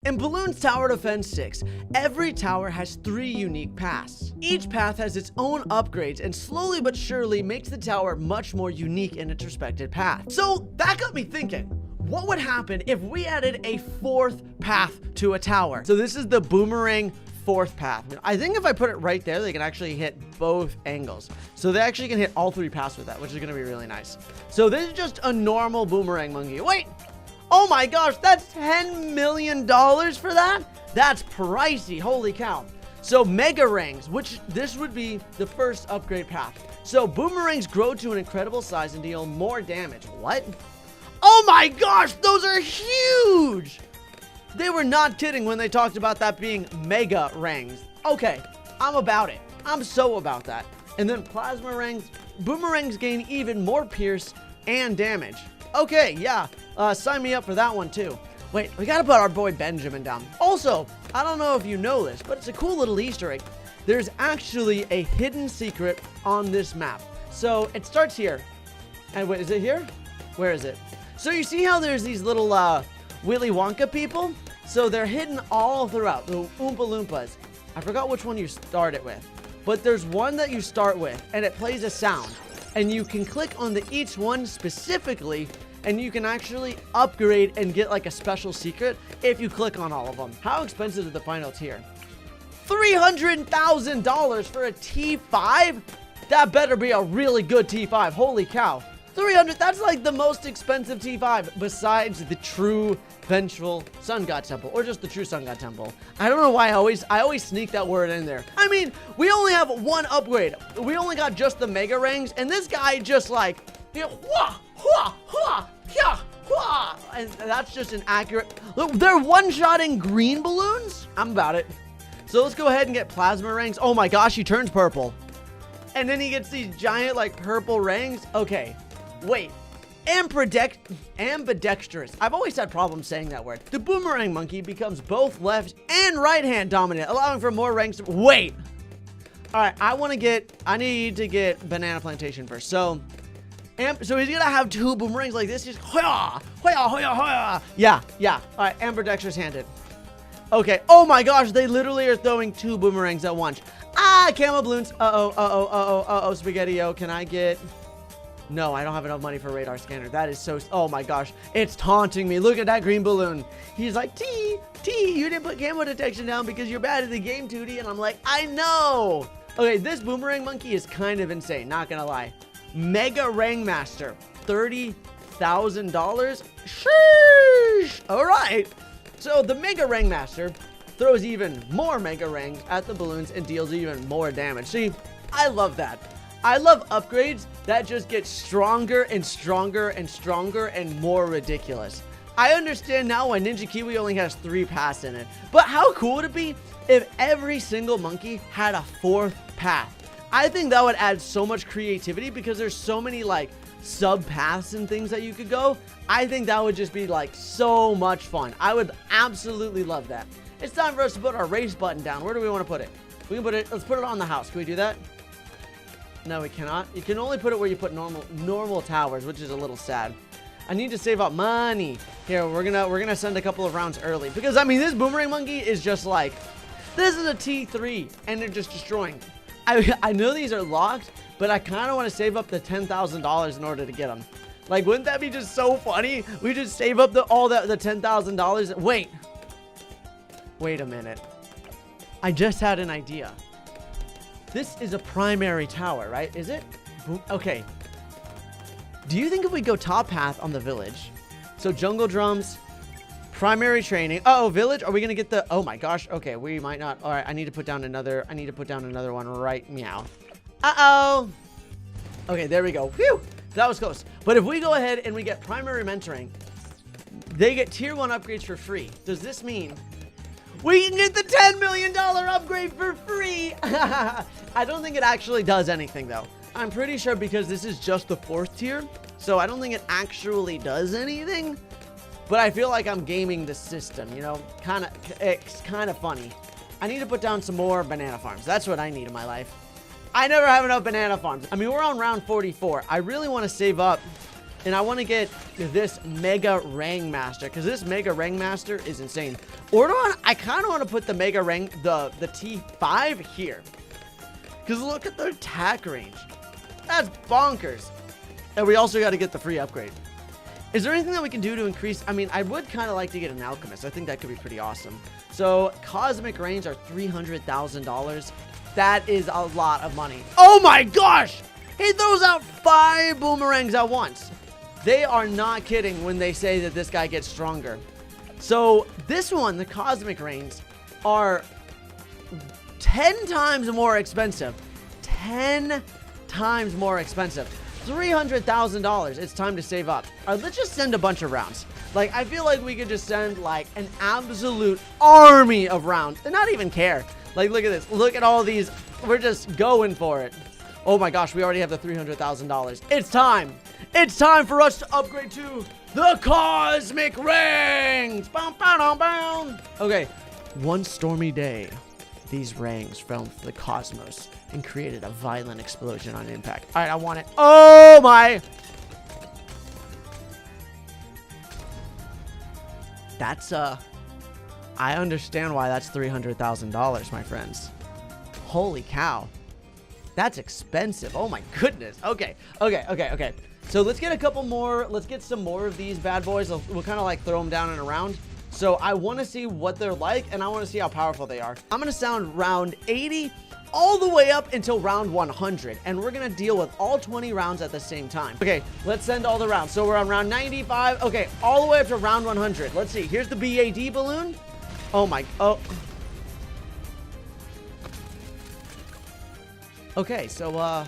In Bloons Tower Defense 6, every tower has 3 unique paths. Each path has its own upgrades and slowly but surely makes the tower much more unique in its respective path. So that got me thinking, what would happen if we added a 4th path to a tower? So this is the Boomerang 4th path. I think if I put it right there, they can actually hit both angles. So they actually can hit all 3 paths with that, which is going to be really nice. So this is just a normal Boomerang monkey. Wait! Oh my gosh, that's $10 million for that? That's pricey, holy cow. So Mega Rings, which this would be the first upgrade path. So Boomerangs grow to an incredible size and deal more damage. What? Oh my gosh, those are huge! They were not kidding when they talked about that being Mega Rings. Okay, I'm about it. I'm so about that. And then Plasma Rings, Boomerangs gain even more pierce and damage. Okay, yeah, sign me up for that one too. Wait, we gotta put our boy Benjamin down. Also, I don't know if you know this, but it's a cool little Easter egg. There's actually a hidden secret on this map. So it starts here. And wait, is it here? Where is it? So you see how there's these little Willy Wonka people? So they're hidden all throughout, the Oompa Loompas. I forgot which one you start it with. But there's one that you start with, and it plays a sound. And you can click on each one specifically, and you can actually upgrade and get like a special secret if you click on all of them. How expensive is the final tier? $300,000 for a T5? That better be a really good T5. Holy cow. 300, that's like the most expensive T5 besides the true Vengeful Sun God Temple, or just the true Sun God Temple. I don't know why I always sneak that word in there. I mean, we only have one upgrade. We only got just the Mega Rings, and this guy just like, you know, and that's just an accurate. Look, they're one-shotting green balloons. I'm about it. So let's go ahead and get Plasma Rings. Oh my gosh, he turns purple, and then he gets these giant like purple rings. Okay. Wait, ambidextrous. I've always had problems saying that word. The Boomerang monkey becomes both left and right hand dominant, allowing for more ranks. Wait. All right, I need to get Banana Plantation first. So he's gonna have 2 boomerangs like this. Just hoya, hoya, hoya, hoya. Yeah. All right, ambidextrous handed. Okay. Oh my gosh, they literally are throwing 2 boomerangs at once. Ah, Camo Bloons. Uh-oh, Spaghetti-O. Can I get... No, I don't have enough money for a radar scanner. That is so... Oh my gosh. It's taunting me. Look at that green balloon. He's like, T, you didn't put camo detection down because you're bad at the game, Tootie. And I'm like, I know. Okay, this Boomerang monkey is kind of insane. Not gonna lie. Mega Ring Master. $30,000. Sheesh. All right. So the Mega Ring Master throws even more Mega Rings at the balloons and deals even more damage. See, I love that. I love upgrades that just get stronger and stronger and stronger and more ridiculous. I understand now why Ninja Kiwi only has 3 paths in it. But how cool would it be if every single monkey had a 4th path? I think that would add so much creativity because there's so many like sub paths and things that you could go. I think that would just be like so much fun. I would absolutely love that. It's time for us to put our race button down. Where do we want to put it? We can put it, let's put it on the house. Can we do that? No, we cannot. You can only put it where you put normal towers, which is a little sad. I need to save up money. Here, we're gonna send a couple of rounds early because I mean this Boomerang monkey is just like, this is a T3 and they're just destroying. I know these are locked, but I kind of want to save up the $10,000 in order to get them. Like, wouldn't that be just so funny? We just save up all the $10,000. Wait a minute. I just had an idea. This is a primary tower, right? Is it? Okay. Do you think if we go top path on the village? So jungle drums, primary training. Uh-oh, village. Are we gonna get the? Oh my gosh. Okay, we might not. All right, I need to put down another one right meow. Uh-oh. Okay, there we go. Phew. That was close. But if we go ahead and we get primary mentoring, they get tier 1 upgrades for free. Does this mean we can get the $10 million upgrade for free? I don't think it actually does anything, though. I'm pretty sure because this is just the 4th tier, so I don't think it actually does anything. But I feel like I'm gaming the system, you know? It's kind of funny. I need to put down some more banana farms. That's what I need in my life. I never have enough banana farms. I mean, we're on round 44. I really want to save up And I want to get this Mega Rang Master, because this Mega Rang Master is insane. Or I kind of want to put the Mega Rang, the T5 here. Because look at their attack range. That's bonkers. And we also got to get the free upgrade. Is there anything that we can do to increase? I mean, I would kind of like to get an Alchemist. I think that could be pretty awesome. So, cosmic range are $300,000. That is a lot of money. Oh my gosh! He throws out 5 boomerangs at once. They are not kidding when they say that this guy gets stronger. So, this one, the cosmic range, are 10 times more expensive. 10 times more expensive. $300,000. It's time to save up. All right, let's just send a bunch of rounds. Like, I feel like we could just send, like, an absolute army of rounds and not even care. Like, look at this. Look at all these. We're just going for it. Oh, my gosh. We already have the $300,000. It's time. It's time for us to upgrade to the Cosmic Rings. Bow, bow, bow, bow. Okay. One stormy day, these rings fell into the cosmos and created a violent explosion on impact. All right, I want it. Oh, my. That's, I understand why that's $300,000, my friends. Holy cow. That's expensive. Oh, my goodness. Okay. So let's get a couple more. Let's get some more of these bad boys. We'll kind of like throw them down and around. So I want to see what they're like, and I want to see how powerful they are. I'm going to sound round 80 all the way up until round 100, and we're going to deal with all 20 rounds at the same time. Okay, let's send all the rounds. So we're on round 95. Okay, all the way up to round 100. Let's see. Here's the BAD balloon. Oh, my. Oh. Okay, so,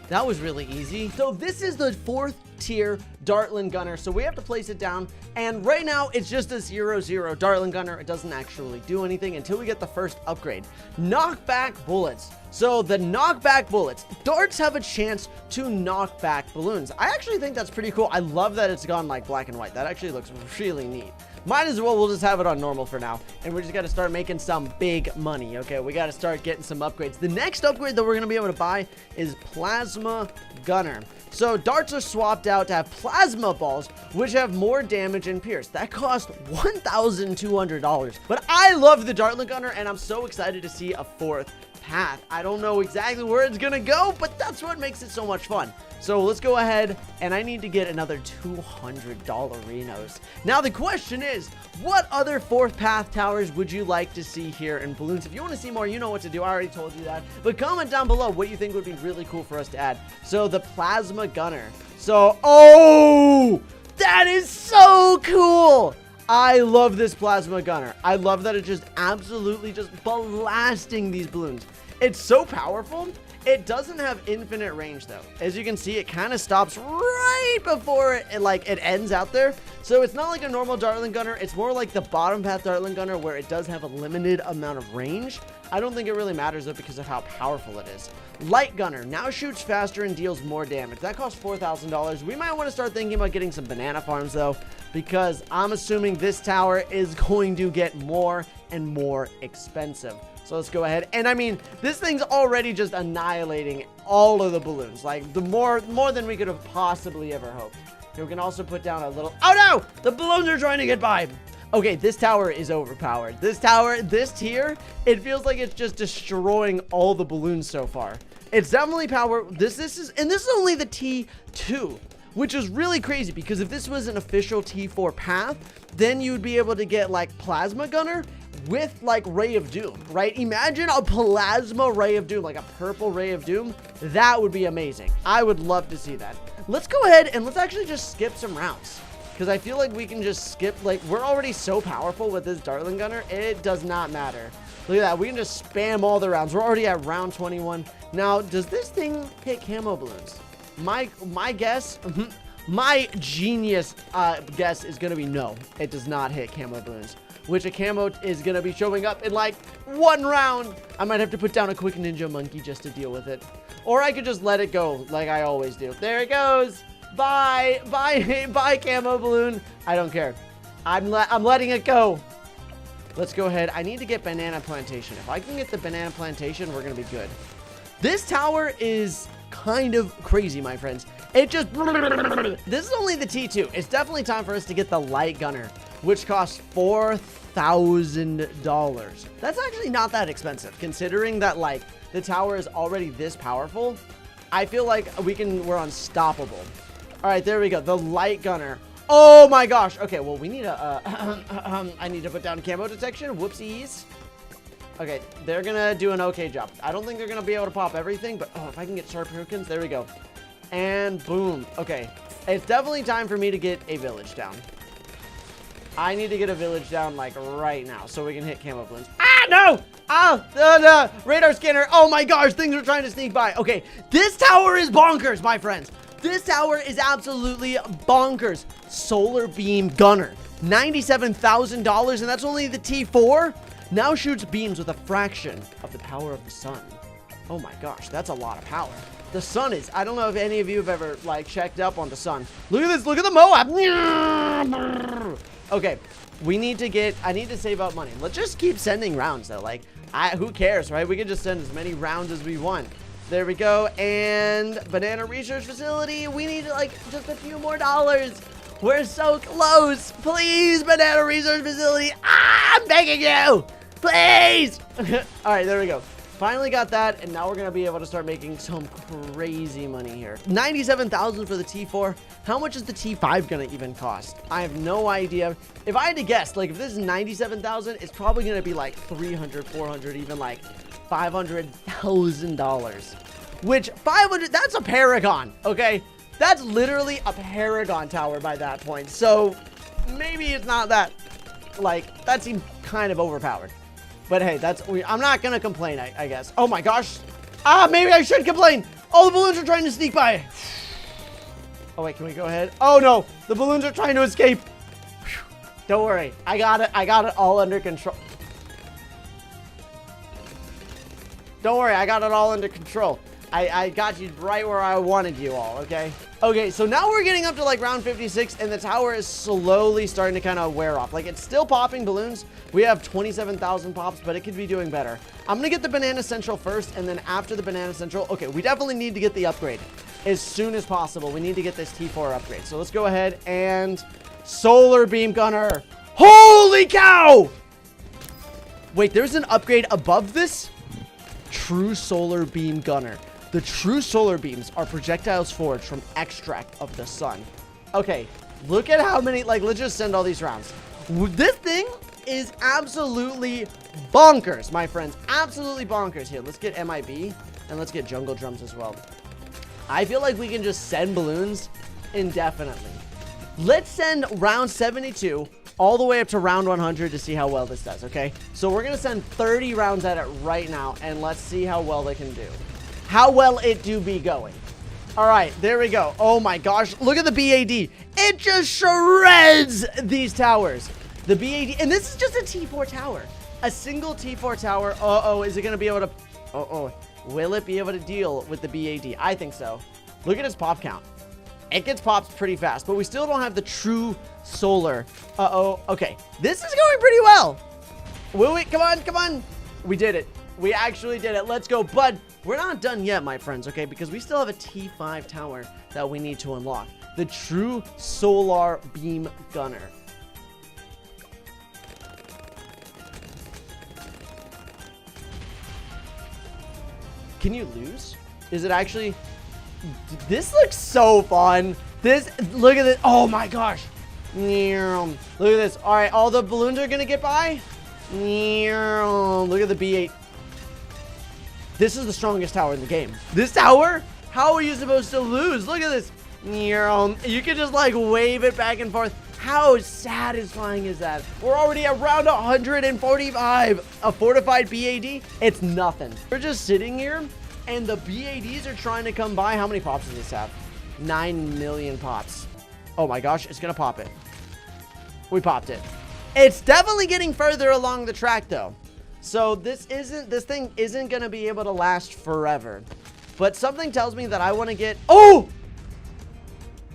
that was really easy. So this is the 4th tier Dartling gunner. So we have to place it down. And right now it's just a 0/0 Dartling gunner. It doesn't actually do anything until we get the first upgrade. Knockback bullets. So the knockback bullets. Darts have a chance to knock back balloons. I actually think that's pretty cool. I love that it's gone like black and white. That actually looks really neat. Might as well, we'll just have it on normal for now. And we just got to start making some big money. Okay, we got to start getting some upgrades. The next upgrade that we're going to be able to buy is Plasma Gunner. So darts are swapped out to have plasma balls, which have more damage and pierce. That cost $1,200. But I love the Dartling Gunner, and I'm so excited to see a 4th path. I don't know exactly where it's going to go, but that's what makes it so much fun. So let's go ahead, and I need to get another $200 Renos. Now the question is, what other 4th path towers would you like to see here in Bloons? If you want to see more, you know what to do. I already told you that. But comment down below what you think would be really cool for us to add. So the Plasma Gunner. So, oh, that is so cool. I love this Plasma Gunner. I love that it's just absolutely just blasting these balloons. It's so powerful. It doesn't have infinite range though. As you can see, it kind of stops right before it ends out there. So it's not like a normal Dartling Gunner. It's more like the bottom path Dartling Gunner, where it does have a limited amount of range. I don't think it really matters though because of how powerful it is. Light Gunner now shoots faster and deals more damage. That costs $4,000. We might want to start thinking about getting some banana farms though, because I'm assuming this tower is going to get more and more expensive. So let's go ahead. And I mean, this thing's already just annihilating all of the balloons. Like, the more than we could have possibly ever hoped. Okay, we can also put down a little... Oh, no! The balloons are trying to get by. Okay, this tower is overpowered. This tower, this tier, it feels like it's just destroying all the balloons so far. It's definitely power... This is only the T2. Which is really crazy, because if this was an official T4 path, then you'd be able to get, like, Plasma Gunner with, like, Ray of Doom, right? Imagine a plasma Ray of Doom, like a purple Ray of Doom. That would be amazing. I would love to see that. Let's go ahead and let's actually just skip some rounds, because I feel like we can just skip, like, we're already so powerful with this Dartling Gunner. It does not matter. Look at that. We can just spam all the rounds. We're already at round 21. Now, does this thing hit camo balloons? My guess, my genius guess is going to be no. It does not hit camo balloons, which a camo is going to be showing up in like 1 round. I might have to put down a quick ninja monkey just to deal with it. Or I could just let it go like I always do. There it goes. Bye. Bye, bye camo balloon. I don't care. I'm letting it go. Let's go ahead. I need to get banana plantation. If I can get the banana plantation, we're going to be good. This tower is kind of crazy, my friends. It just... This is only the T2. It's definitely time for us to get the light gunner, which costs $4,000. That's actually not that expensive, considering that, like, the tower is already this powerful. I feel like we're unstoppable. All right, there we go. The light gunner. Oh my gosh. Okay, well, we need a, I need to put down camo detection. Whoopsies. Okay, they're gonna do an okay job. I don't think they're gonna be able to pop everything, but if I can get sharp hurricanes, there we go. And boom. Okay, it's definitely time for me to get a village down. I need to get a village down, like, right now, so we can hit camo balloons. Ah, no! Ah, the radar scanner. Oh my gosh, things are trying to sneak by. Okay, this tower is bonkers, my friends. This tower is absolutely bonkers. Solar beam gunner, $97,000, and that's only the T4. Now shoots beams with a fraction of the power of the sun. Oh my gosh, that's a lot of power. The sun is, I don't know if any of you have ever, like, checked up on the sun. Look at this, look at the Moab. Okay, I need to save up money. Let's just keep sending rounds, though. Like, who cares, right? We can just send as many rounds as we want. There we go. And banana research facility. We need, like, just a few more dollars. We're so close. Please, banana research facility. Ah, I'm begging you. Please. All right, there we go. Finally got that, and now we're gonna be able to start making some crazy money here. $97,000 for the T4. How much is the T5 gonna even cost? I have no idea. If I had to guess, like, if this is $97,000, it's probably gonna be like $300, $400, even like $500,000. Which 500? That's a Paragon. Okay, that's literally a Paragon tower by that point. So maybe it's not that. Like, that seems kind of overpowered. But hey, I'm not gonna complain, I guess. Oh my gosh. Ah, maybe I should complain. Oh, the balloons are trying to sneak by. Oh wait, can we go ahead? Oh no, the balloons are trying to escape. Don't worry, I got it all under control. Don't worry, I got it all under control. I got you right where I wanted you all, okay? Okay, so now we're getting up to like round 56, and the tower is slowly starting to kind of wear off. Like, it's still popping balloons. We have 27,000 pops, but it could be doing better. I'm gonna get the Banana Central first, and then after the Banana Central, okay, we definitely need to get the upgrade as soon as possible. We need to get this T4 upgrade. So let's go ahead and Solar Beam Gunner. Holy cow! Wait, there's an upgrade above this? True Solar Beam Gunner. The true solar beams are projectiles forged from extract of the sun. Okay, look at how many, like, let's just send all these rounds. This thing is absolutely bonkers, my friends. Absolutely bonkers. Here, let's get MIB, and let's get jungle drums as well. I feel like we can just send balloons indefinitely. Let's send round 72 all the way up to round 100 to see how well this does, okay? So we're going to send 30 rounds at it right now, and let's see how well they can do. How well it do be going. All right, there we go. Oh my gosh, look at the BAD. It just shreds these towers. The BAD, and this is just a T4 tower. A single T4 tower. Uh-oh, is it gonna be able to, will it be able to deal with the BAD? I think so. Look at its pop count. It gets pops pretty fast, but we still don't have the true solar. Uh-oh, okay. This is going pretty well. Will we, come on, come on. We did it. We actually did it. Let's go, bud. We're not done yet, my friends, okay? Because we still have a T5 tower that we need to unlock. The true solar beam gunner. Can you lose? Is it actually... This looks so fun. Look at this. Oh my gosh. Look at this. All right, all the balloons are gonna get by. Look at the B8. This is the strongest tower in the game. This tower? How are you supposed to lose? Look at this. You can just like wave it back and forth. How satisfying is that? We're already at round 145. A fortified BAD? It's nothing. We're just sitting here and the BADs are trying to come by. How many pops does this have? 9 million pops. Oh my gosh, it's gonna pop it. We popped it. It's definitely getting further along the track though. So this thing isn't gonna be able to last forever. But something tells me that I want to get... Oh!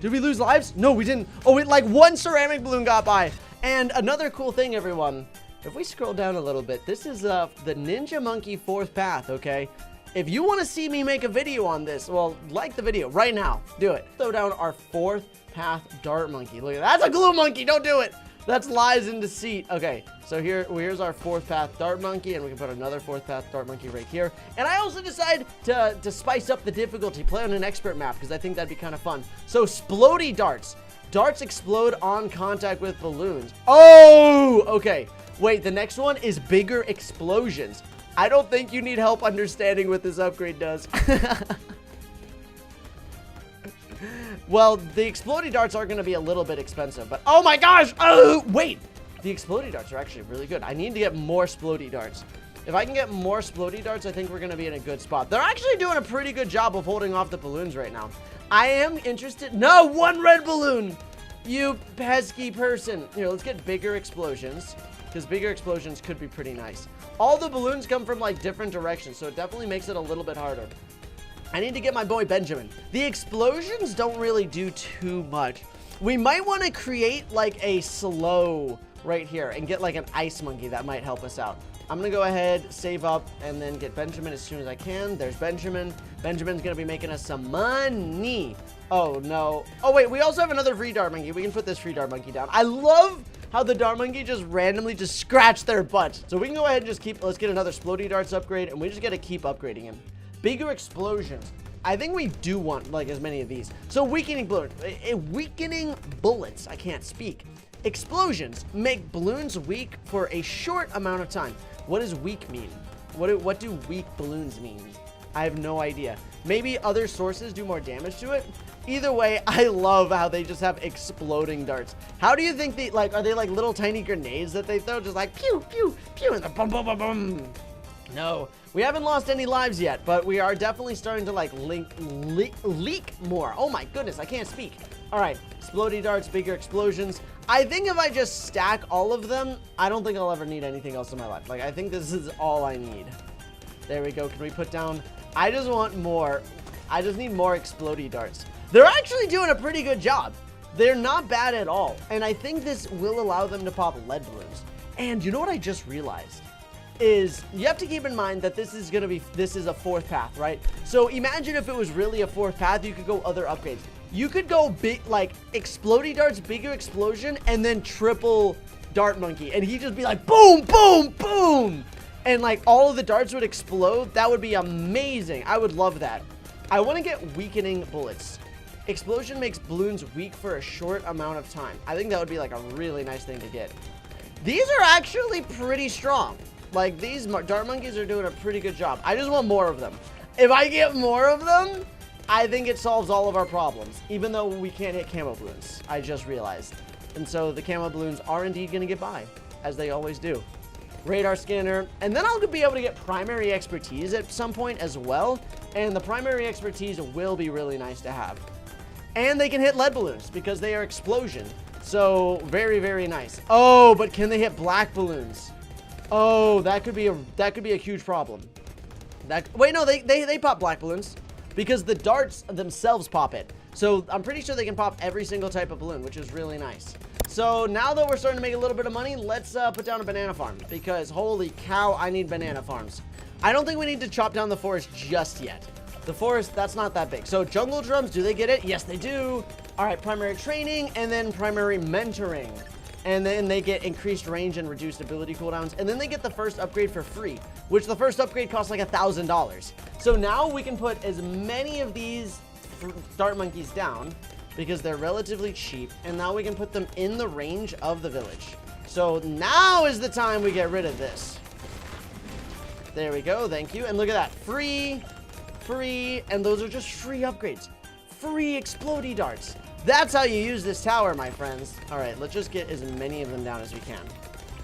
Did we lose lives? No, we didn't. Oh, like one ceramic balloon got by. And another cool thing, everyone. If we scroll down a little bit, this is the Ninja Monkey 4th path, okay? If you want to see me make a video on this, well, like the video right now. Do it. Throw down our 4th path dart monkey. Look at that. That's a glue monkey. Don't do it. That's lies and deceit. Okay, so here's our 4th path dart monkey, and we can put another 4th path dart monkey right here. And I also decided to spice up the difficulty, play on an expert map, because I think that'd be kind of fun. So splody darts. Darts explode on contact with balloons. Oh, okay. Wait, the next one is bigger explosions. I don't think you need help understanding what this upgrade does. Well, the exploding darts are going to be a little bit expensive, but oh my gosh! Oh, wait! The exploding darts are actually really good. I need to get more splody darts. If I can get more splody darts, I think we're going to be in a good spot. They're actually doing a pretty good job of holding off the balloons right now. I am interested. No, 1 red balloon! You pesky person. Here, let's get bigger explosions, because bigger explosions could be pretty nice. All the balloons come from like different directions, so it definitely makes it a little bit harder. I need to get my boy Benjamin. The explosions don't really do too much. We might want to create like a slow right here and get like an ice monkey that might help us out. I'm going to go ahead, save up, and then get Benjamin as soon as I can. There's Benjamin. Benjamin's going to be making us some money. Oh, no. Oh, wait, we also have another free dart monkey. We can put this free dart monkey down. I love how the dart monkey just randomly just scratched their butts. So we can go ahead and just let's get another splody darts upgrade, and we just got to keep upgrading him. Bigger explosions. I think we do want like as many of these. So weakening bullets. I can't speak. Explosions make balloons weak for a short amount of time. What does weak mean? What do weak balloons mean? I have no idea. Maybe other sources do more damage to it. Either way, I love how they just have exploding darts. How do you think they like? Are they like little tiny grenades that they throw? Just like pew pew pew and the bum bum bum bum. No, we haven't lost any lives yet, but we are definitely starting to like leak more. Oh my goodness, I can't speak. All right, explodey darts, bigger explosions. I think if I just stack all of them, I don't think I'll ever need anything else in my life. Like, I think this is all I need. There we go. Can we put down? I just want more. I just need more explodey darts. They're actually doing a pretty good job. They're not bad at all. And I think this will allow them to pop lead balloons. And you know what I just realized? Is you have to keep in mind that this is a 4th path, right? So imagine if it was really a 4th path, you could go other upgrades. You could go big, like explodey darts, bigger explosion, and then triple dart monkey, and he'd just be like boom, boom, boom, and like all of the darts would explode. That would be amazing. I would love that. I want to get weakening bullets. Explosion makes balloons weak for a short amount of time. I think that would be like a really nice thing to get. These are actually pretty strong. Like, these dart monkeys are doing a pretty good job. I just want more of them. If I get more of them, I think it solves all of our problems. Even though we can't hit camo balloons. I just realized. And so the camo balloons are indeed going to get by. As they always do. Radar scanner. And then I'll be able to get primary expertise at some point as well. And the primary expertise will be really nice to have. And they can hit lead balloons because they are explosion. So, very, very nice. Oh, but can they hit black balloons? Oh, that could be a huge problem. Wait, no, they pop black balloons because the darts themselves pop it. So I'm pretty sure they can pop every single type of balloon, which is really nice. So now that we're starting to make a little bit of money, let's put down a banana farm because holy cow, I need banana farms. I don't think we need to chop down the forest just yet. The forest, that's not that big. So jungle drums, do they get it? Yes, they do. All right, primary training and then primary mentoring. And then they get increased range and reduced ability cooldowns. And then they get the first upgrade for free, which the first upgrade costs like $1,000. So now we can put as many of these dart monkeys down because they're relatively cheap. And now we can put them in the range of the village. So now is the time we get rid of this. There we go. Thank you. And look at that. Free. And those are just free upgrades. Free explodey darts. That's how you use this tower, my friends. All right, let's just get as many of them down as we can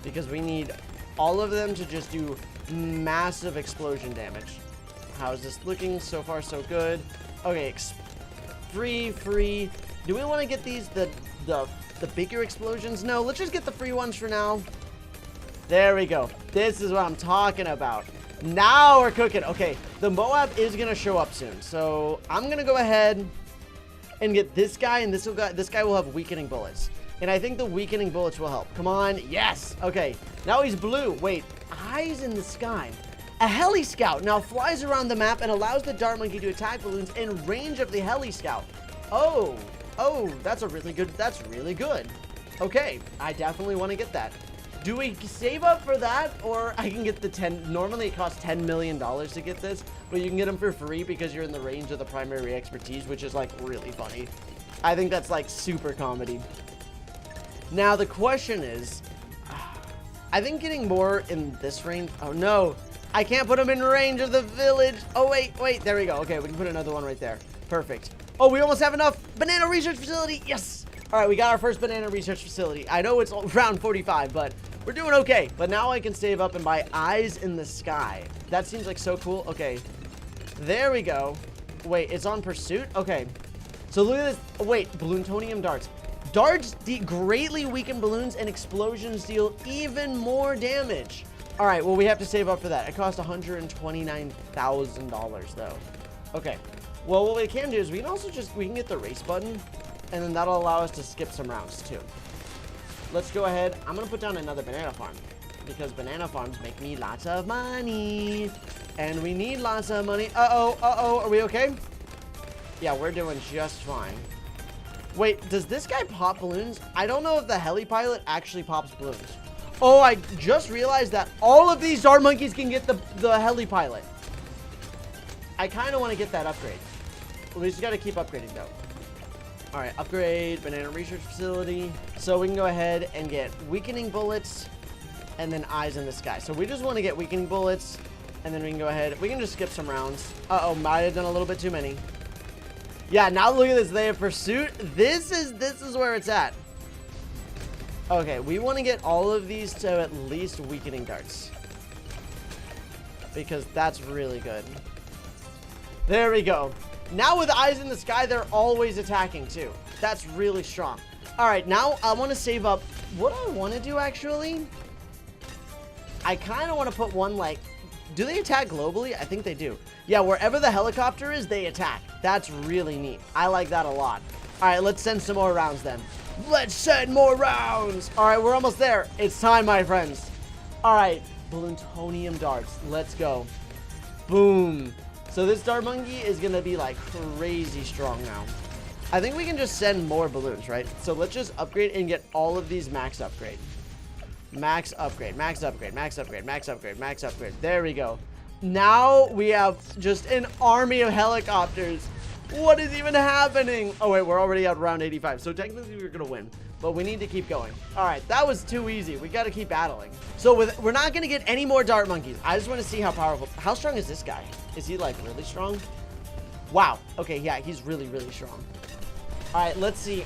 because we need all of them to just do massive explosion damage. How is this looking? So far, so good. Okay, free. Do we want to get these, the bigger explosions? No, let's just get the free ones for now. There we go. This is what I'm talking about. Now we're cooking. Okay, the Moab is going to show up soon. So I'm going to go ahead and get this guy, and this guy will have weakening bullets. And I think the weakening bullets will help. Come on. Yes. Okay. Now he's blue. Wait. Eyes in the sky. A heli scout now flies around the map and allows the dart monkey to attack balloons in range of the heli scout. Oh, that's really good. Okay, I definitely want to get that. Do we save up for that, or I can get the 10? Normally it costs $10 million to get this, but you can get them for free because you're in the range of the primary expertise, which is like really funny. I think that's like super comedy. Now the question is, I think getting more in this range. Oh no, I can't put them in range of the village. Oh wait, there we go. Okay, we can put another one right there. Perfect. Oh, we almost have enough. Banana research facility. Yes. All right, we got our first banana research facility. I know it's round 45, but we're doing okay. But now I can save up and buy eyes in the sky. That seems like so cool. Okay, there we go. Wait, it's on pursuit? Okay, so look at this. Wait, Balloon darts. Darts greatly weaken balloons, and explosions deal even more damage. All right, well, we have to save up for that. It costs $129,000 though. Okay, well, what we can do is we can also we can get the race button, and then that'll allow us to skip some rounds too. Let's go ahead. I'm gonna put down another banana farm because banana farms make me lots of money, and we need lots of money. Are we okay? Yeah, we're doing just fine. Wait, does this guy pop balloons? I don't know if the heli pilot actually pops balloons. Oh, I just realized that all of these dart monkeys can get the heli pilot. I kind of want to get that upgrade. We just got to keep upgrading though. All right, upgrade banana research facility. So we can go ahead and get weakening bullets and then eyes in the sky. So we just want to get weakening bullets, and then we can go ahead. We can just skip some rounds. Might have done a little bit too many. Yeah, now look at this. They have pursuit. This is where it's at. Okay, we want to get all of these to at least weakening darts, because that's really good. There we go. Now with eyes in the sky, they're always attacking too. That's really strong. All right, now I want to save up. What I want to do actually, I kind of want to put one like, do they attack globally? I think they do. Yeah, wherever the helicopter is, they attack. That's really neat. I like that a lot. All right, let's send some more rounds then. Let's send more rounds. All right, we're almost there. It's time, my friends. All right, Balloon darts. Let's go. Boom. So this dart monkey is going to be like crazy strong now. I think we can just send more balloons, right? So let's just upgrade and get all of these max upgrade. Max upgrade, max upgrade, max upgrade, max upgrade, max upgrade. There we go. Now we have just an army of helicopters. What is even happening? Oh, wait, we're already at round 85. So technically we're going to win, but we need to keep going. All right, that was too easy. We got to keep battling. So we're not going to get any more dart monkeys. I just want to see how powerful. How strong is this guy? Is he like really strong? Wow. Okay, yeah, he's really, really strong. All right, let's see.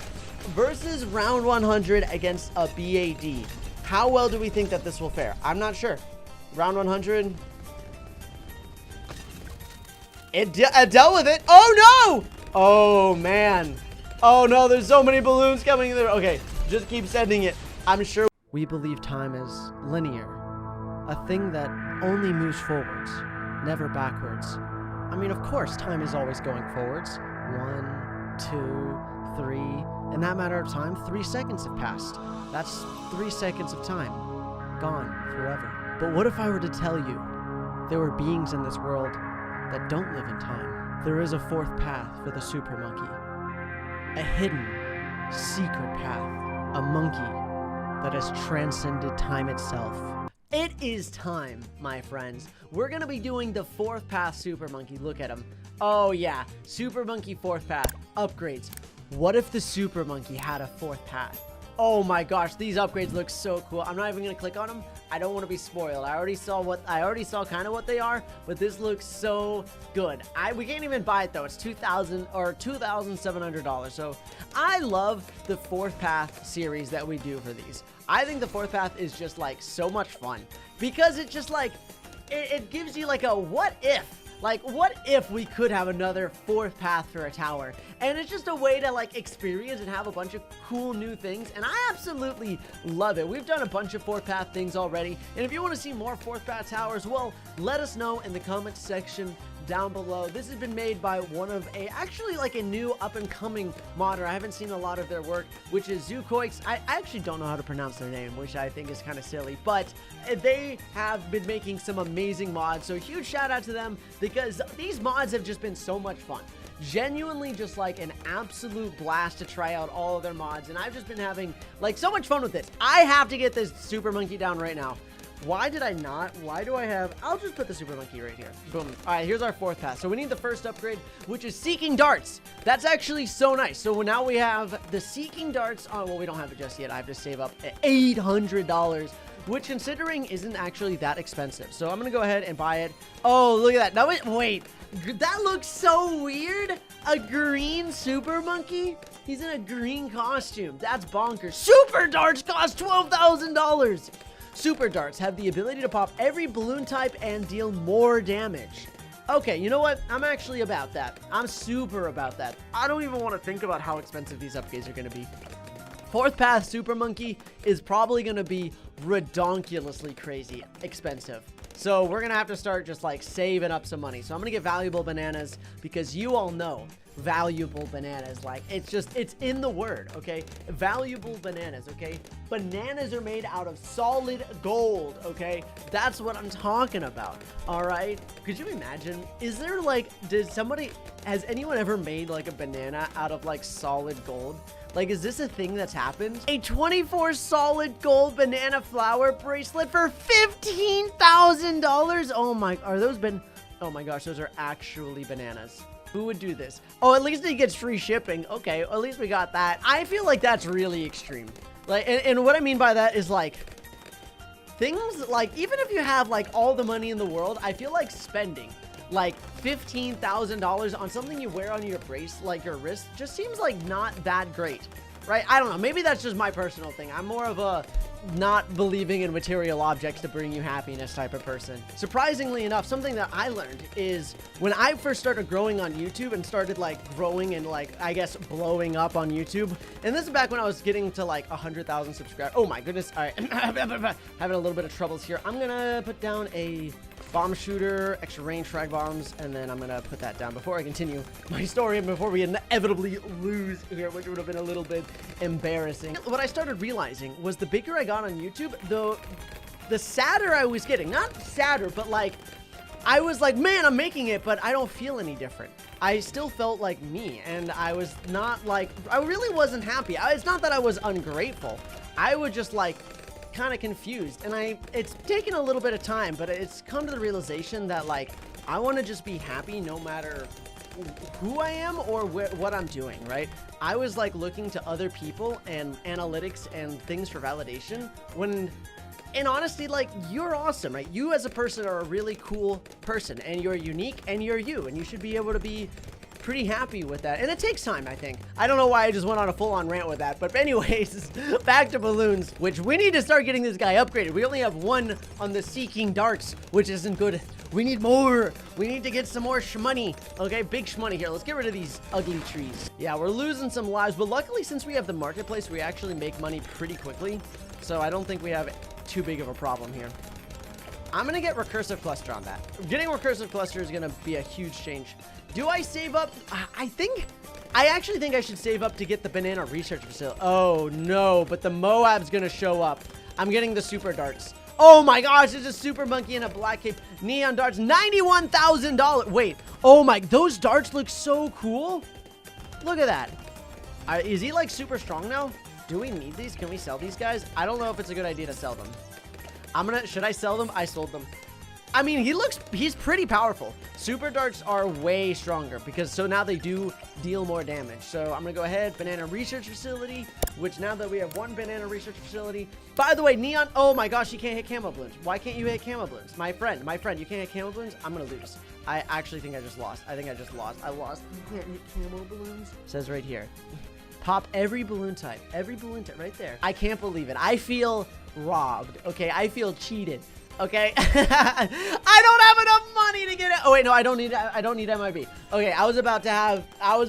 Versus round 100 against a BAD. How well do we think that this will fare? I'm not sure. Round 100. It dealt with it. Oh, no. Oh, man. Oh, no. There's so many balloons coming in there. Okay. Just keep sending it. I'm sure. We believe time is linear. A thing that only moves forwards, never backwards. I mean, of course, time is always going forwards. 1, 2, 3. In that matter of time, 3 seconds have passed. That's 3 seconds of time. Gone forever. But what if I were to tell you there were beings in this world that don't live in time? There is a fourth path for the super monkey. A hidden, secret path. A monkey that has transcended time itself. It is time, my friends. We're going to be doing the fourth path super monkey. Look at him. Oh, yeah. Super monkey fourth path. Upgrades. What if the super monkey had a fourth path? Oh my gosh, these upgrades look so cool. I'm not even gonna click on them. I don't want to be spoiled. I already saw kind of what they are, but this looks so good. We can't even buy it though. It's $2,000 or $2,700. So I love the fourth path series that we do for these. I think the fourth path is just like so much fun because it just like it gives you like a what if. Like, what if we could have another fourth path for a tower? And it's just a way to, like, experience and have a bunch of cool new things. And I absolutely love it. We've done a bunch of fourth path things already. And if you want to see more fourth path towers, well, let us know in the comments section down below. This has been made by one of actually like a new up-and-coming modder. I haven't seen a lot of their work, which is Zukoix. I actually don't know how to pronounce their name, which I think is kind of silly, but they have been making some amazing mods. So huge shout out to them, because these mods have just been so much fun. Genuinely just like an absolute blast to try out all of their mods, and I've just been having like so much fun with this. I have to get this super monkey down right now. Why did I not? Why do I have? I'll just put the super monkey right here. Boom. All right, here's our fourth pass. So we need the first upgrade, which is seeking darts. That's actually so nice. So now we have the seeking darts. Oh, well, we don't have it just yet. I have to save up $800, which considering isn't actually that expensive. So I'm going to go ahead and buy it. Oh, look at that. Now, wait, that looks so weird. A green super monkey? He's in a green costume. That's bonkers. Super darts cost $12,000. Super darts have the ability to pop every balloon type and deal more damage. Okay, you know what? I'm actually about that. I'm super about that. I don't even want to think about how expensive these upgrades are going to be. Fourth path super monkey is probably going to be redonkulously crazy expensive. So we're going to have to start just like saving up some money. So I'm going to get valuable bananas, because you all know valuable bananas, like it's in the word, okay? Valuable bananas, okay? Bananas are made out of solid gold, okay? That's what I'm talking about. All right, could you imagine, is there like, has anyone ever made like a banana out of like solid gold? Like, is this a thing that's happened? A 24 solid gold banana flower bracelet for $15,000. Oh my, oh my gosh, those are actually bananas. Who would do this? Oh, at least he gets free shipping. Okay, at least we got that. I feel like that's really extreme. Like, and what I mean by that is like, things like, even if you have like all the money in the world, I feel like spending like $15,000 on something you wear on your like your wrist, just seems like not that great, right? I don't know. Maybe that's just my personal thing. I'm more of a not believing in material objects to bring you happiness type of person. Surprisingly enough, something that I learned is when I first started growing on YouTube and started like growing and like, I guess, blowing up on YouTube. And this is back when I was getting to like 100,000 subscribers. Oh my goodness. All right. Having a little bit of troubles here. I'm going to put down a bomb shooter, extra range frag bombs, and then I'm gonna put that down before I continue my story and before we inevitably lose here, which would have been a little bit embarrassing. What I started realizing was the bigger I got on YouTube, the sadder I was getting. Not sadder, but like, I was like, man, I'm making it, but I don't feel any different. I still felt like me, and I was not like, I really wasn't happy. It's not that I was ungrateful. I was just like, kind of confused, and it's taken a little bit of time, but it's come to the realization that like I want to just be happy no matter who I am or what I'm doing, right? I was like looking to other people and analytics and things for validation when in honesty, like, you're awesome, right? You as a person are a really cool person, and you're unique, and you're you, and you should be able to be pretty happy with that. And it takes time, I think. I don't know why I just went on a full-on rant with that, but anyways, back to balloons, which we need to start getting this guy upgraded. We only have one on the seeking darts, which isn't good. We need more. We need to get some more shmoney. Okay, big shmoney here. Let's get rid of these ugly trees. Yeah, we're losing some lives, but luckily, since we have the marketplace, we actually make money pretty quickly, so I don't think we have too big of a problem here. I'm gonna get recursive cluster on that. Getting recursive cluster is gonna be a huge change. Do I save up? I actually think I should save up to get the banana research facility. Oh no, but the Moab's gonna show up. I'm getting the super darts. Oh my gosh, there's a super monkey in a black cape. Neon darts, $91,000. Wait, oh my, those darts look so cool. Look at that. Is he like super strong now? Do we need these? Can we sell these guys? I don't know if it's a good idea to sell them. Should I sell them? I sold them. I mean, he's pretty powerful. Super darts are way stronger because so now they do deal more damage. So I'm gonna go ahead, banana research facility, which now that we have one banana research facility. By the way, Neon, oh my gosh, you can't hit camo balloons. Why can't you hit camo balloons? My friend, you can't hit camo balloons? I'm gonna lose. I actually think I just lost. I lost. You can't hit camo balloons? It says right here. Pop every balloon type right there. I can't believe it. I feel robbed, okay? I feel cheated, okay? I don't have enough money to get it. Oh wait, no, I don't need MIB. Okay,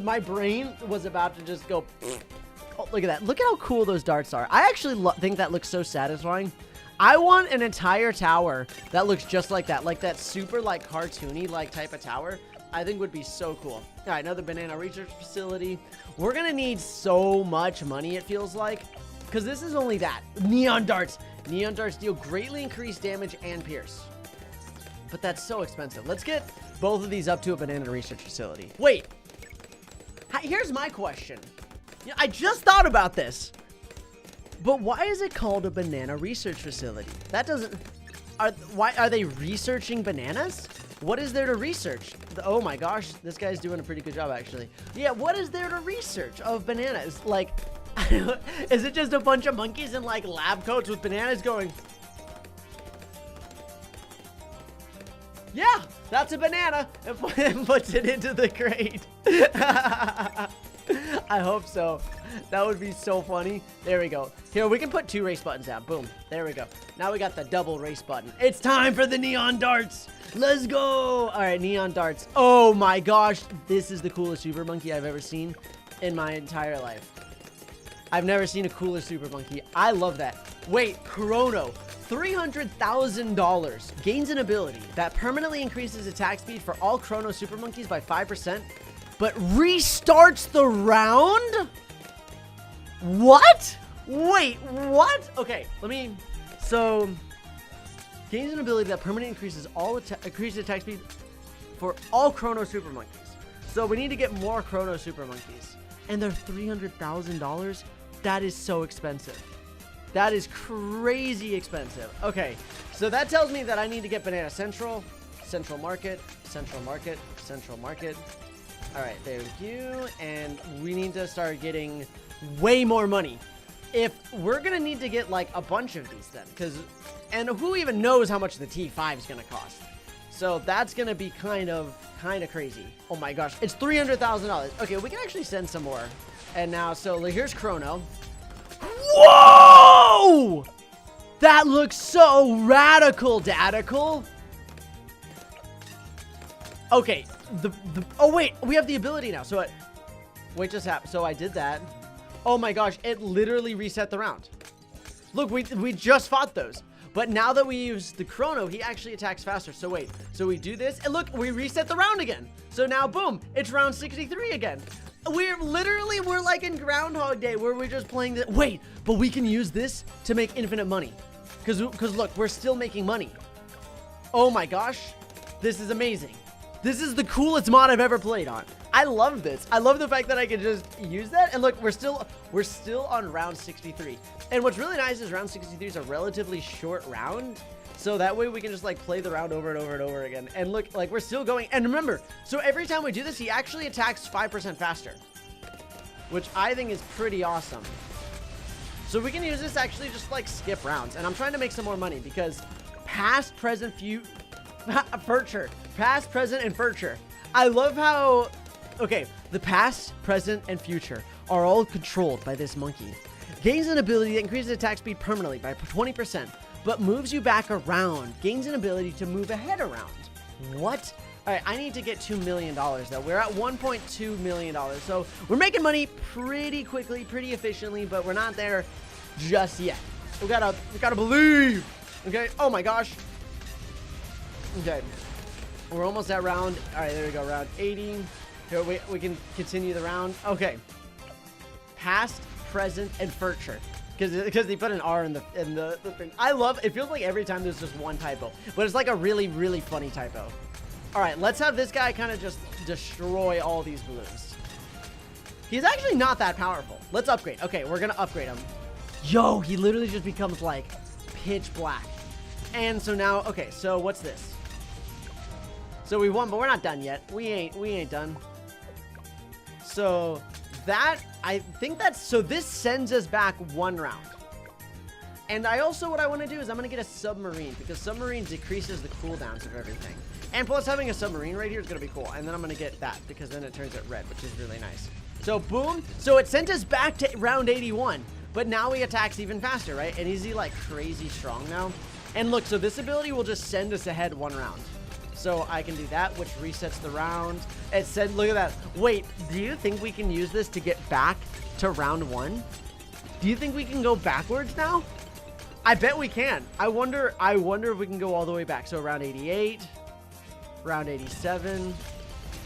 my brain was about to just go. Oh, look at that. Look at how cool those darts are. I actually think that looks so satisfying. I want an entire tower that looks just like that super like cartoony like type of tower. I think would be so cool. All right, another banana research facility. We're gonna need so much money, it feels like, because this is only that. Neon darts. Neon darts deal greatly increased damage and pierce. But that's so expensive. Let's get both of these up to a banana research facility. Wait. Here's my question. I just thought about this. But why is it called a banana research facility? That doesn't... Why are they researching bananas? What is there to research? Oh my gosh, this guy's doing a pretty good job, actually. Yeah, what is there to research of bananas? Like, is it just a bunch of monkeys in like lab coats with bananas going... Yeah, that's a banana, and puts it into the crate. I hope so. That would be so funny. There we go. Here, we can put 2 race buttons down. Boom. There we go. Now we got the double race button. It's time for the neon darts. Let's go. All right, neon darts. Oh my gosh. This is the coolest super monkey I've ever seen in my entire life. I've never seen a cooler super monkey. I love that. Wait, Chrono. $300,000 gains an ability that permanently increases attack speed for all Chrono super monkeys by 5%, but restarts the round? What? Wait, what? Okay, so gains an ability that permanently increases increases attack speed for all Chrono super monkeys. So we need to get more Chrono super monkeys, and they're $300,000. That is so expensive. That is crazy expensive. Okay, so that tells me that I need to get Banana Central, Central Market, Central Market, Central Market. All right, there we go. And we need to start getting way more money. If we're gonna need to get like a bunch of these then, and who even knows how much the T5 is gonna cost? So that's gonna be kind of crazy. Oh my gosh, it's $300,000. Okay, we can actually send some more. And now, so here's Chrono. Whoa! That looks so radical, Dadical. Okay, oh wait, we have the ability now. So wait, just happened. So I did that. Oh my gosh, it literally reset the round. Look, we just fought those. But now that we use the Chrono, he actually attacks faster. So wait, so we do this, and look, we reset the round again. So now, boom, it's round 63 again. We're like in Groundhog Day where we're just playing this. Wait, but we can use this to make infinite money. Because look, we're still making money. Oh my gosh, this is amazing. This is the coolest mod I've ever played on. I love this. I love the fact that I can just use that. And look, we're still on round 63. And what's really nice is round 63 is a relatively short round. So that way we can just like play the round over and over and over again. And look, like we're still going. And remember, so every time we do this, he actually attacks 5% faster, which I think is pretty awesome. So we can use this to actually just like skip rounds. And I'm trying to make some more money because past, present, future, past, present, and future. I love how, okay, the past, present, and future are all controlled by this monkey. Gains an ability that increases attack speed permanently by 20%. But moves you back around. Gains an ability to move ahead around. What? All right, I need to get $2 million though. We're at $1.2 million. So we're making money pretty quickly, pretty efficiently, but we're not there just yet. We gotta believe. Okay. Oh my gosh. Okay. We're almost at round. All right, there we go. Round 80. Here, we can continue the round. Okay. Past, present, and future. Because they put an R in the thing. I love, it feels like every time there's just one typo. But it's like a really, really funny typo. Alright, let's have this guy kind of just destroy all these balloons. He's actually not that powerful. Let's upgrade. Okay, we're going to upgrade him. Yo, he literally just becomes like pitch black. And so now, okay, so what's this? So we won, but we're not done yet. We ain't done. So that, I think that's, so this sends us back one round. And what I want to do is I'm going to get a submarine because submarine decreases the cooldowns of everything. And plus having a submarine right here is going to be cool. And then I'm going to get that because then it turns it red, which is really nice. So boom. So it sent us back to round 81, but now he attacks even faster, right? And is he like crazy strong now? And look, so this ability will just send us ahead one round. So I can do that, which resets the round. It said, look at that. Wait, do you think we can use this to get back to round 1? Do you think we can go backwards now? I bet we can. I wonder if we can go all the way back. So round 88, round 87.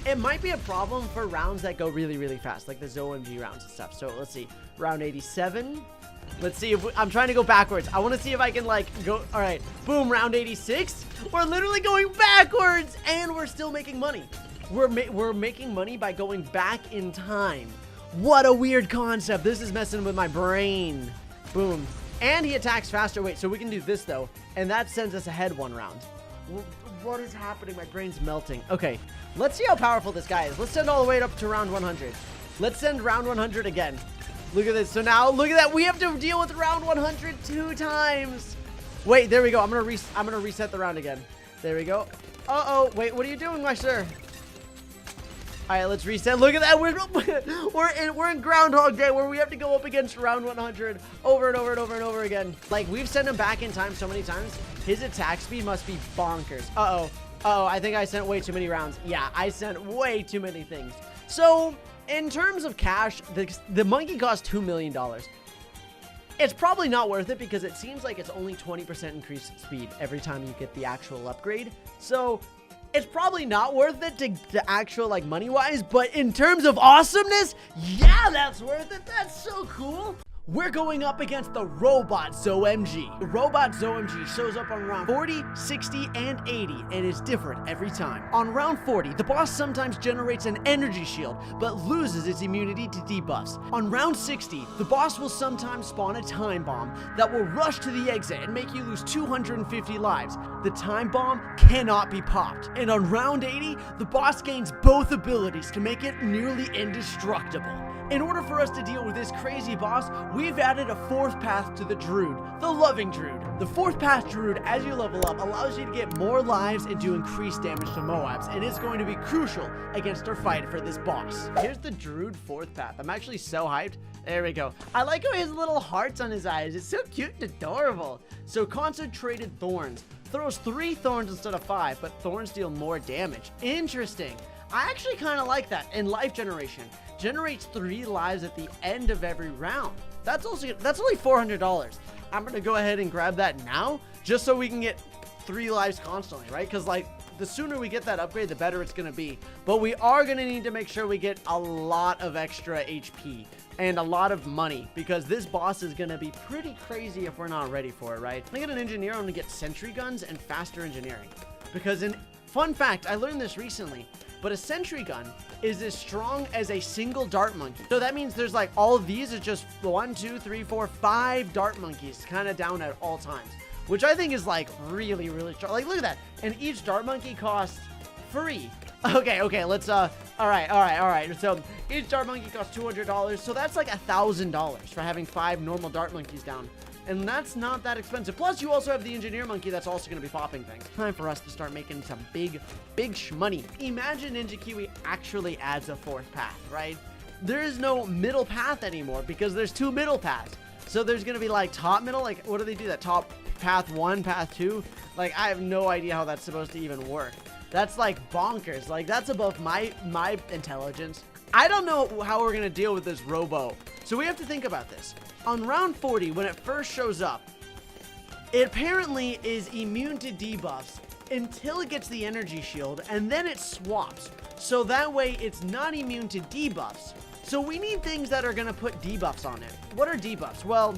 It might be a problem for rounds that go really, really fast, like the ZOMG rounds and stuff. So let's see. Round 87. Let's see if I'm trying to go backwards. I want to see if I can like go. All right. Boom. Round 86. We're literally going backwards and we're still making money. We're making money by going back in time. What a weird concept. This is messing with my brain. Boom. And he attacks faster. Wait, so we can do this though. And that sends us ahead one round. What is happening? My brain's melting. Okay. Let's see how powerful this guy is. Let's send all the way up to round 100. Let's send round 100 again. Look at this. So now, look at that. We have to deal with round 100 2 times. Wait, there we go. I'm gonna reset the round again. There we go. Uh-oh. Wait, what are you doing, my sir? All right, let's reset. Look at that. We're in Groundhog Day where we have to go up against round 100 over and over and over and over again. Like, we've sent him back in time so many times. His attack speed must be bonkers. Uh-oh. Uh-oh, I think I sent way too many rounds. Yeah, I sent way too many things. So, in terms of cash, the monkey costs $2 million. It's probably not worth it because it seems like it's only 20% increased speed every time you get the actual upgrade. So, it's probably not worth it to actual, like, money-wise, but in terms of awesomeness, yeah, that's worth it. That's so cool. We're going up against the Robot ZOMG. The Robot ZOMG shows up on round 40, 60, and 80, and is different every time. On round 40, the boss sometimes generates an energy shield, but loses its immunity to debuffs. On round 60, the boss will sometimes spawn a time bomb that will rush to the exit and make you lose 250 lives. The time bomb cannot be popped. And on round 80, the boss gains both abilities to make it nearly indestructible. In order for us to deal with this crazy boss, we've added a 4th path to the druid, the loving druid. The 4th path druid, as you level up, allows you to get more lives and do increased damage to Moabs, and it's going to be crucial against our fight for this boss. Here's the druid 4th path. I'm actually so hyped. There we go. I like how he has little hearts on his eyes. It's so cute and adorable. So concentrated thorns. Throws 3 thorns instead of 5, but thorns deal more damage. Interesting. I actually kind of like that. And life generation. Generates 3 lives at the end of every round. That's only $400. I'm gonna go ahead and grab that now, just so we can get 3 lives constantly, right? Because like the sooner we get that upgrade, the better it's gonna be. But we are gonna need to make sure we get a lot of extra HP and a lot of money, because this boss is gonna be pretty crazy if we're not ready for it, right? I'm gonna get an engineer. I'm gonna get sentry guns and faster engineering, because fun fact, I learned this recently. But a sentry gun is as strong as a single dart monkey. So that means there's like all of these is just 1, 2, 3, 4, 5 dart monkeys kind of down at all times, which I think is like really, really strong. Like, look at that. And each dart monkey costs free. Okay, let's, all right. So each dart monkey costs $200. So that's like $1,000 for having 5 normal dart monkeys down. And that's not that expensive. Plus, you also have the engineer monkey that's also going to be popping things. Time for us to start making some big shmoney. Imagine Ninja Kiwi actually adds a 4th path, right? There is no middle path anymore because there's 2 middle paths. So there's going to be like top middle. Like, what do they do? That top path 1, path 2? Like, I have no idea how that's supposed to even work. That's like bonkers. Like, that's above my intelligence. I don't know how we're going to deal with this robo. So we have to think about this. On round 40, when it first shows up, it apparently is immune to debuffs until it gets the energy shield, and then it swaps. So that way, it's not immune to debuffs. So we need things that are going to put debuffs on it. What are debuffs? Well,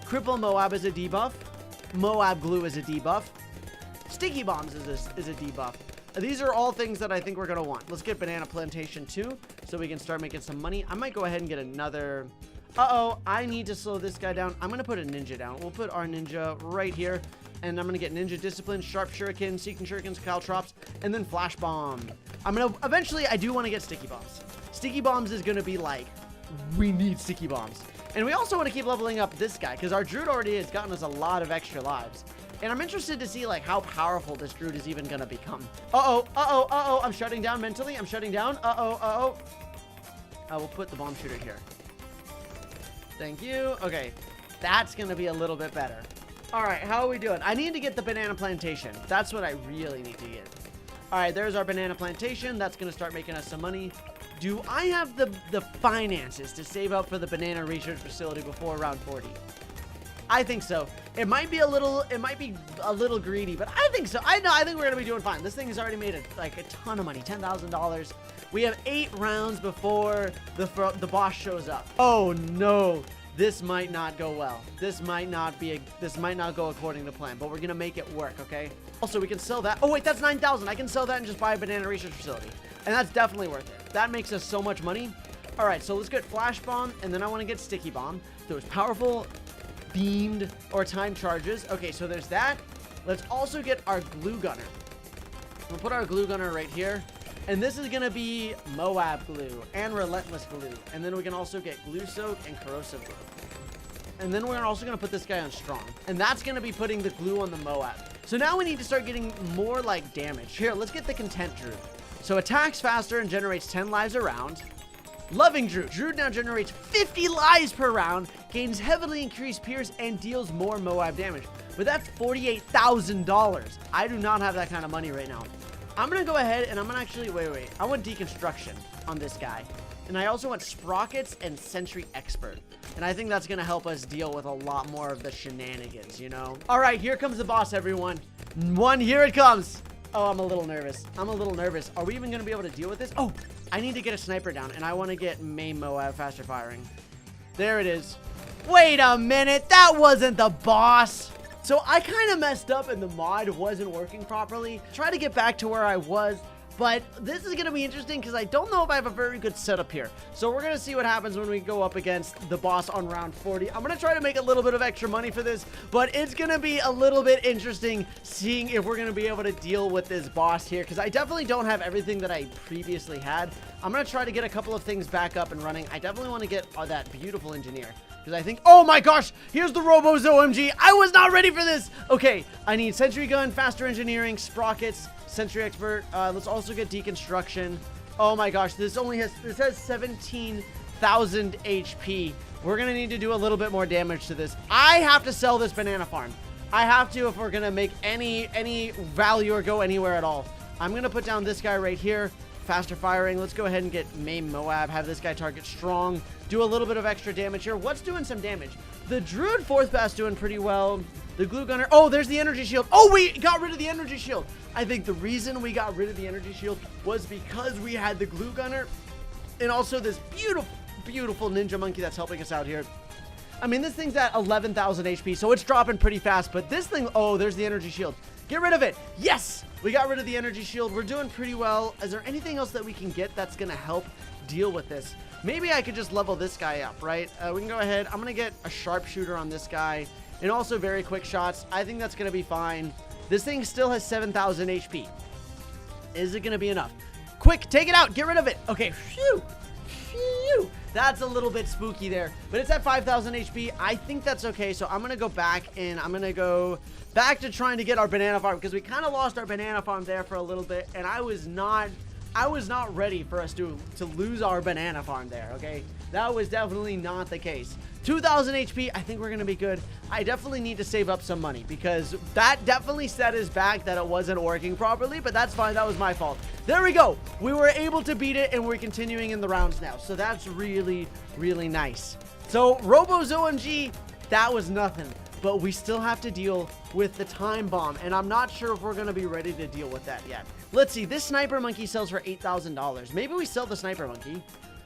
Cripple Moab is a debuff. Moab Glue is a debuff. Sticky Bombs is a debuff. These are all things that I think we're going to want. Let's get Banana Plantation too, so we can start making some money. I might go ahead and get another... Uh-oh, I need to slow this guy down. I'm going to put a ninja down. We'll put our ninja right here. And I'm going to get Ninja Discipline, Sharp Shuriken, Seeking Shurikens, Caltrops, and then Flash Bomb. I'm going to... Eventually, I do want to get Sticky Bombs. Sticky Bombs is going to be like... We need Sticky Bombs. And we also want to keep leveling up this guy, because our Druid already has gotten us a lot of extra lives. And I'm interested to see, like, how powerful this Druid is even going to become. Uh-oh. I'm shutting down mentally. I'm shutting down. Uh-oh. I will put the bomb shooter here. Thank you. Okay, that's gonna be a little bit better. All right, how are we doing? I need to get the Banana Plantation. That's what I really need to get. All right, there's our Banana Plantation. That's gonna start making us some money. Do I have the finances to save up for the Banana Research Facility before round 40? I think so. It might be a little greedy, but I think so. I think we're gonna be doing fine. This thing has already made like a ton of money, $10,000. We have 8 rounds before the boss shows up. Oh no, this might not go well. This might not go according to plan, but we're gonna make it work, okay? Also, we can sell that. Oh wait, that's 9,000. I can sell that and just buy a banana research facility, and that's definitely worth it. That makes us so much money. All right, so let's get flash bomb, and then I want to get sticky bomb. Those powerful beamed or time charges. Okay, so there's that. Let's also get our glue gunner. We'll put our glue gunner right here. And this is going to be Moab glue and relentless glue. And then we can also get glue soak and corrosive glue. And then we're also going to put this guy on strong. And that's going to be putting the glue on the Moab. So now we need to start getting more like damage. Here, let's get the content druid. So attacks faster and generates 10 lives a round. Loving druid. Druid now generates 50 lives per round, gains heavily increased pierce, and deals more Moab damage. But that's $48,000. I do not have that kind of money right now. I'm going to go ahead and I'm going to actually, wait. I want deconstruction on this guy. And I also want sprockets and sentry expert. And I think that's going to help us deal with a lot more of the shenanigans, you know? All right, here comes the boss, everyone. Here it comes. Oh, I'm a little nervous. Are we even going to be able to deal with this? Oh, I need to get a sniper down, and I want to get main Moab faster firing. There it is. Wait a minute. That wasn't the boss. So I kind of messed up and the mod wasn't working properly. Try to get back to where I was, but this is going to be interesting because I don't know if I have a very good setup here. So we're going to see what happens when we go up against the boss on round 40. I'm going to try to make a little bit of extra money for this, but it's going to be a little bit interesting seeing if we're going to be able to deal with this boss here because I definitely don't have everything that I previously had. I'm going to try to get a couple of things back up and running. I definitely want to get that beautiful engineer. Because I think, oh my gosh, here's the Robo's OMG. I was not ready for this. Okay, I need sentry gun, faster engineering, sprockets, sentry expert. Let's also get deconstruction. Oh my gosh, this has 17,000 HP. We're gonna need to do a little bit more damage to this. I have to sell this banana farm. I have to if we're gonna make any value or go anywhere at all. I'm gonna put down this guy right here. Faster firing. Let's go ahead and get main Moab. Have this guy target strong. Do a little bit of extra damage here. What's doing some damage? The druid fourth pass doing pretty well. The glue gunner. Oh, there's the energy shield. Oh, we got rid of the energy shield. I think the reason we got rid of the energy shield was because we had the glue gunner and also this beautiful ninja monkey that's helping us out here. I mean, this thing's at 11,000 HP, so it's dropping pretty fast. But this thing, oh, there's the energy shield. Get rid of it. Yes, we got rid of the energy shield. We're doing pretty well. Is there anything else that we can get that's going to help deal with this? Maybe I could just level this guy up, right? We can go ahead. I'm going to get a sharpshooter on this guy and also very quick shots. I think that's going to be fine. This thing still has 7,000 HP. Is it going to be enough? Quick, take it out. Get rid of it. Okay. Phew. Phew. That's a little bit spooky there, but it's at 5,000 HP. I think that's okay. So I'm going to go back and I'm going to go back to trying to get our banana farm because we kind of lost our banana farm there for a little bit. And I was not ready for us to lose our banana farm there. Okay. That was definitely not the case. 2,000 HP. I think we're going to be good. I definitely need to save up some money because that definitely set us back that it wasn't working properly, but that's fine. That was my fault. There we go. We were able to beat it and we're continuing in the rounds now. So that's really, really nice. So Robo's OMG, that was nothing, but we still have to deal with the time bomb. And I'm not sure if we're going to be ready to deal with that yet. Let's see. This sniper monkey sells for $8,000. Maybe we sell the sniper monkey.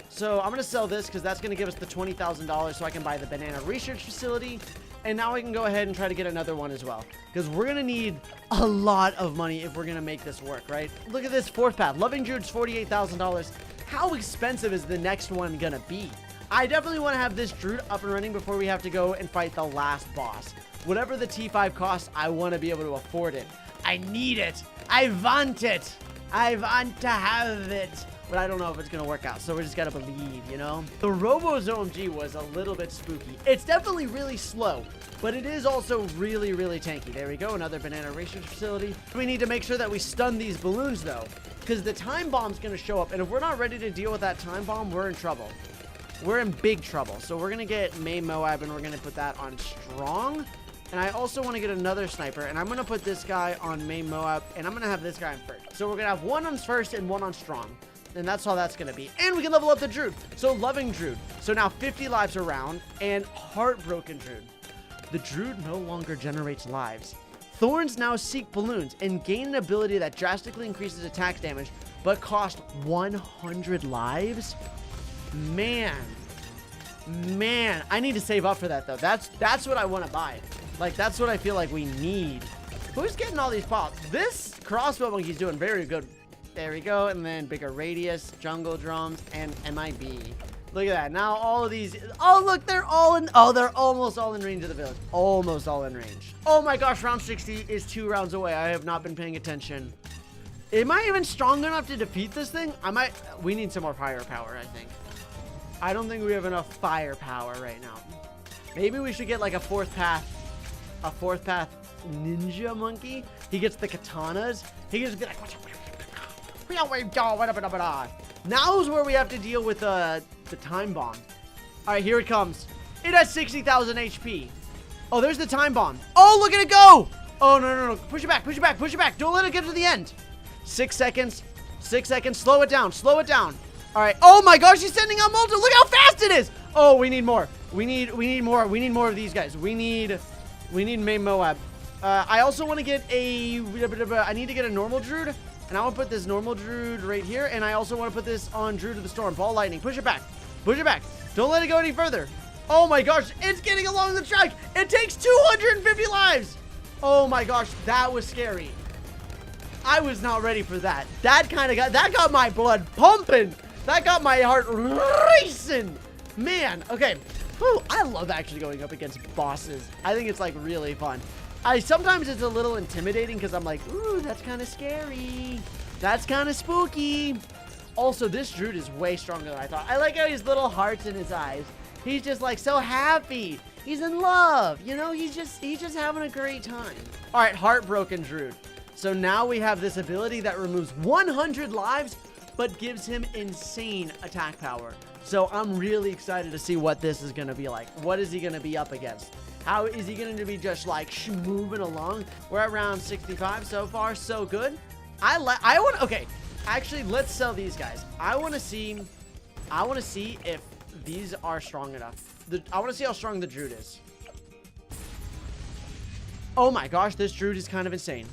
So I'm going to sell this because that's going to give us the $20,000 so I can buy the banana research facility. And now I can go ahead and try to get another one as well. Because we're going to need a lot of money if we're going to make this work, right? Look at this fourth path. Loving Druid's $48,000. How expensive is the next one going to be? I definitely want to have this Druid up and running before we have to go and fight the last boss. Whatever the T5 costs, I want to be able to afford it. I need it. I want it. I want to have it. But I don't know if it's going to work out, so we just got to believe, you know? The Robo's OMG was a little bit spooky. It's definitely really slow, but it is also really, really tanky. There we go, another banana research facility. We need to make sure that we stun these balloons, though, because the time bomb's going to show up, and if we're not ready to deal with that time bomb, we're in trouble. We're in big trouble. So we're going to get main Moab, and we're going to put that on strong. And I also want to get another sniper, and I'm going to put this guy on main Moab, and I'm going to have this guy on first. So we're going to have one on first and one on strong. And that's how that's going to be. And we can level up the Druid. So loving Druid. So now 50 lives around and heartbroken Druid. The druid no longer generates lives. Thorns now seek balloons and gain an ability that drastically increases attack damage, but cost 100 lives? Man, I need to save up for that though. That's what I want to buy. Like, that's what I feel like we need. Who's getting all these pops? This crossbow monkey's doing very good. There we go. And then bigger radius, jungle drums, and MIB. Look at that. Now all of these. Oh, look, they're all in. Oh, they're almost all in range of the village. Almost all in range. Oh my gosh, round 60 is 2 rounds away. I have not been paying attention. Am I even strong enough to defeat this thing? We need some more firepower, I think. I don't think we have enough firepower right now. Maybe we should get like a fourth path ninja monkey. He gets the katanas. He can just be like, now is where we have to deal with the time bomb. All right, here it comes. It has 60,000 HP. Oh, there's the time bomb. Oh, look at it go. Oh, no. Push it back. Don't let it get to the end. 6 seconds. 6 seconds. Slow it down. All right. Oh my gosh, he's sending out multiple. Look how fast it is. Oh, we need more. We need more. We need more of these guys. We need main Moab. I also want to get I need to get a normal druid. And I want to put this normal druid right here. And I also want to put this on Druid of the Storm. Ball lightning. Push it back. Don't let it go any further. Oh my gosh. It's getting along the track. It takes 250 lives. Oh my gosh. That was scary. I was not ready for that. That got my blood pumping. That got my heart racing. Man. Okay. Whew, I love actually going up against bosses. I think it's like really fun. Sometimes it's a little intimidating because I'm like, ooh, that's kind of scary. That's kind of spooky. Also, this druid is way stronger than I thought. I like how his little hearts in his eyes. He's just like so happy. He's in love. You know, he's just having a great time. All right, heartbroken druid. So now we have this ability that removes 100 lives, but gives him insane attack power. So I'm really excited to see what this is going to be like. What is he going to be up against? How is he going to be just like moving along? We're at round 65 so far. So good. Okay. Actually, let's sell these guys. I want to see if these are strong enough. I want to see how strong the druid is. Oh my gosh, this druid is kind of insane.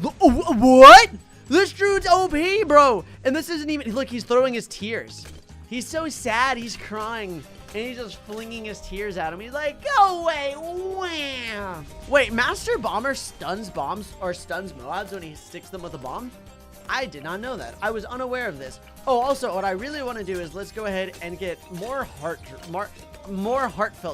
What? This druid's OP, bro. And this isn't even, look, he's throwing his tears. He's so sad. He's crying. And he's just flinging his tears at him. He's like, go away. Wham. Wait, Master Bomber stuns bombs or stuns Moabs when he sticks them with a bomb? I did not know that. I was unaware of this. Oh, also, what I really want to do is let's go ahead and get more heartfelt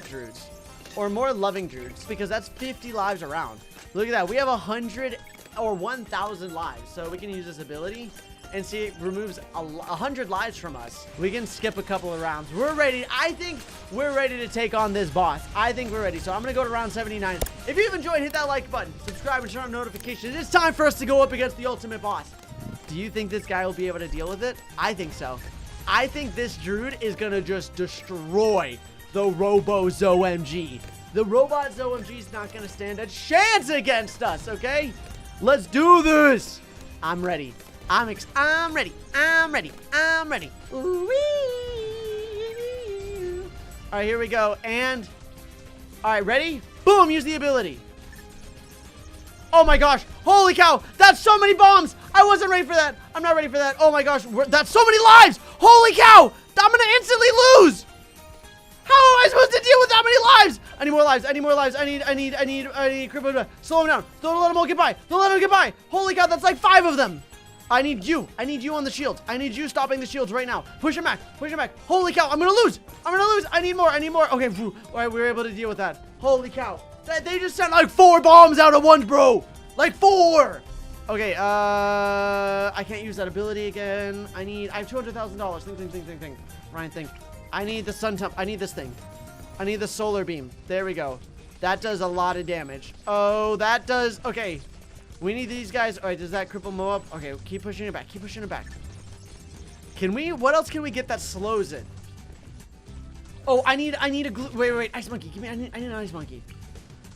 druids. Or more loving druids. Because that's 50 lives around. Look at that. We have 100 or 1,000 lives. So we can use this ability. And see, it removes 100 lives from us. We can skip a couple of rounds. We're ready. I think we're ready to take on this boss. I think we're ready. So I'm going to go to round 79. If you've enjoyed, hit that like button. Subscribe and turn on notifications. It's time for us to go up against the ultimate boss. Do you think this guy will be able to deal with it? I think so. I think this druid is going to just destroy the Robo-ZOMG. The Robot ZOMG is not going to stand a chance against us, okay? Let's do this. I'm ready. I'm ready. Ooh-wee. All right, here we go. And, all right, ready? Boom, use the ability. Oh my gosh. Holy cow. That's so many bombs. I wasn't ready for that. I'm not ready for that. Oh my gosh. That's so many lives. Holy cow. I'm going to instantly lose. How am I supposed to deal with that many lives? I need more lives. I need cripple. Slow him down. Don't let him all get by. Holy cow, that's like 5 of them. I need you on the shield. I need you stopping the shields right now. Push him back. Holy cow, I'm gonna lose. I need more. Okay, all right, we were able to deal with that. Holy cow. They just sent like 4 bombs out at once, bro. Like 4. Okay, I can't use that ability again. I have $200,000. Think. Ryan, think. I need the sun temp. I need this thing. I need the solar beam. There we go. That does a lot of damage. Oh, that does. Okay. We need these guys. All right, does that cripple Moab? Okay, keep pushing it back. Can we? What else can we get that slows it? Oh, I need a glue. Wait. Ice monkey. I need an ice monkey.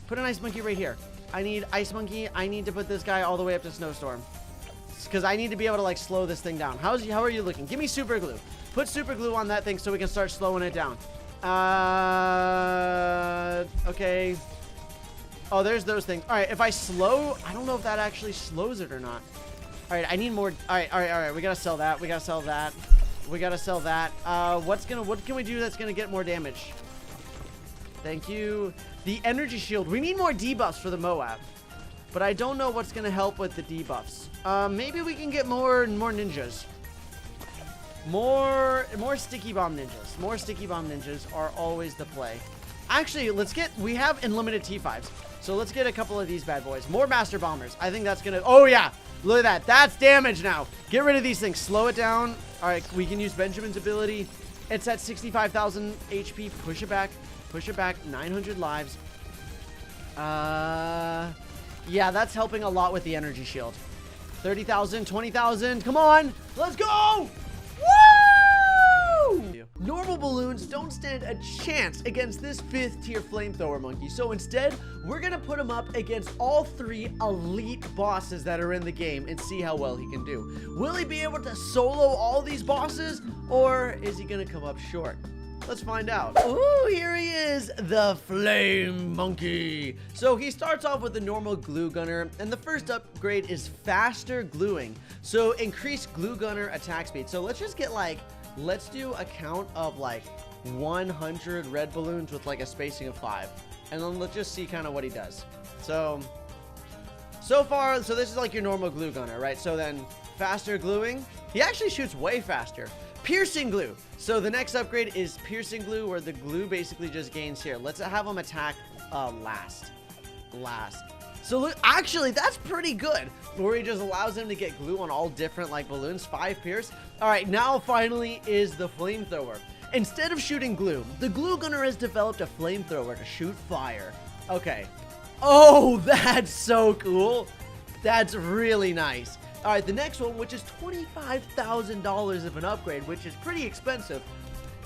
Put an ice monkey right here. I need ice monkey. I need to put this guy all the way up to snowstorm. Because I need to be able to like slow this thing down. How are you looking? Give me super glue. Put super glue on that thing so we can start slowing it down. Okay. Oh, there's those things. All right, if I slow, I don't know if that actually slows it or not. All right, I need more. All right. We gotta sell that. We gotta sell that. We gotta sell that. What can we do that's gonna get more damage? Thank you. The energy shield. We need more debuffs for the Moab, but I don't know what's gonna help with the debuffs. Maybe we can get more ninjas. More sticky bomb ninjas. More sticky bomb ninjas are always the play. Actually, we have unlimited T5s. So let's get a couple of these bad boys. More master bombers. I think that's gonna, oh yeah, look at that. That's damage now. Get rid of these things. Slow it down. All right, we can use Benjamin's ability. It's at 65,000 HP. Push it back. Push it back. 900 lives. Yeah, that's helping a lot with the energy shield. 30,000, 20,000. Come on. Let's go. Woo! Normal balloons don't stand a chance against this 5th tier flamethrower monkey. So instead, we're going to put him up against all 3 elite bosses that are in the game and see how well he can do. Will he be able to solo all these bosses, or is he going to come up short? Let's find out. Ooh, here he is, the Flame Monkey. So he starts off with the normal glue gunner, and the first upgrade is faster gluing. So increased glue gunner attack speed. So let's just get let's do a count of 100 red balloons with a spacing of 5. And then let's just see kind of what he does. So far, this is your normal glue gunner, right? So then faster gluing, he actually shoots way faster. Piercing glue. So the next upgrade is piercing glue, where the glue basically just gains here. Let's have him attack last. So look, actually that's pretty good, where he just allows him to get glue on all different balloons. 5 pierce. All right, now finally is the flamethrower. Instead of shooting glue, the glue gunner has developed a flamethrower to shoot fire. Okay. Oh, that's so cool. That's really nice. All right, the next one, which is $25,000 of an upgrade, which is pretty expensive,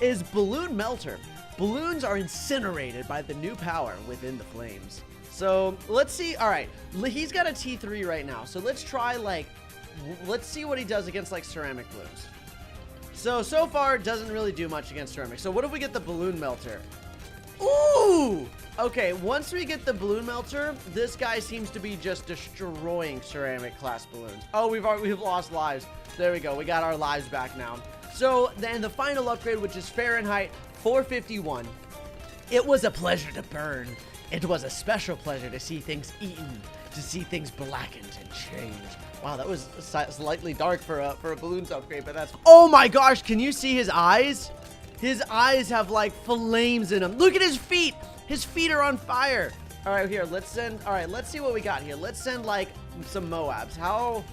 is Balloon Melter. Balloons are incinerated by the new power within the flames. So let's see. All right, he's got a T3 right now. So let's try let's see what he does against ceramic balloons. So far it doesn't really do much against ceramic. So what if we get the Balloon Melter? Ooh! Okay, once we get the Balloon Melter, this guy seems to be just destroying ceramic class balloons. Oh, we've lost lives. There we go. We got our lives back now. So then the final upgrade, which is Fahrenheit 451. It was a pleasure to burn. It was a special pleasure to see things eaten, to see things blackened and changed. Wow, that was slightly dark for a balloons upgrade, but that's... Oh my gosh, can you see his eyes? His eyes have flames in them. Look at his feet. His feet are on fire. All right, here, let's send... All right, let's see what we got here. Let's send some Moabs. How...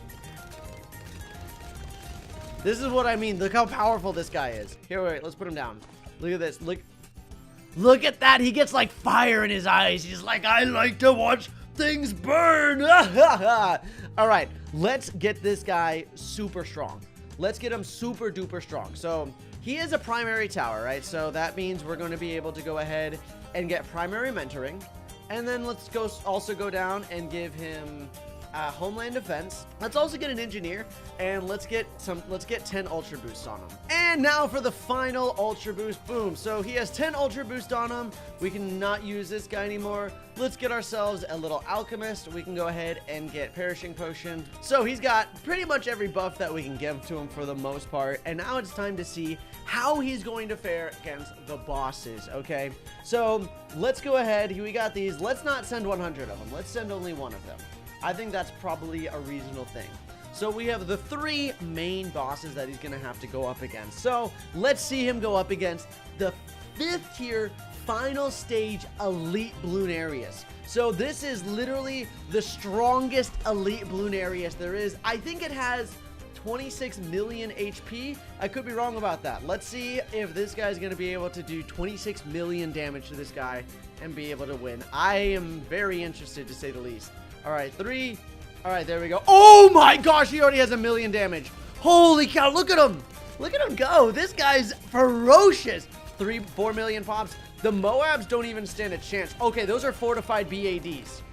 This is what I mean. Look how powerful this guy is. Here, wait, let's put him down. Look at this. Look at that. He gets fire in his eyes. He's I like to watch things burn. All right, let's get this guy super strong. Let's get him super duper strong. So he is a primary tower, right? So that means we're going to be able to go ahead and get primary mentoring. And then let's also go down and give him homeland defense. Let's also get an engineer, and let's get 10 ultra boosts on him. And now for the final ultra boost. Boom. So he has 10 ultra boost on him. We can not use this guy anymore. Let's get ourselves a little alchemist. We can go ahead and get perishing potion. So he's got pretty much every buff that we can give to him for the most part. And now it's time to see how he's going to fare against the bosses. Okay, so let's go ahead. We got these. Let's not send 100 of them. Let's send only 1 of them. I think that's probably a reasonable thing. So we have the 3 main bosses that he's going to have to go up against. So let's see him go up against the 5th tier final stage elite Bloonarius. So this is literally the strongest elite Bloonarius there is. I think it has 26 million HP. I could be wrong about that. Let's see if this guy's going to be able to do 26 million damage to this guy and be able to win. I am very interested, to say the least. All right, 3. All right, there we go. Oh my gosh, he already has 1 million damage. Holy cow, look at him. Look at him go. This guy's ferocious. 4 million pops. The Moabs don't even stand a chance. Okay, those are fortified BADs.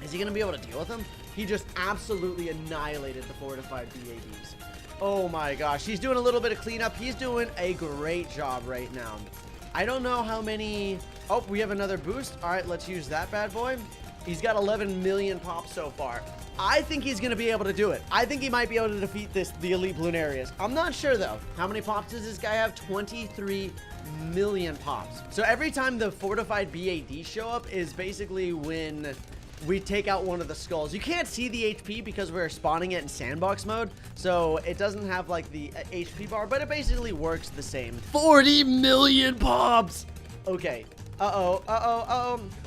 Is he going to be able to deal with them? He just absolutely annihilated the fortified BADs. Oh my gosh, he's doing a little bit of cleanup. He's doing a great job right now. I don't know how many... Oh, we have another boost. All right, let's use that bad boy. He's got 11 million pops so far. I think he's going to be able to do it. I think he might be able to defeat the elite Bloonarius. I'm not sure, though. How many pops does this guy have? 23 million pops. So every time the fortified BAD show up is basically when we take out one of the skulls. You can't see the HP because we're spawning it in sandbox mode, so it doesn't have like the HP bar, but it basically works the same. 40 million pops! Okay.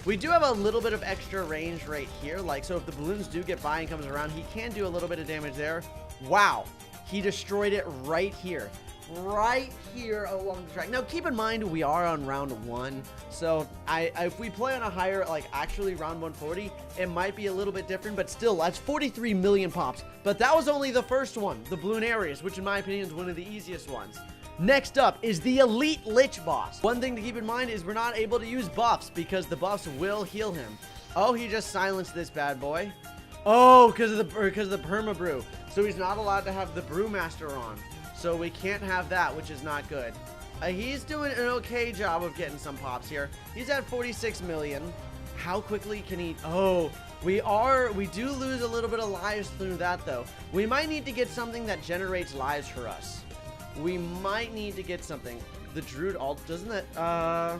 We do have a little bit of extra range right here. Like, so if the balloons do get by and comes around, he can do a little bit of damage there. Wow. He destroyed it right here. Right here along the track. Now, keep in mind, we are on round 1. So, if we play on a higher, like, actually round 140, it might be a little bit different. But still, that's 43 million pops. But that was only the first one, the Bloonarius, which in my opinion is one of the easiest ones. Next up is the Elite Lich boss. One thing to keep in mind is we're not able to use buffs because the buffs will heal him. Oh, he just silenced this bad boy. Oh, because of the perma brew. So he's not allowed to have the brewmaster on. So we can't have that, which is not good. He's doing an okay job of getting some pops here. He's at 46 million. How quickly can he? Oh, we do lose a little bit of lives through that though. We might need to get something that generates lives for us. We might need to get something. The druid alt, doesn't that,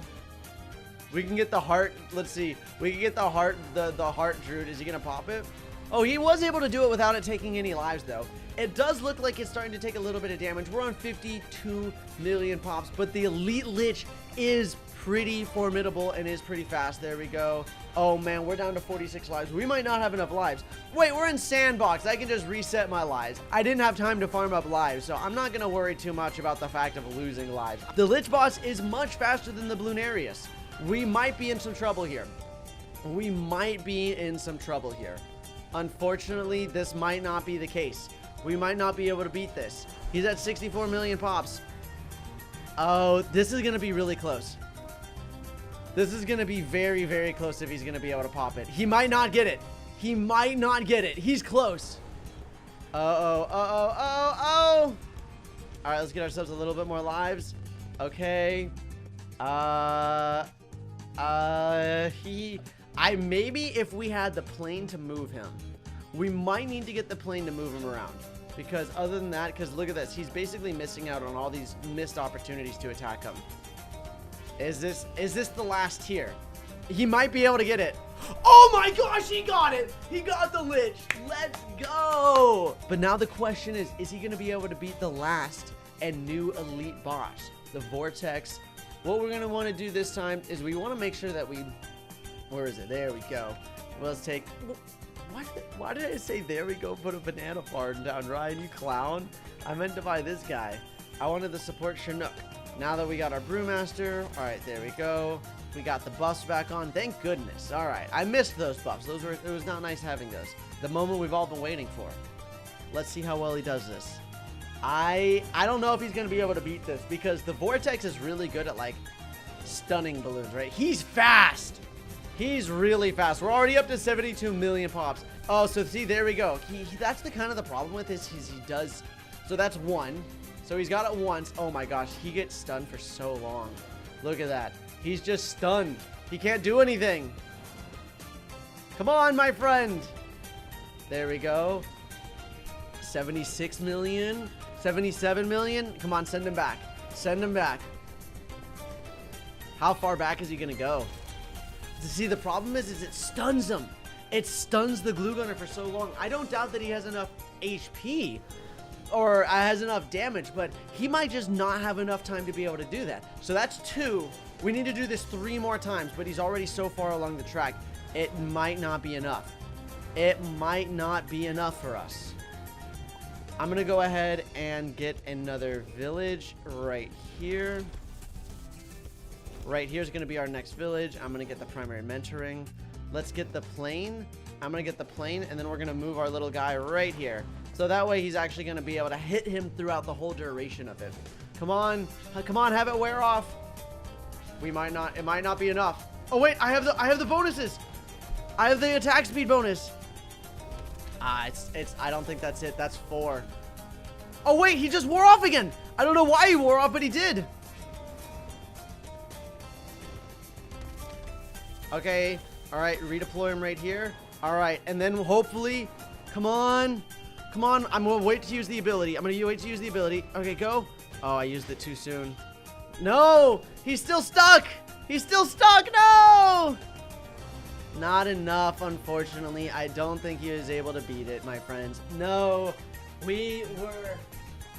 we can get the heart. Let's see. We can get the heart, the heart druid. Is he going to pop it? Oh, he was able to do it without it taking any lives, though. It does look like it's starting to take a little bit of damage. We're on 52 million pops, but the Elite Lich is pretty formidable and is pretty fast. There we go. Oh, man, we're down to 46 lives. We might not have enough lives. Wait, we're in sandbox. I can just reset my lives. I didn't have time to farm up lives, so I'm not going to worry too much about the fact of losing lives. The Lich boss is much faster than the Bloonarius. We might be in some trouble here. We might be in some trouble here. Unfortunately, this might not be the case. We might not be able to beat this. He's at 64 million pops. Oh, this is going to be really close. This is going to be very, very close if he's going to be able to pop it. He might not get it. He might not get it. He's close. All right, let's get ourselves a little bit more lives. Okay. Maybe if we had the plane to move him, we might need to get the plane to move him around. Because other than that, because look at this, he's basically missing out on all these missed opportunities to attack him. Is this the last tier? He might be able to get it. Oh my gosh, he got it! He got the Lich. Let's go! But now the question is he going to be able to beat the last and new elite boss, the Vortex? What we're going to want to do this time is we want to make sure that we... Where is it? There we go. Well, let's take... Why did I say there we go? Put a banana farm down, Ryan, you clown. I meant to buy this guy. I wanted to support Chinook. Now that we got our brewmaster, all right, there we go. We got the buffs back on. Thank goodness. All right, I missed those buffs. It was not nice having those. The moment we've all been waiting for. Let's see how well he does this. I don't know if he's gonna be able to beat this because the Vortex is really good at like stunning balloons, right? He's fast. He's really fast. We're already up to 72 million pops. Oh, so see, there we go. That's the kind of the problem with this is he does. So that's one. So he's got it once. Oh my gosh, he gets stunned for so long. Look at that. He's just stunned. He can't do anything. Come on, my friend. There we go. 76 million. 77 million. Come on, send him back. Send him back. How far back is he going to go? See, the problem is it stuns him. It stuns the glue gunner for so long. I don't doubt that he has enough HP or has enough damage, but he might just not have enough time to be able to do that. So that's 2. We need to do this 3 more times, but he's already so far along the track. It might not be enough. It might not be enough for us. I'm going to go ahead and get another village right here. Right here's going to be our next village. I'm going to get the primary mentoring. Let's get the plane. I'm going to get the plane, and then we're going to move our little guy right here. So that way he's actually going to be able to hit him throughout the whole duration of it. Come on. Come on, have it wear off. We might not. It might not be enough. Oh, wait. I have the bonuses. I have the attack speed bonus. I don't think that's it. That's 4. Oh, wait. He just wore off again. I don't know why he wore off, but he did. Okay, All right, redeploy him right here. All right, and then hopefully, come on. Come on, I'm gonna wait to use the ability. I'm gonna wait to use the ability. Okay, go. Oh, I used it too soon. No, he's still stuck. He's still stuck, no. Not enough, unfortunately. I don't think he was able to beat it, my friends. No, we were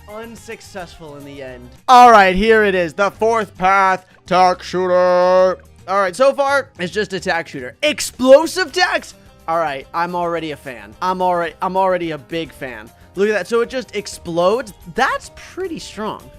unsuccessful in the end. All right, here it is, the fourth path tack shooter. All right, so far it's just a tack shooter. Explosive tacks. All right, I'm already a fan. I'm already a big fan. Look at that. So it just explodes. That's pretty strong.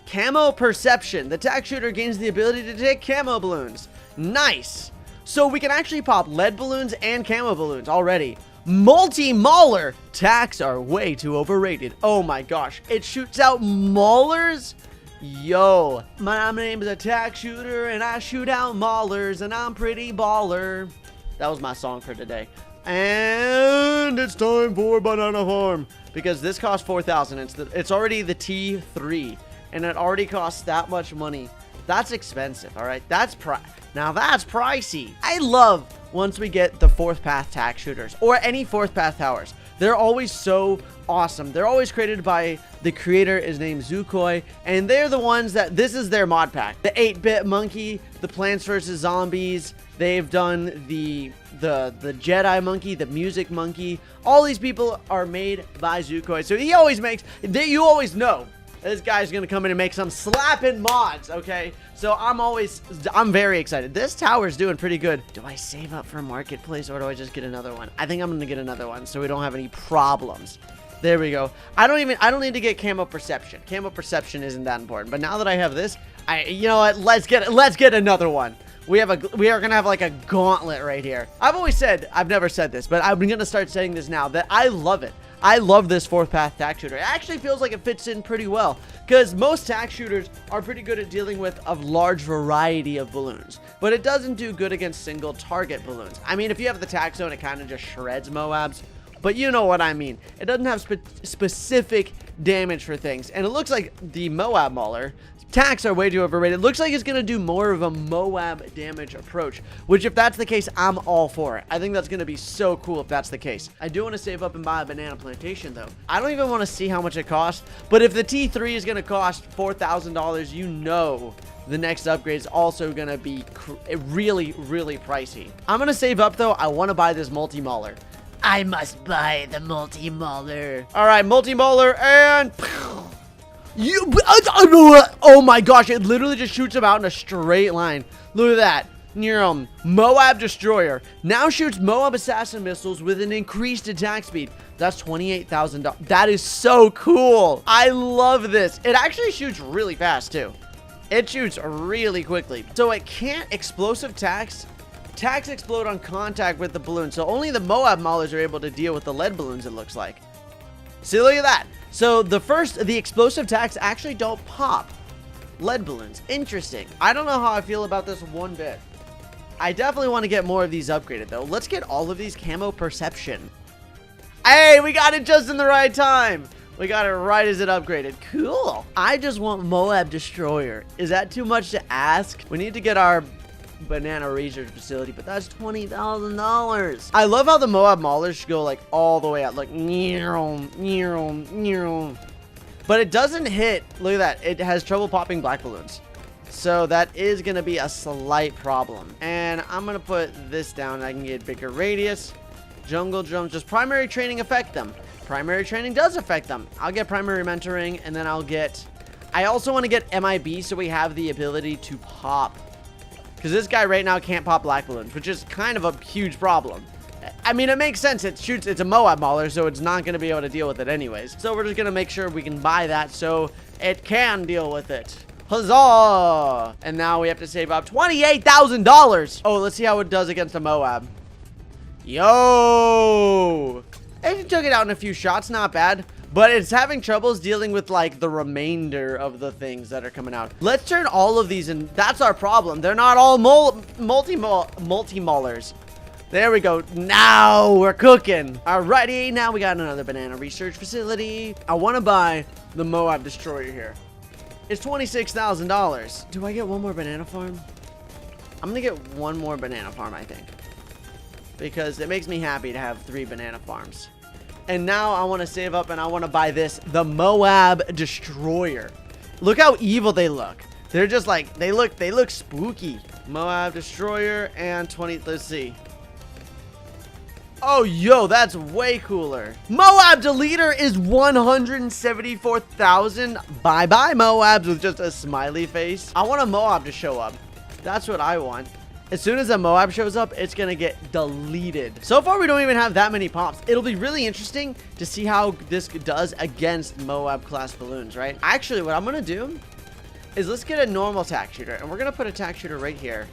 Camo perception. The tack shooter gains the ability to take camo balloons. Nice. So we can actually pop lead balloons and camo balloons already. Multi-mauler. Tacks are way too overrated. Oh my gosh. It shoots out maulers? Yo. My name is a tack shooter and I shoot out maulers and I'm pretty baller. That was my song for today. And it's time for Banana Farm. Because this costs 4,000. It's already the T3. And it already costs that much money. That's expensive, all right? Now that's pricey. I love once we get the fourth path tack shooters. Or any fourth path towers. They're always so awesome. They're always created by the creator is named Zukoi, and they're the ones that this is their mod pack. The 8-bit monkey, the Plants vs Zombies. They've done the Jedi monkey, the music monkey. All these people are made by Zukoi. So he always makes, you always know this guy's gonna come in and make some slapping mods, okay? So I'm very excited. This tower's doing pretty good. Do I save up for marketplace or do I just get another one? I think I'm gonna get another one so we don't have any problems. There we go. I don't need to get camo perception. Camo perception isn't that important. But now that I have this, you know what? Let's get another one. We are gonna have like a gauntlet right here. I've always said, I've never said this, but I'm gonna start saying this now, that I love it. I love this fourth path tack shooter. It actually feels like it fits in pretty well because most tack shooters are pretty good at dealing with a large variety of balloons, but it doesn't do good against single target balloons. I mean, if you have the tack zone, it kind of just shreds Moabs, but you know what I mean. It doesn't have specific damage for things, and it looks like the Moab Mauler tacks are way too overrated. It looks like it's going to do more of a Moab damage approach, which if that's the case, I'm all for it. I think that's going to be so cool if that's the case. I do want to save up and buy a banana plantation, though. I don't even want to see how much it costs, but if the T3 is going to cost $4,000, you know the next upgrade is also going to be really, really pricey. I'm going to save up, though. I want to buy this multi-mauler. I must buy the multi-mauler. All right, multi-mauler, and oh my gosh, it literally just shoots him out in a straight line. Look at that. Moab Destroyer now shoots Moab Assassin missiles with an increased attack speed. That's $28,000. That is so cool. I love this. It actually shoots really fast too. It shoots really quickly. So it can't explosive tacks. Tacks explode on contact with the balloon. So only the Moab Maulers are able to deal with the lead balloons, it looks like. See, look at that. So the explosive tacks actually don't pop lead balloons. Interesting. I don't know how I feel about this one bit. I definitely want to get more of these upgraded though. Let's get all of these camo perception. Hey, we got it just in the right time. We got it right as it upgraded. Cool. I just want Moab Destroyer. Is that too much to ask? We need to get our banana research facility, but that's $20,000. I love how the Moab Maulers go like all the way out, like but it doesn't hit. Look at that. It has trouble popping black balloons, so that is gonna be a slight problem. And I'm gonna put this down. I can get bigger radius. Jungle drums. Does primary training affect them? Primary training does affect them. I'll get primary mentoring, and then I also want to get MIB so we have the ability to pop. Because this guy right now can't pop black balloons, which is kind of a huge problem. I mean, it makes sense. It's a Moab Mauler, so it's not going to be able to deal with it anyways. So we're just going to make sure we can buy that so it can deal with it. Huzzah! And now we have to save up $28,000. Oh, let's see how it does against a Moab. Yo! It took it out in a few shots. Not bad. But it's having troubles dealing with, like, the remainder of the things that are coming out. Let's turn all of these in. That's our problem. They're not all multi-maulers. There we go. Now we're cooking. Alrighty. Now we got another banana research facility. I want to buy the Moab Destroyer here. It's $26,000. Do I get one more banana farm? I'm going to get one more banana farm, I think. because it makes me happy to have 3 banana farms. And now I want to save up and I want to buy this, the Moab Destroyer. Look how evil they look. They're just like, they look spooky. Moab Destroyer and 20, let's see. Oh, yo, that's way cooler. Moab Deleter is 174,000. Bye-bye, Moabs, with just a smiley face. I want a Moab to show up. That's what I want. As soon as a Moab shows up, it's going to get deleted. So far, we don't even have that many pops. It'll be really interesting to see how this does against Moab class balloons, right? Actually, what I'm going to do is let's get a normal tack shooter. And we're going to put a tack shooter right here.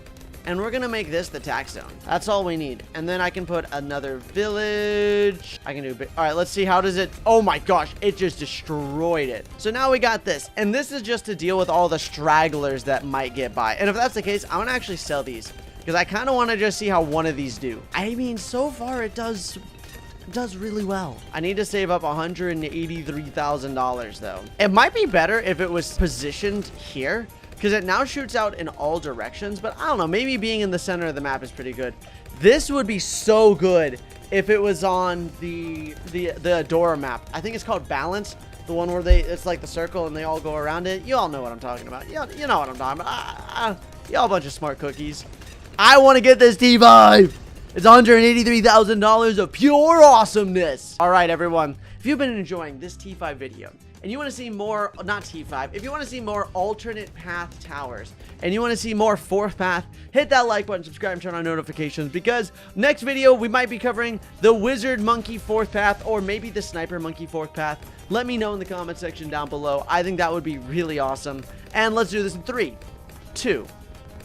And we're going to make this the tack zone. That's all we need. And then I can put another village. I can do a bit. All right, let's see. How does it? Oh my gosh, it just destroyed it. So now we got this. And this is just to deal with all the stragglers that might get by. And if that's the case, I'm going to actually sell these, because I kind of want to just see how one of these do. I mean, so far it does really well. I need to save up $183,000 though. It might be better if it was positioned here, because it now shoots out in all directions. But I don't know, maybe being in the center of the map is pretty good. This would be so good if it was on the Adora map. I think it's called Balance, the one where it's like the circle and they all go around it. You all know what I'm talking about. You know what I'm talking about. Y'all a bunch of smart cookies. I want to get this T5. It's $183,000 of pure awesomeness. All right, everyone. If you've been enjoying this T5 video, and you want to see more, not T5, if you want to see more alternate path towers, and you want to see more 4th path, hit that like button, subscribe, and turn on notifications, because next video, we might be covering the Wizard Monkey 4th path, or maybe the Sniper Monkey 4th path. Let me know in the comment section down below. I think that would be really awesome. And let's do this in 3, 2,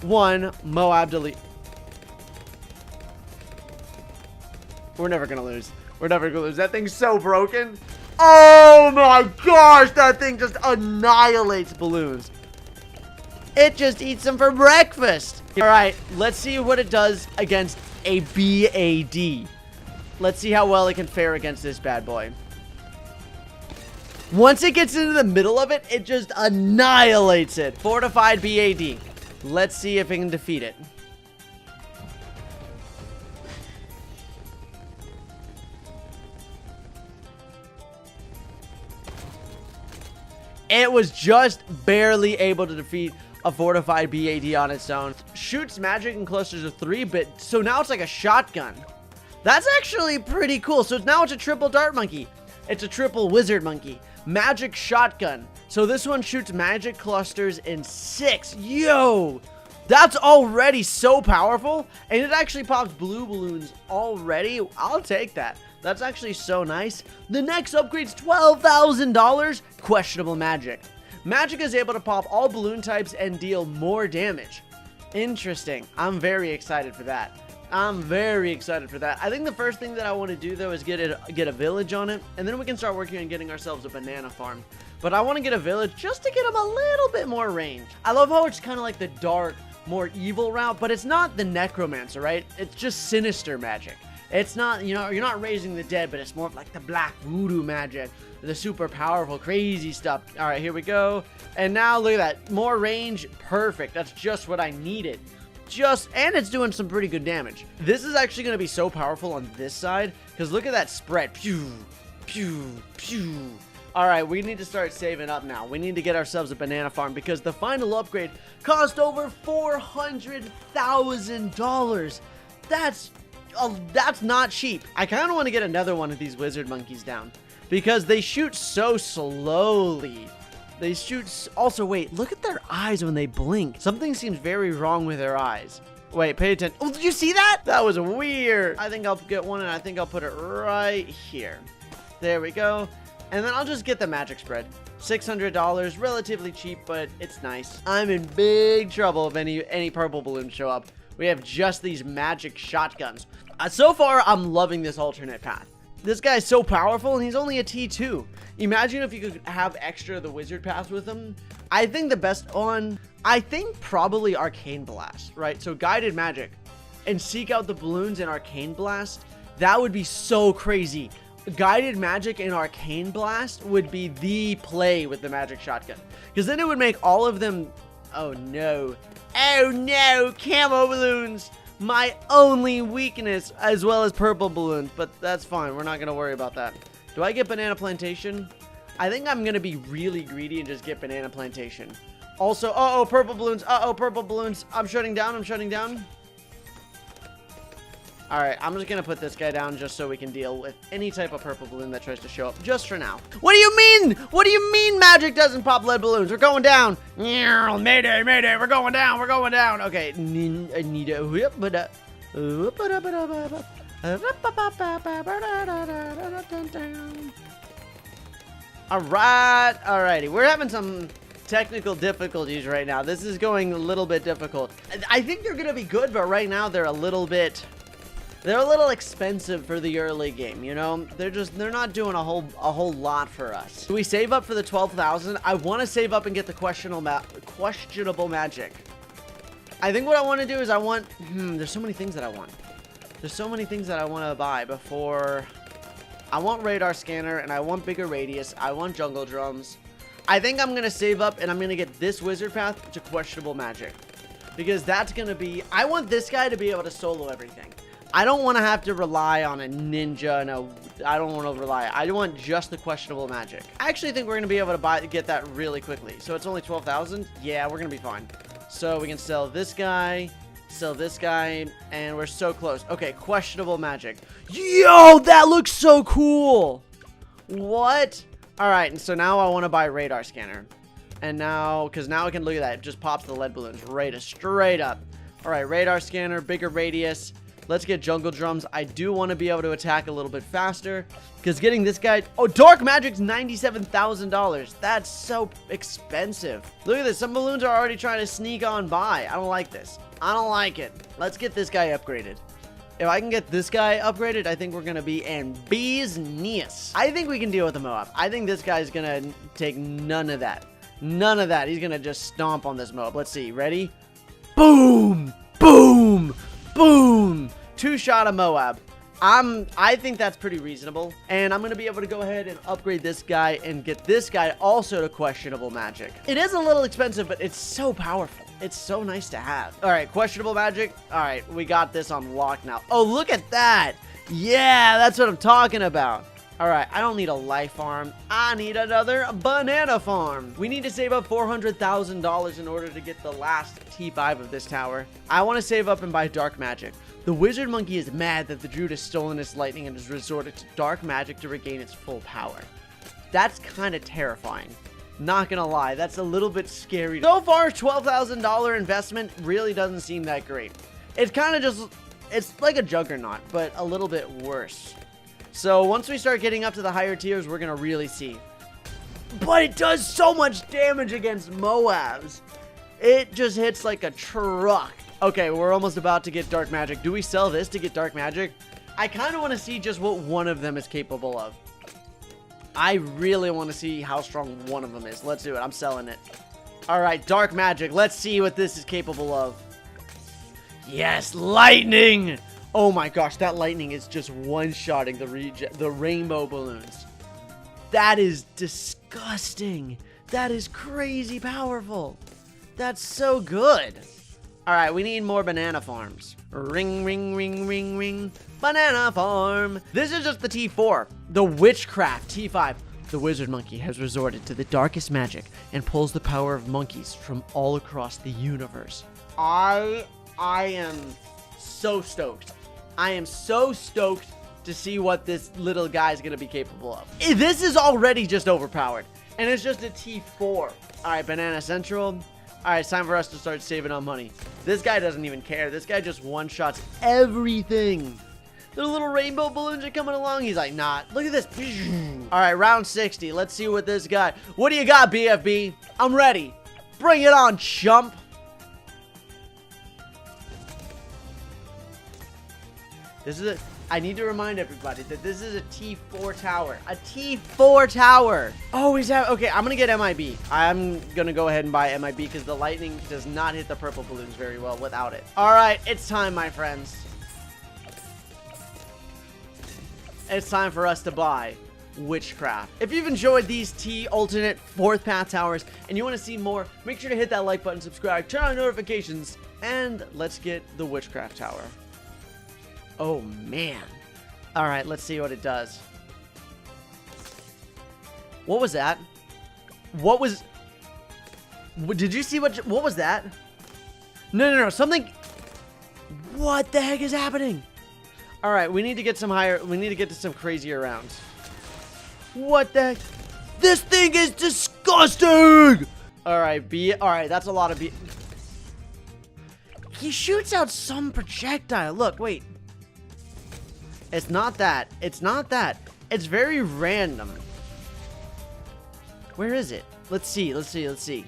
1, Moab delete. We're never going to lose. We're never going to lose. That thing's so broken. Oh my gosh, that thing just annihilates balloons. It just eats them for breakfast. All right, let's see what it does against a BAD. Let's see how well it can fare against this bad boy. Once it gets into the middle of it, it just annihilates it. Fortified BAD. Let's see if it can defeat it. It was just barely able to defeat a fortified BAD on its own. Shoots magic in clusters of 3, but so now it's like a shotgun. That's actually pretty cool. So now it's a triple dart monkey. It's a triple wizard monkey. Magic shotgun. So this one shoots magic clusters in 6. Yo! That's already so powerful. And it actually pops blue balloons already. I'll take that. That's actually so nice. The next upgrade's $12,000. Questionable magic. Magic is able to pop all balloon types and deal more damage. Interesting. I'm very excited for that. I'm very excited for that. I think the first thing that I want to do though is get a village on it, and then we can start working on getting ourselves a banana farm. But I want to get a village just to get them a little bit more range. I love how it's kind of like the dark, more evil route, but it's not the necromancer, right? It's just sinister magic. It's not, you know, you're not raising the dead, but it's more of like the black voodoo magic, the super powerful, crazy stuff. All right, here we go. And now look at that. More range. Perfect. That's just what I needed. And it's doing some pretty good damage. This is actually going to be so powerful on this side, because look at that spread. Pew, pew, pew. All right, we need to start saving up now. We need to get ourselves a banana farm, because the final upgrade cost over $400,000. That's not cheap. I kind of want to get another one of these wizard monkeys down, because they shoot so slowly. They shoot. Also, wait, look at their eyes when they blink. Something seems very wrong with their eyes. Wait, pay attention. Oh, did you see that? That was weird. I think I'll get one, and I think I'll put it right here. There we go. And then I'll just get the magic spread. $600, relatively cheap, but it's nice. I'm in big trouble if any purple balloons show up. We have just these magic shotguns. So far, I'm loving this alternate path. This guy's so powerful, and he's only a T2. Imagine if you could have extra of the wizard path with him. I think the best one, I think probably Arcane Blast, right? So guided magic and seek out the balloons in Arcane Blast. That would be so crazy. Guided magic and Arcane Blast would be the play with the magic shotgun, because then it would make all of them. Oh no. Oh no, camo balloons. My only weakness, as well as purple balloons. But that's fine. We're not going to worry about that. Do I get banana plantation? I think I'm going to be really greedy and just get banana plantation. Also, uh-oh, purple balloons. Uh-oh, purple balloons. I'm shutting down. I'm shutting down. All right, I'm just going to put this guy down just so we can deal with any type of purple balloon that tries to show up just for now. What do you mean? What do you mean magic doesn't pop lead balloons? We're going down. Mayday, mayday. We're going down. We're going down. Okay. I need a whip, but all right. Alrighty. We're having some technical difficulties right now. This is going a little bit difficult. I think they're going to be good, but right now they're a little expensive for the early game, you know? They're not doing a whole lot for us. Do we save up for the 12,000? I want to save up and get the questionable magic. I think what I want to do is there's so many things that I want. There's so many things that I want to buy before. I want radar scanner and I want bigger radius. I want jungle drums. I think I'm going to save up and I'm going to get this wizard path to questionable magic. Because that's going to be, I want this guy to be able to solo everything. I don't want to have to rely on a ninja and I don't want to rely. I want just the questionable magic. I actually think we're going to be able to get that really quickly. So it's only 12,000. Yeah, we're going to be fine. So we can sell this guy, and we're so close. Okay, questionable magic. Yo, that looks so cool. What? All right, and so now I want to buy radar scanner. And now, because now I can look at that. It just pops the lead balloons straight up. All right, radar scanner, bigger radius. Let's get jungle drums. I do want to be able to attack a little bit faster. Because getting this guy... Oh, dark magic's $97,000. That's so expensive. Look at this. Some balloons are already trying to sneak on by. I don't like this. I don't like it. Let's get this guy upgraded. If I can get this guy upgraded, I think we're going to be in business. I think we can deal with the Moab. I think this guy's going to take none of that. None of that. He's going to just stomp on this Moab. Let's see. Ready? Boom! Boom! Boom! 2-shot of Moab. I think that's pretty reasonable. And I'm going to be able to go ahead and upgrade this guy and get this guy also to questionable magic. It is a little expensive, but it's so powerful. It's so nice to have. All right, questionable magic. All right, we got this on lock now. Oh, look at that. Yeah, that's what I'm talking about. All right, I don't need a life farm. I need another banana farm. We need to save up $400,000 in order to get the last T5 of this tower. I want to save up and buy dark magic. The wizard monkey is mad that the druid has stolen its lightning and has resorted to dark magic to regain its full power. That's kind of terrifying. Not gonna lie, that's a little bit scary. So far, $12,000 investment really doesn't seem that great. It's kind of just, it's like a juggernaut, but a little bit worse. So once we start getting up to the higher tiers, we're gonna really see. But it does so much damage against Moabs. It just hits like a truck. Okay, we're almost about to get dark magic. Do we sell this to get dark magic? I kind of want to see just what one of them is capable of. I really want to see how strong one of them is. Let's do it. I'm selling it. All right, dark magic. Let's see what this is capable of. Yes, lightning. Oh my gosh, that lightning is just one-shotting the rainbow balloons. That is disgusting. That is crazy powerful. That's so good. All right, we need more banana farms. Ring, ring, ring, ring, ring. Banana farm. This is just the T4. The witchcraft T5. The wizard monkey has resorted to the darkest magic and pulls the power of monkeys from all across the universe. I am so stoked. I am so stoked to see what this little guy is going to be capable of. This is already just overpowered. And it's just a T4. All right, Banana Central. All right, it's time for us to start saving on money. This guy doesn't even care. This guy just one-shots everything. The little rainbow balloons are coming along. He's like, nah, look at this. All right, round 60. Let's see what this guy... What do you got, BFB? I'm ready. Bring it on, chump. This is a... I need to remind everybody that this is a T4 tower. A T4 tower. Oh, he's out. Okay, I'm going to get MIB. I'm going to go ahead and buy MIB because the lightning does not hit the purple balloons very well without it. All right, it's time, my friends. It's time for us to buy witchcraft. If you've enjoyed these T alternate 4th path towers and you want to see more, make sure to hit that like button, subscribe, turn on notifications, And let's get the Witchcraft Tower. Oh, man. All right, let's see what it does. What was that? What was... Did you see what was that? No, something... What the heck is happening? All right, we need to get some higher... We need to get to some crazier rounds. What the heck? This thing is disgusting! All right, B... All right, that's a lot of B... He shoots out some projectile. Look, wait. It's not that. It's not that. It's very random. Where is it? Let's see. Let's see. Let's see.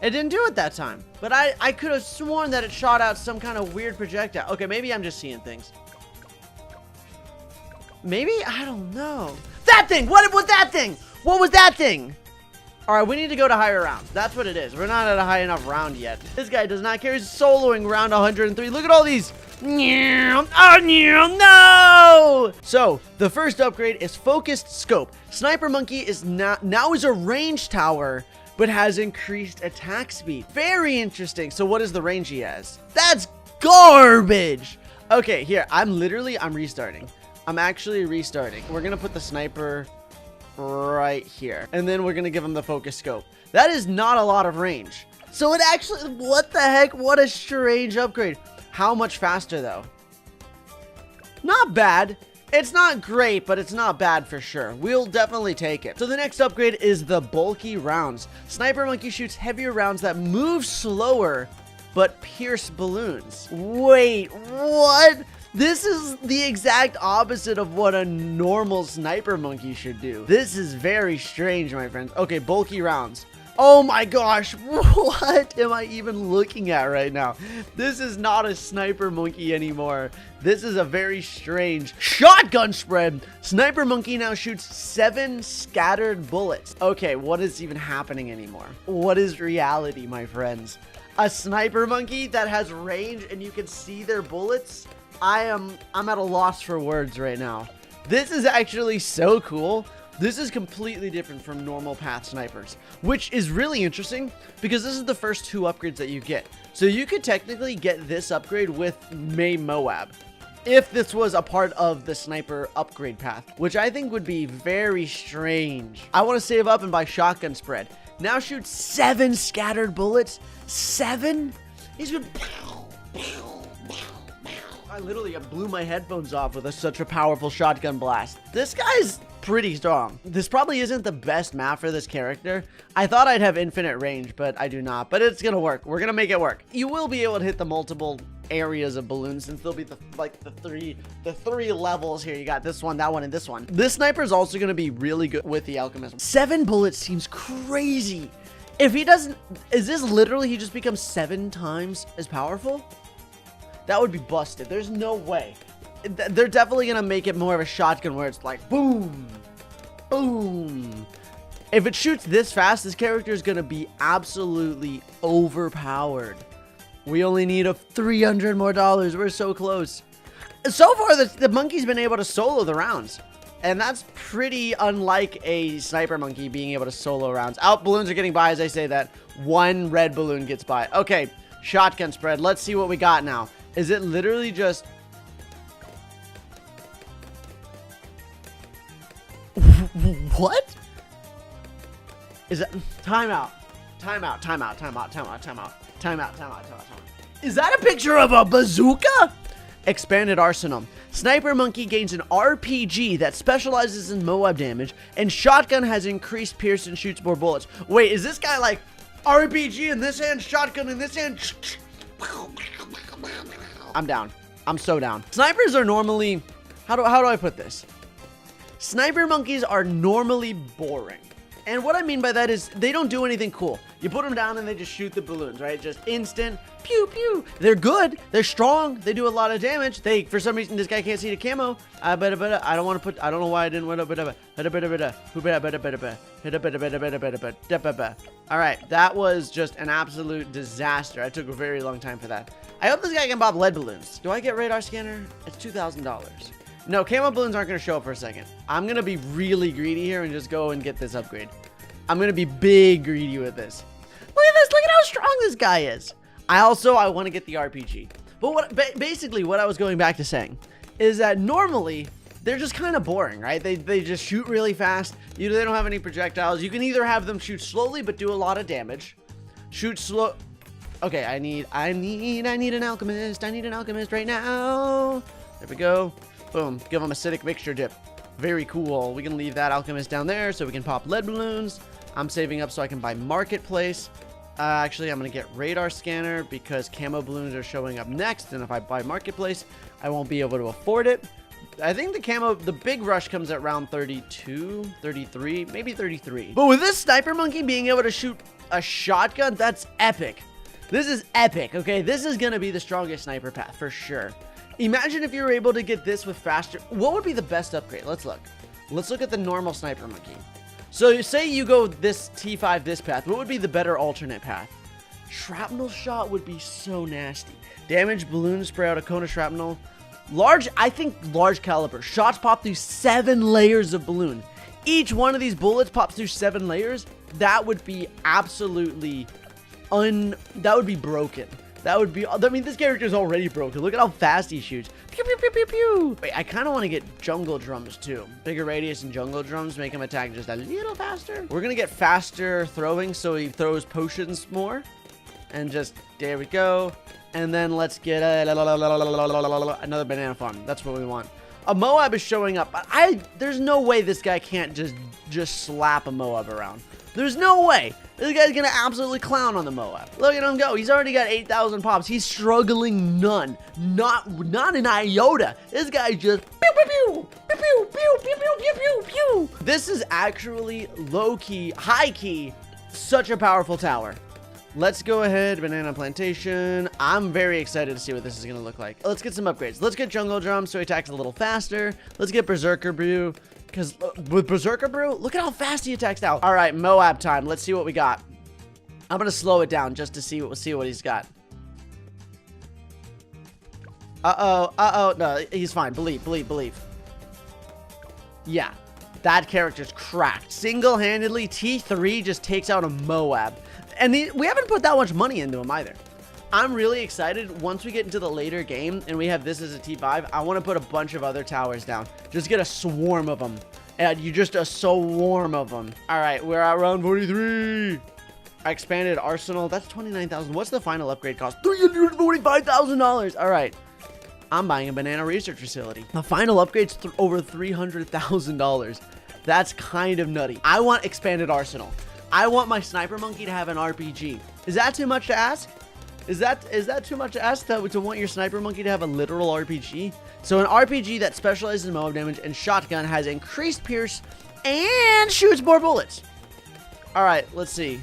It didn't do it that time. But I could have sworn that it shot out some kind of weird projectile. Okay, maybe I'm just seeing things. Maybe? I don't know. That thing! What was that thing? What was that thing? Alright, we need to go to higher rounds. That's what it is. We're not at a high enough round yet. This guy does not care. He's soloing round 103. Look at all these. Oh, no! So, the first upgrade is Focused Scope. Sniper Monkey is now is a range tower, but has increased attack speed. Very interesting. So, what is the range he has? That's garbage! Okay, here. I'm restarting. I'm actually restarting. We're gonna put the sniper... right here, and then we're gonna give him the focus scope. That is not a lot of range, so it actually, what the heck, what a strange upgrade. How much faster though? Not bad. It's not great, but it's not bad for sure. We'll definitely take it. So the next upgrade is the bulky rounds. Sniper Monkey shoots heavier rounds that move slower but pierce balloons. Wait, what? This is the exact opposite of what a normal Sniper Monkey should do. This is very strange, my friends. Okay, bulky rounds. Oh my gosh, what am I even looking at right now? This is not a Sniper Monkey anymore. This is a very strange shotgun spread. Sniper Monkey now shoots 7 scattered bullets. Okay, what is even happening anymore? What is reality, my friends? A Sniper Monkey that has range and you can see their bullets? I'm at a loss for words right now. This is actually so cool. This is completely different from normal path snipers, which is really interesting because this is the first 2 upgrades that you get. So you could technically get this upgrade with May Moab if this was a part of the sniper upgrade path, which I think would be very strange. I want to save up and buy shotgun spread. Now shoot 7 scattered bullets. 7? He's been... I literally blew my headphones off with such a powerful shotgun blast. This guy's pretty strong. This probably isn't the best map for this character. I thought I'd have infinite range, but I do not. But it's gonna work. We're gonna make it work. You will be able to hit the multiple areas of balloons since there'll be the three levels here. You got this one, that one, and this one. This sniper is also gonna be really good with the Alchemist. 7 bullets seems crazy. If he doesn't, is this literally he just becomes 7 times as powerful? That would be busted. There's no way. They're definitely going to make it more of a shotgun where it's like, boom, boom. If it shoots this fast, this character is going to be absolutely overpowered. We only need $300 more. We're so close. So far, the monkey's been able to solo the rounds. And that's pretty unlike a Sniper Monkey being able to solo rounds. Balloons are getting by as I say that. 1 red balloon gets by. Okay, shotgun spread. Let's see what we got now. Is it literally just... What? Is that... Timeout. Is that a picture of a bazooka? Expanded arsenal. Sniper Monkey gains an RPG that specializes in Moab damage, and shotgun has increased pierce and shoots more bullets. Wait, is this guy like RPG in this hand, shotgun in this hand? I'm down. I'm so down. Snipers are normally... How do I put this? Sniper Monkeys are normally boring. And what I mean by that is they don't do anything cool. You put them down and they just shoot the balloons, right? Just instant pew pew. They're good. They're strong. They do a lot of damage. For some reason, this guy can't see the camo. I don't want to put... I don't know why I didn't want to... All right, that was just an absolute disaster. I took a very long time for that. I hope this guy can pop lead balloons. Do I get radar scanner? It's $2,000. No, camo balloons aren't going to show up for a second. I'm going to be really greedy here and just go and get this upgrade. I'm going to be big greedy with this. strong this guy is. I want to get the RPG. But basically what I was going back to saying is that normally they're just kind of boring, right? They just shoot really fast. They don't have any projectiles. You can either have them shoot slowly but do a lot of damage. Shoot slow. Okay, I need an alchemist. I need an alchemist right now. There we go. Boom. Give them acidic mixture dip. Very cool. We can leave that alchemist down there so we can pop lead balloons. I'm saving up so I can buy marketplace. Actually, I'm going to get radar scanner because camo balloons are showing up next. And if I buy marketplace, I won't be able to afford it. I think the big rush comes at round 32, 33, maybe 33. But with this sniper monkey being able to shoot a shotgun, that's epic. This is epic, okay? This is going to be the strongest sniper path for sure. Imagine if you were able to get this with faster. What would be the best upgrade? Let's look. Let's look at the normal sniper monkey. So say you go this T5, this path. What would be the better alternate path? Shrapnel shot would be so nasty. Damage balloon spray out a cone of shrapnel. I think large caliber. Shots pop through 7 layers of balloon. Each one of these bullets pops through 7 layers. That would be absolutely that would be broken. That would be, I mean, this character is already broken. Look at how fast he shoots. Pew, pew, pew, pew, pew. Wait, I kind of want to get jungle drums too. Bigger radius and jungle drums make him attack just a little faster. We're going to get faster throwing so he throws potions more. And just, there we go. And then let's get another banana farm. That's what we want. A Moab is showing up. There's no way this guy can't just slap a Moab around. There's no way. This guy's going to absolutely clown on the Moab. Look at him go. He's already got 8,000 pops. He's struggling none. Not an iota. This guy just pew, pew, pew, pew, pew, pew, pew, pew, pew, pew. This is actually low-key, high-key, such a powerful tower. Let's go ahead, banana plantation. I'm very excited to see what this is going to look like. Let's get some upgrades. Let's get jungle drum so he attacks a little faster. Let's get berserker brew. Because with Berserker Brew, look at how fast he attacks now. All right, Moab time. Let's see what we got. I'm going to slow it down just to see what he's got. Uh-oh. No, he's fine. Believe. Yeah, that character's cracked. Single-handedly, T3 just takes out a Moab. And we haven't put that much money into him either. I'm really excited. Once we get into the later game and we have this as a T5, I want to put a bunch of other towers down. Just get a swarm of them. And a swarm of them. All right, we're at round 43. I expanded arsenal. That's 29,000. What's the final upgrade cost? $345,000. All right. I'm buying a banana research facility. The final upgrade's over $300,000. That's kind of nutty. I want expanded arsenal. I want my sniper monkey to have an RPG. Is that too much to ask? Is that too much to ask to want your sniper monkey to have a literal RPG? So an RPG that specializes in Moab damage and shotgun has increased pierce and shoots more bullets. All right, let's see.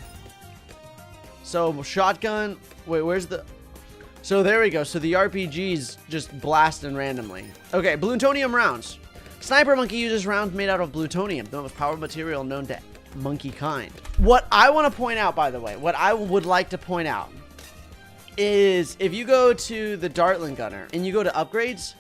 So shotgun, wait, where's the... So there we go. So the RPG's just blasting randomly. Okay, plutonium rounds. Sniper monkey uses rounds made out of plutonium, the most powerful material known to monkey kind. What I want to point out, by the way, what I would like to point out is if you go to the Dartling gunner and you go to upgrades,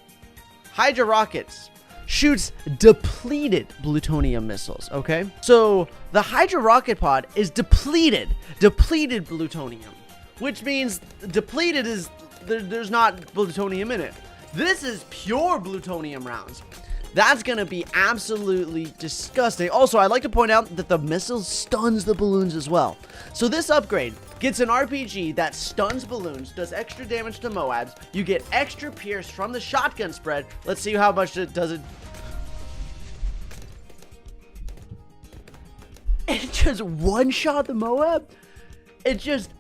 Hydra rockets shoots depleted plutonium missiles, okay? So the Hydra rocket pod is depleted plutonium, which means depleted is there's not plutonium in it. This is pure plutonium rounds. That's going to be absolutely disgusting. Also, I'd like to point out that the missile stuns the balloons as well. So this upgrade gets an RPG that stuns balloons, does extra damage to Moabs. You get extra pierce from the shotgun spread. Let's see how much it does it. It just one-shot the Moab? It just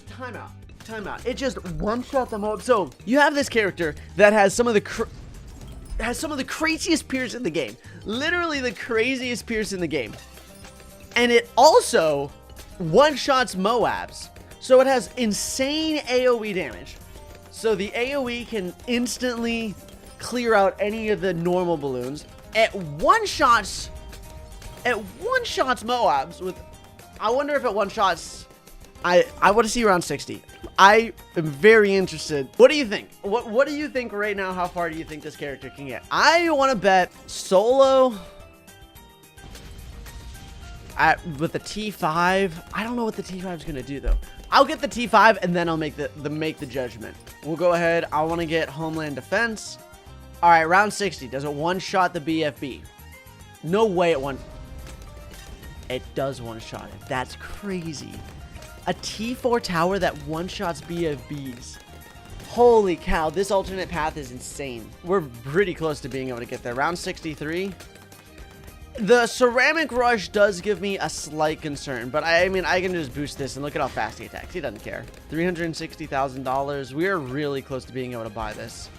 time out. It just one-shot the Moab. So you have this character that has some of the craziest pierce in the game. Literally the craziest pierce in the game. And it also one-shots Moabs. So it has insane AoE damage. So the AoE can instantly clear out any of the normal balloons. It one-shots Moabs with... I wonder if it one-shots... I want to see around 60. I am very interested. What do you think? What do you think right now? How far do you think this character can get? I want to bet solo with the T5. I don't know what the T5 is going to do, though. I'll get the T5 and then I'll make the judgment. We'll go ahead. I want to get Homeland Defense. All right, round 60. Does it one-shot the BFB? No way it It does one-shot it. That's crazy. A T4 tower that one-shots BFBs. Holy cow, this alternate path is insane. We're pretty close to being able to get there. Round 63. The Ceramic Rush does give me a slight concern, but I mean, I can just boost this and look at how fast he attacks. He doesn't care. $360,000. We are really close to being able to buy this.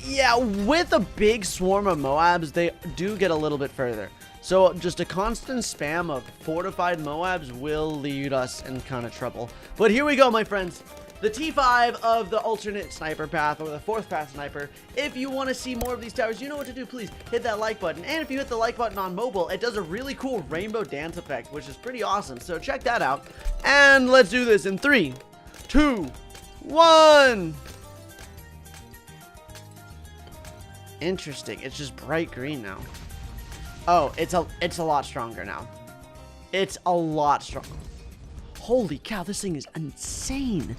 Yeah, with a big swarm of Moabs, they do get a little bit further. So just a constant spam of fortified Moabs will lead us in kind of trouble. But here we go, my friends. The T5 of the alternate sniper path, or the fourth path sniper. If you want to see more of these towers, you know what to do. Please hit that like button. And if you hit the like button on mobile, it does a really cool rainbow dance effect, which is pretty awesome. So check that out. And let's do this in 3, 2, 1. Interesting. It's just bright green now. Oh, it's a lot stronger now. It's a lot stronger. Holy cow, this thing is insane.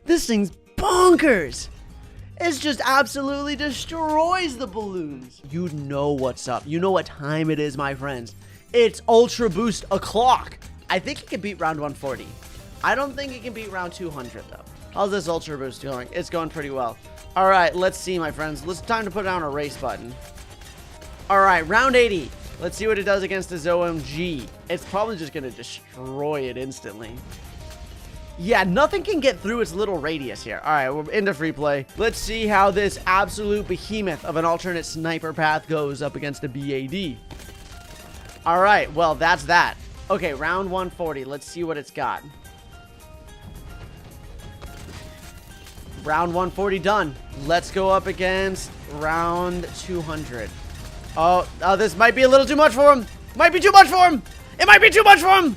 This thing's bonkers. It just absolutely destroys the balloons. You know what's up. You know what time it is, my friends. It's Ultra Boost o'clock. I think it can beat round 140. I don't think it can beat round 200, though. How's this Ultra Boost going? It's going pretty well. All right, let's see, my friends. It's time to put down a race button. All right, round 80. Let's see what it does against his OMG. It's probably just going to destroy it instantly. Yeah, nothing can get through its little radius here. All right, we're into free play. Let's see how this absolute behemoth of an alternate sniper path goes up against a BAD. All right, well, that's that. Okay, round 140. Let's see what it's got. Round 140 done. Let's go up against round 200. Oh, this might be a little too much for him. Might be too much for him. It might be too much for him.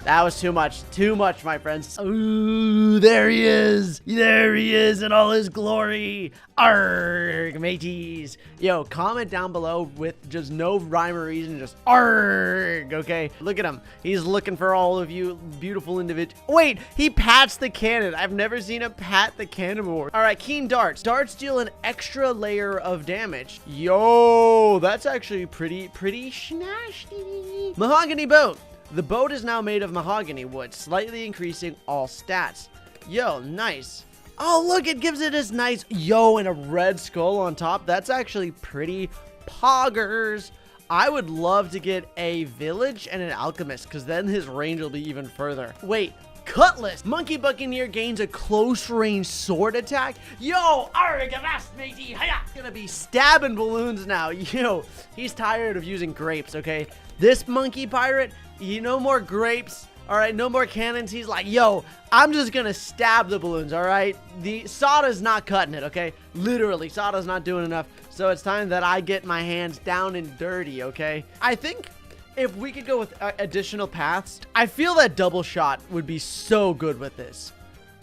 That was too much. Too much, my friends. Ooh, there he is. There he is in all his glory. Arrgh, mateys. Yo, comment down below with just no rhyme or reason. Just arrgh, okay? Look at him. He's looking for all of you beautiful individuals. Wait, he pats the cannon. I've never seen him pat the cannon before. All right, keen darts. Darts deal an extra layer of damage. Yo, that's actually pretty snasty. Mahogany boat. The boat is now made of mahogany wood, slightly increasing all stats. Yo, nice. Oh, look, it gives it this nice, yo, and a red skull on top. That's actually pretty poggers. I would love to get a village and an alchemist, because then his range will be even further. Wait, cutlass. Monkey Buccaneer gains a close range sword attack. Yo, argavast, matey, hiya. Gonna be stabbing balloons now. Yo, he's tired of using grapes, okay? This monkey pirate, no more grapes, all right? No more cannons. He's like, yo, I'm just gonna stab the balloons, all right? The Sada's not cutting it, okay? Literally, Sada's not doing enough. So it's time that I get my hands down and dirty, okay? I think if we could go with additional paths, I feel that double shot would be so good with this.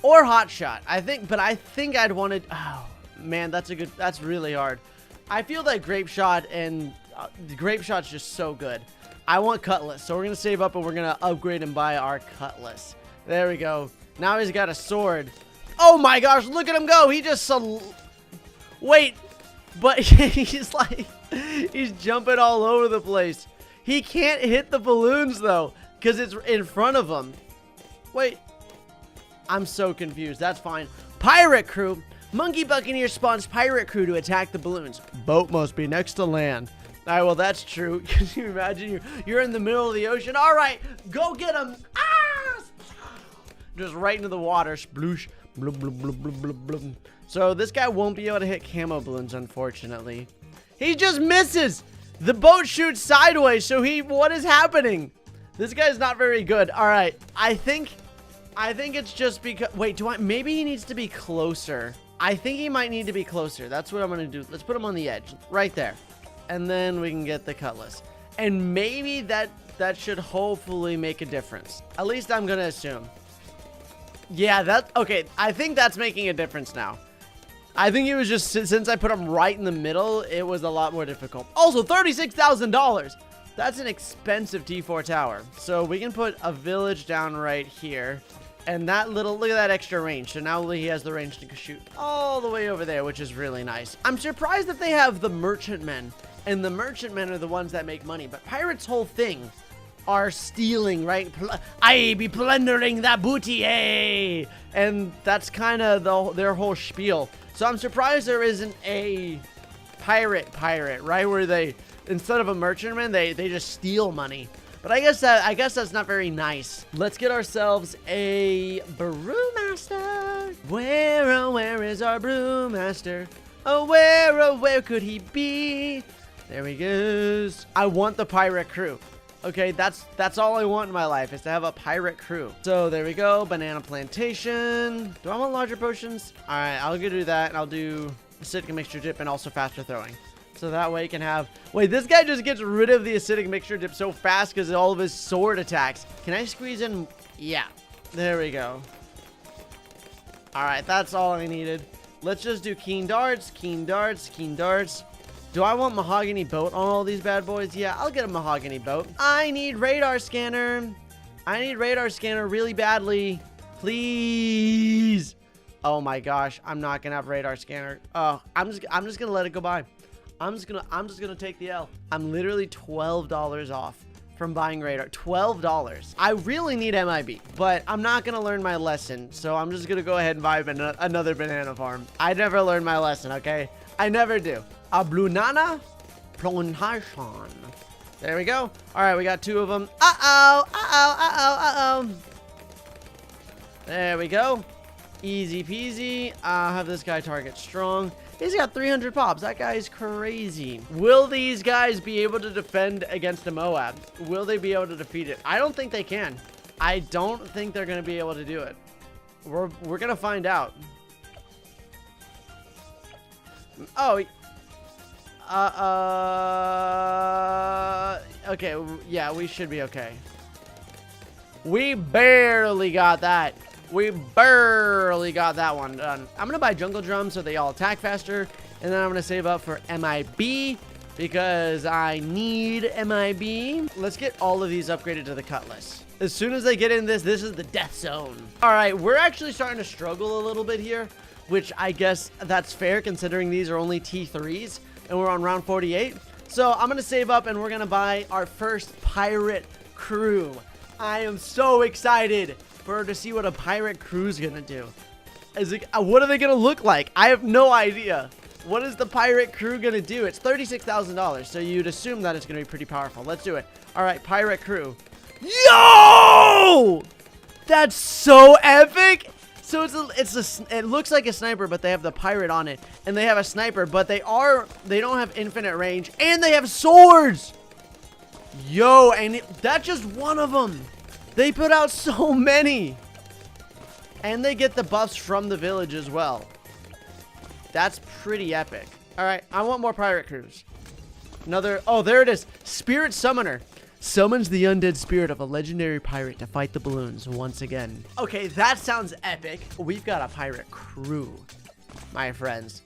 Or hot shot, I think, but I think I'd want to, oh, man, that's really hard. I feel that grape shot and grape shot's just so good. I want cutlass, so we're going to save up and we're going to upgrade and buy our cutlass. There we go. Now he's got a sword. Oh my gosh, look at him go. He just... Wait, but he's like... He's jumping all over the place. He can't hit the balloons, though, because it's in front of him. Wait. I'm so confused. That's fine. Pirate crew. Monkey Buccaneer spawns pirate crew to attack the balloons. Boat must be next to land. All right, well, that's true. Can you imagine you're in the middle of the ocean? All right, go get him. Ah! Just right into the water. Sploosh. Blub, blub, blub, blub, blub, blub. So this guy won't be able to hit camo balloons, unfortunately. He just misses. The boat shoots sideways, so what is happening? This guy's not very good. All right, I think it's just because... Wait, maybe he needs to be closer. I think he might need to be closer. That's what I'm going to do. Let's put him on the edge, right there. And then we can get the cutlass. And maybe that should hopefully make a difference. At least I'm gonna assume. Yeah, okay. I think that's making a difference now. I think it was just, since I put him right in the middle, it was a lot more difficult. Also, $36,000. That's an expensive T4 tower. So we can put a village down right here. And that little, look at that extra range. So now he has the range to shoot all the way over there, which is really nice. I'm surprised that they have the merchantmen. And the merchantmen are the ones that make money. But pirates' whole thing are stealing, right? I be plundering that booty, eh? And that's kind of their whole spiel. So I'm surprised there isn't a pirate, right? Where they, instead of a merchantman, they just steal money. But I guess that's not very nice. Let's get ourselves a brewmaster. Where, oh, where is our brewmaster? Oh, where could he be? There he goes. I want the pirate crew. Okay, that's all I want in my life, is to have a pirate crew. So there we go, banana plantation. Do I want larger potions? All right, I'll go do that, and I'll do acidic mixture dip and also faster throwing. So that way you can have... Wait, this guy just gets rid of the acidic mixture dip so fast because of all of his sword attacks. Can I squeeze in? Yeah, there we go. All right, that's all I needed. Let's just do keen darts, keen darts, keen darts. Do I want mahogany boat on all these bad boys? Yeah, I'll get a mahogany boat. I need radar scanner. I need radar scanner really badly. Please. Oh my gosh, I'm not gonna have radar scanner. Oh, I'm just gonna let it go by. I'm just gonna take the L. I'm literally $12 off from buying radar. $12. I really need MIB, but I'm not gonna learn my lesson, so I'm just gonna go ahead and buy another banana farm. I never learned my lesson, okay? I never do. A Bloonana Plantation. There we go. All right, we got 2 of them. There we go. Easy peasy. I'll have this guy target strong. He's got 300 pops. That guy is crazy. Will these guys be able to defend against a Moab? Will they be able to defeat it? I don't think they can. I don't think they're going to be able to do it. We're going to find out. Oh, okay, yeah, we should be okay. We barely got that. We barely got that one done. I'm gonna buy jungle drums so they all attack faster, and then I'm gonna save up for MIB because I need MIB. Let's get all of these upgraded to the cutlass. As soon as they get in this is the death zone. All right, we're actually starting to struggle a little bit here, which I guess that's fair considering these are only T3s. And we're on round 48. So I'm going to save up and we're going to buy our first pirate crew. I am so excited to see what a pirate crew is going to do. What are they going to look like? I have no idea. What is the pirate crew going to do? It's $36,000. So you'd assume that it's going to be pretty powerful. Let's do it. All right, pirate crew. Yo! That's so epic. So it looks like a sniper, but they have the pirate on it, and they have a sniper, but they don't have infinite range, and they have swords. Yo, and that's just one of them. They put out so many, and they get the buffs from the village as well. That's pretty epic. All right, I want more pirate crews. Another. Oh, there it is. Spirit Summoner. Summons the undead spirit of a legendary pirate to fight the balloons once again. Okay, that sounds epic. We've got a pirate crew, my friends.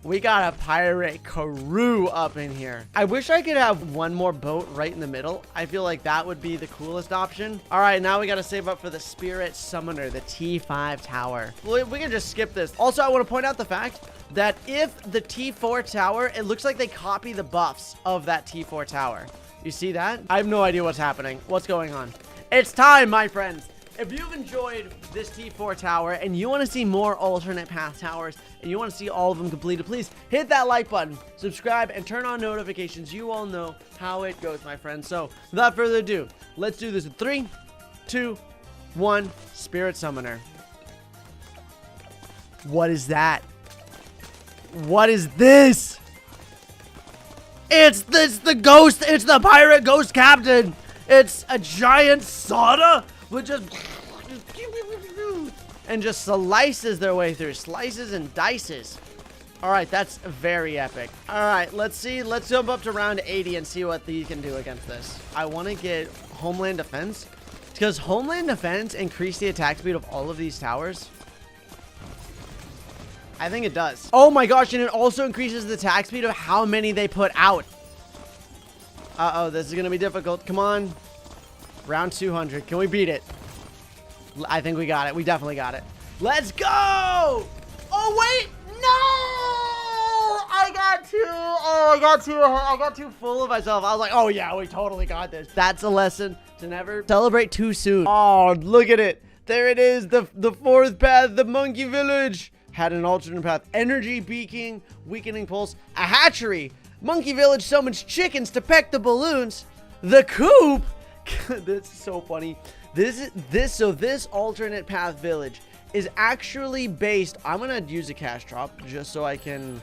We got a pirate crew up in here. I wish I could have one more boat right in the middle. I feel like that would be the coolest option. All right, now we got to save up for the Spirit Summoner, the T5 tower. We can just skip this. Also, I want to point out the fact that if the T4 tower, it looks like they copy the buffs of that T4 tower. You see that? I have no idea what's happening. What's going on? It's time, my friends. If you've enjoyed this T4 tower and you want to see more alternate path towers and you want to see all of them completed, please hit that like button, subscribe, and turn on notifications. You all know how it goes, my friends. So without further ado, let's do this in 3, 2, 1. Spirit Summoner. What is that? What is this? It's the ghost. It's the pirate ghost captain. It's a giant soda with just slices their way through. Slices and dices. All right, that's very epic. All right, let's see. Let's jump up to round 80 and see what these can do against this. I want to get Homeland Defense. Does Homeland Defense increase the attack speed of all of these towers? I think it does. Oh my gosh, and it also increases the attack speed of how many they put out. Uh-oh, this is gonna be difficult. Come on. Round 200. Can we beat it? I think we got it. We definitely got it. Let's go! Oh, wait! No! I got too full of myself. I was like, oh yeah, we totally got this. That's a lesson to never celebrate too soon. Oh, look at it. There it is. The fourth path, the monkey village. Had an alternate path. Energy beacon, weakening pulse, a hatchery. Monkey village summons chickens to peck the balloons. The coop. That's so funny. This alternate path village is actually based. I'm gonna use a cash drop just so I can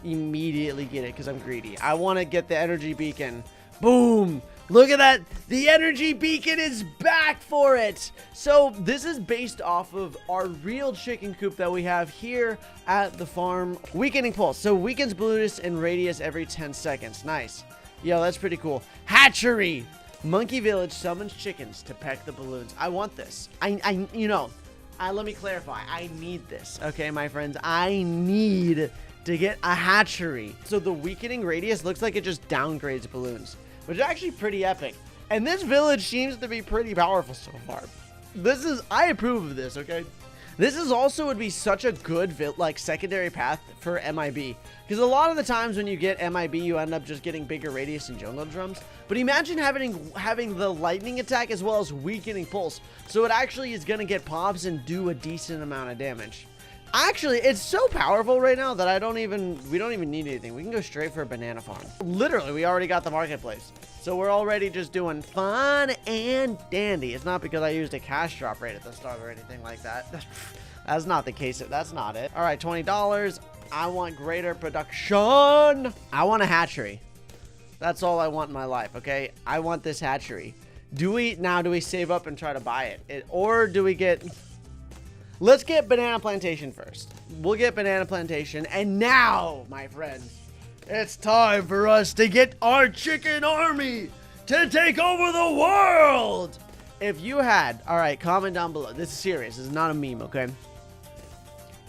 immediately get it because I'm greedy. I want to get the energy beacon. Boom. Look at that. The energy beacon is back for it. So this is based off of our real chicken coop that we have here at the farm. Weakening pulse. So weakens blueness and radius every 10 seconds. Nice. Yo, that's pretty cool. Hatchery. Monkey village summons chickens to peck the balloons. I want this. Let me clarify. I need this. Okay, my friends. I need to get a hatchery. So the weakening radius looks like it just downgrades balloons, which is actually pretty epic. And this village seems to be pretty powerful so far. I approve of this, okay? This is also would be such a good secondary path for MIB. Because a lot of the times when you get MIB, you end up just getting bigger radius and jungle drums. But imagine having the lightning attack as well as weakening pulse. So it actually is going to get pops and do a decent amount of damage. Actually, it's so powerful right now that we don't even need anything. We can go straight for a banana farm. Literally, we already got the marketplace. So we're already just doing fun and dandy. It's not because I used a cash drop rate at the start or anything like that. That's not the case. That's not it. All right, $20. I want greater production. I want a hatchery. That's all I want in my life, okay? I want this hatchery. Do we save up and try to buy it? Or do we get... Let's get banana plantation first. We'll get banana plantation. And now, my friends, it's time for us to get our chicken army to take over the world. If you had, all right, comment down below. This is serious. This is not a meme, okay?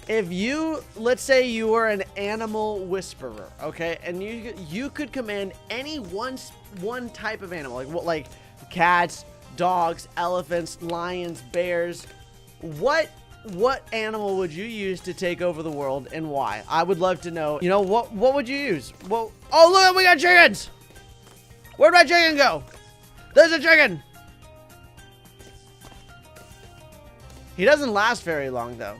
If you, let's say you were an animal whisperer, okay? And you could command any one type of animal, like cats, dogs, elephants, lions, bears. What animal would you use to take over the world and why? I would love to know. You know, what would you use? Well, oh, look, we got chickens. Where'd my chicken go? There's a chicken. He doesn't last very long, though.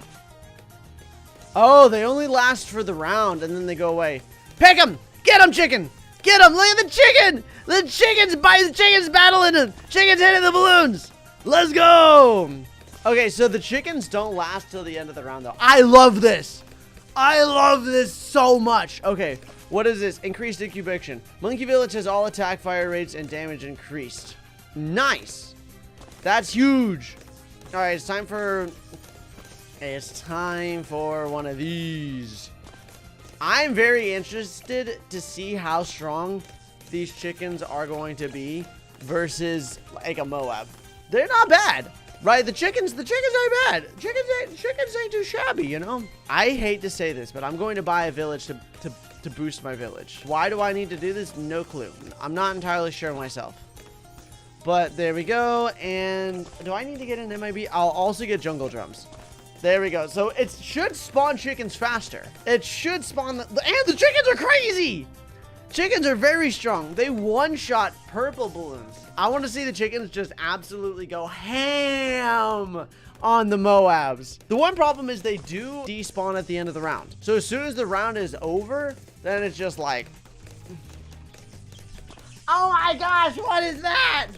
Oh, they only last for the round, and then they go away. Pick him! Get him, chicken! Get him! Look at the chicken! The chicken's battling him! Chicken's hitting the balloons! Let's go! Okay, so the chickens don't last till the end of the round, though. I love this! I love this so much! Okay, what is this? Increased incubation. Monkey Village has all attack, fire rates, and damage increased. Nice! That's huge! Alright, it's time for one of these. I'm very interested to see how strong these chickens are going to be versus like a Moab. They're not bad, right? The chickens ain't bad. Chickens ain't too shabby, you know? I hate to say this, but I'm going to buy a village to boost my village. Why do I need to do this? No clue. I'm not entirely sure myself. But there we go. And do I need to get an MIB? I'll also get jungle drums. There we go. So it should spawn chickens faster. It should spawn... And the chickens are crazy! Chickens are very strong. They one-shot purple balloons. I want to see the chickens just absolutely go ham on the Moabs. The one problem is they do despawn at the end of the round. So as soon as the round is over, then it's just like... Oh my gosh, what is that?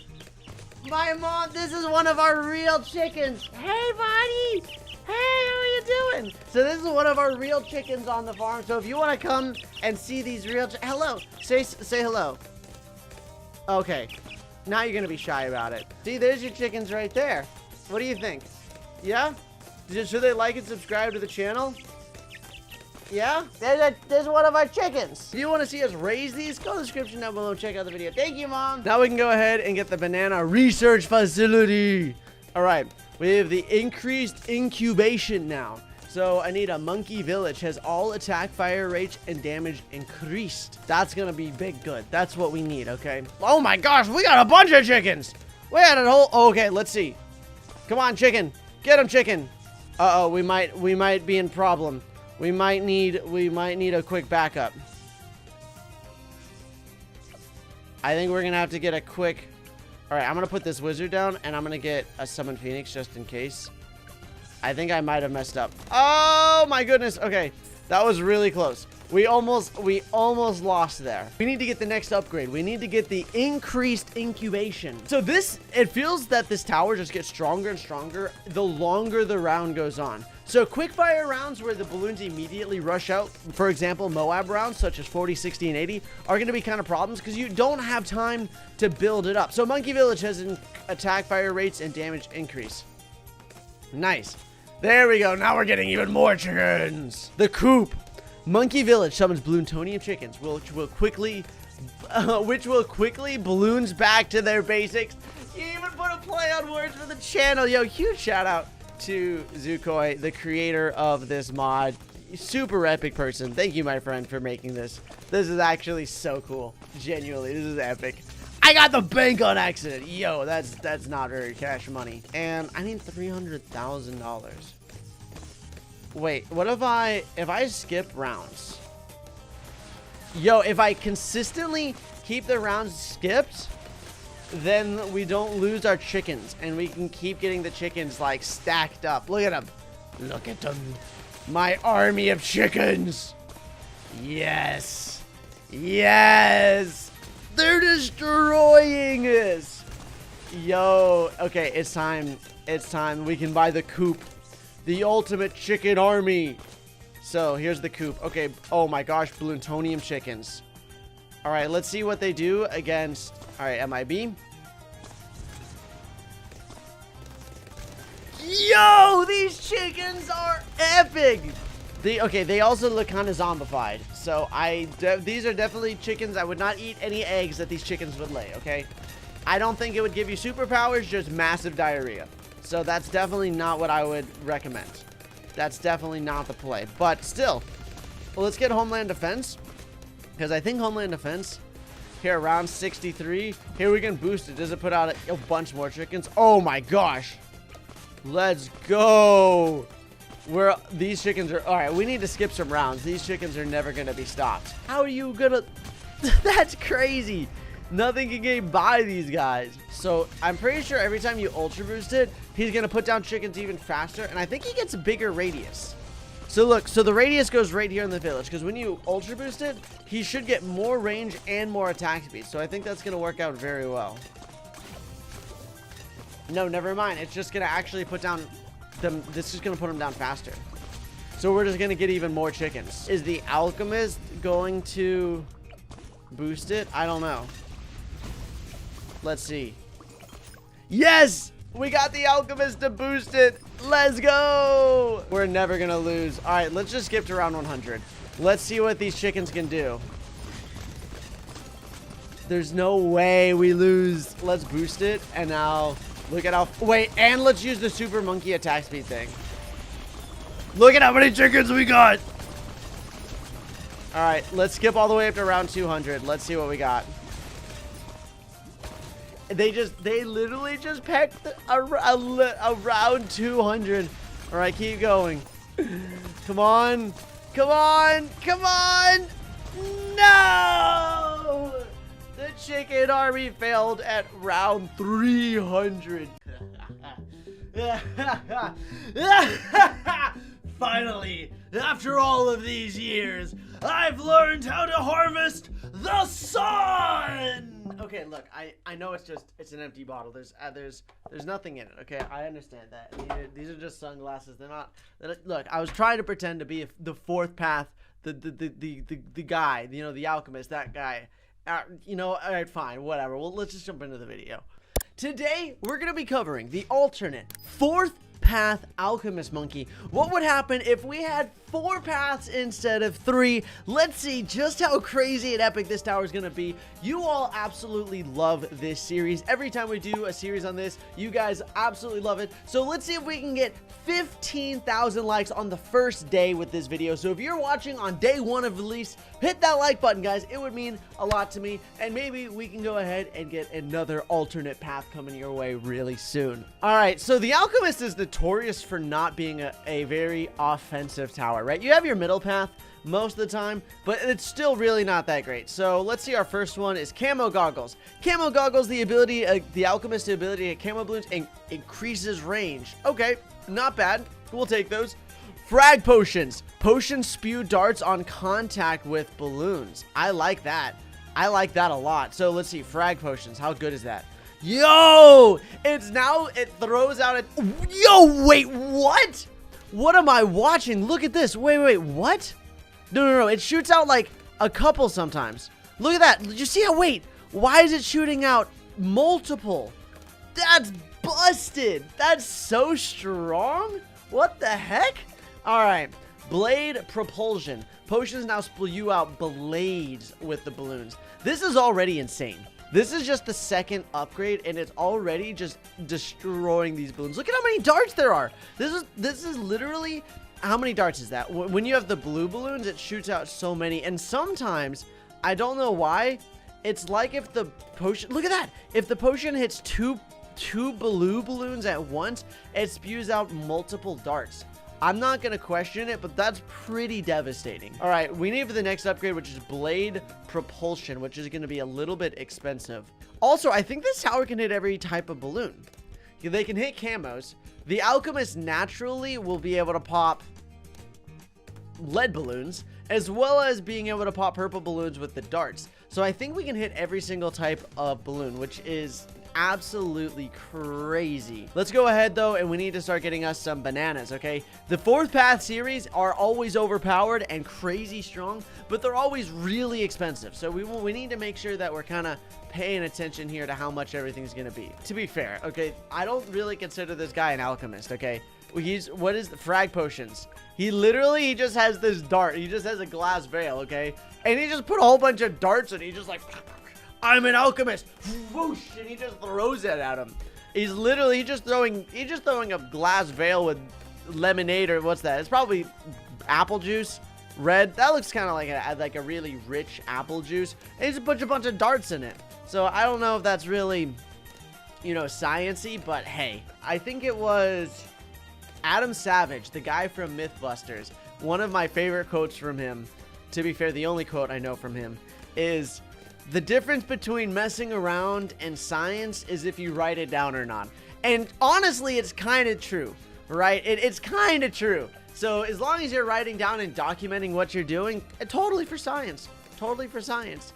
My mom, this is one of our real chickens. Hey, buddy. Hey, how are you doing? So this is one of our real chickens on the farm. So if you want to come and see these real hello, say hello. Okay, now you're going to be shy about it. See, there's your chickens right there. What do you think? Yeah? Should they like and subscribe to the channel? Yeah? There's one of our chickens. If you want to see us raise these, go to the description down below and check out the video. Thank you, Mom. Now we can go ahead and get the banana research facility. All right. We have the increased incubation now. So I need a monkey village. Has all attack, fire rate, and damage increased. That's gonna be big good. That's what we need, okay? Oh my gosh, we got a bunch of chickens. We had a whole, okay, let's see. Come on, chicken. Get him, chicken. Uh-oh, we might be in problem. We might need a quick backup. I think we're gonna have to get a quick, all right, I'm gonna put this wizard down and I'm gonna get a summon phoenix just in case. I think I might have messed up. Oh my goodness. Okay, that was really close. We almost lost there. We need to get the next upgrade. We need to get the increased incubation. So it feels that this tower just gets stronger and stronger the longer the round goes on. So quick fire rounds where the balloons immediately rush out, for example, Moab rounds such as 40, 60, and 80 are going to be kind of problems because you don't have time to build it up. So Monkey Village has an attack, fire rates, and damage increase. Nice. There we go. Now we're getting even more chickens. The coop. Monkey Village summons Bloontonium chickens, which will quickly balloons back to their basics. You even put a play on words for the channel. Yo, huge shout out to Zukoi, the creator of this mod. Super epic person. Thank you, my friend, for making this. This is actually so cool. Genuinely, this is epic. I got the bank on accident. Yo, that's not very cash money. And I need $300,000. Wait, what if I skip rounds? Yo, if I consistently keep the rounds skipped, then we don't lose our chickens and we can keep getting the chickens like stacked up. Look at them. Look at them. My army of chickens. Yes. Yes. They're destroying us. Yo, okay, it's time. It's time. We can buy the coop. The ultimate chicken army. So here's the coop. Okay. Oh my gosh, Bloontonium chickens. All right, let's see what they do against. All right, MIB. Yo, these chickens are epic. They also look kind of zombified. So these are definitely chickens. I would not eat any eggs that these chickens would lay. Okay. I don't think it would give you superpowers, just massive diarrhea. So that's definitely not what I would recommend. That's definitely not the play. But still, well, let's get Homeland Defense. Because I think Homeland Defense, here around 63, here we can boost it. Does it put out a bunch more chickens? Oh my gosh. Let's go. These chickens are, all right, we need to skip some rounds. These chickens are never going to be stopped. How are you going to, that's crazy. Nothing can get by these guys. So I'm pretty sure every time you ultra boost it, he's going to put down chickens even faster. And I think he gets a bigger radius. So look, so the radius goes right here in the village. Because when you ultra boost it, he should get more range and more attack speed. So I think that's going to work out very well. No, never mind. It's just going to actually put down them. This is going to put them down faster. So we're just going to get even more chickens. Is the Alchemist going to boost it? I don't know. Let's see. Yes! We got the Alchemist to boost it. Let's go! We're never gonna lose. All right, let's just skip to round 100. Let's see what these chickens can do. There's no way we lose. Let's boost it. And now, look at how... Wait, and let's use the super monkey attack speed thing. Look at how many chickens we got. All right, let's skip all the way up to round 200. Let's see what we got. They literally just pecked around 200. All right, keep going. Come on. Come on. Come on. No! The chicken army failed at round 300. Finally, after all of these years, I've learned how to harvest the sun! Okay, look, I know it's an empty bottle. There's nothing in it. Okay, I understand that. These are just sunglasses. They're not. Look, I was trying to pretend to be the fourth path, the guy, you know, the alchemist, that guy. You know, all right, fine, whatever. Well, let's just jump into the video. Today we're gonna be covering the alternate fourth path path Alchemist monkey. What would happen if we had 4 paths instead of 3? Let's see just how crazy and epic this tower is going to be. You all absolutely love this series. Every time we do a series on this, you guys absolutely love it. So let's see if we can get 15,000 likes on the first day with this video. So if you're watching on day 1 of release, hit that like button, guys. It would mean a lot to me, and maybe we can go ahead and get another alternate path coming your way really soon. All right, so the Alchemist is notorious for not being a very offensive tower, right? You have your middle path most of the time, but it's still really not that great. So let's see, our first one is Camo Goggles. Camo Goggles, the ability, the Alchemist ability to Camo Balloons increases range. Okay, not bad. We'll take those. Frag Potions. Potions spew darts on contact with balloons. I like that. I like that a lot. So let's see, Frag Potions. How good is that? Yo! It throws out a... Yo, wait, what? What am I watching? Look at this. Wait, what? No. It shoots out like a couple sometimes. Look at that. Did you see how, wait, why is it shooting out multiple? That's busted. That's so strong. What the heck? All right. Blade Propulsion. Potions now spew out blades with the balloons. This is already insane. This is just the second upgrade, and it's already just destroying these balloons. Look at how many darts there are. This is literally, how many darts is that? When you have the blue balloons, it shoots out so many. And sometimes, I don't know why, it's like if the potion, look at that. If the potion hits two blue balloons at once, it spews out multiple darts. I'm not going to question it, but that's pretty devastating. All right, we need for the next upgrade, which is Blade Propulsion, which is going to be a little bit expensive. Also, I think this tower can hit every type of balloon. They can hit camos. The Alchemist naturally will be able to pop lead balloons, as well as being able to pop purple balloons with the darts. So I think we can hit every single type of balloon, which is absolutely crazy. Let's go ahead though, and we need to start getting us some bananas. Okay, the 4th path series are always overpowered and crazy strong, but they're always really expensive. So we need to make sure that we're kind of paying attention here to how much everything's gonna be. To be fair, okay, I don't really consider this guy an alchemist. Okay, what is the Frag Potions? He just has this dart. He just has a glass veil. Okay, and he just put a whole bunch of darts, and he just like, I'm an alchemist, whoosh, and he just throws it at him. He's literally just throwing a glass veil with lemonade, or what's that? It's probably apple juice, red. That looks kind of like a really rich apple juice. And he's a bunch of darts in it. So I don't know if that's really, you know, sciencey, but hey, I think it was Adam Savage, the guy from Mythbusters. One of my favorite quotes from him, to be fair, the only quote I know from him, is, the difference between messing around and science is if you write it down or not. And honestly, it's kind of true, right? It's kind of true. So as long as you're writing down and documenting what you're doing, totally for science. Totally for science.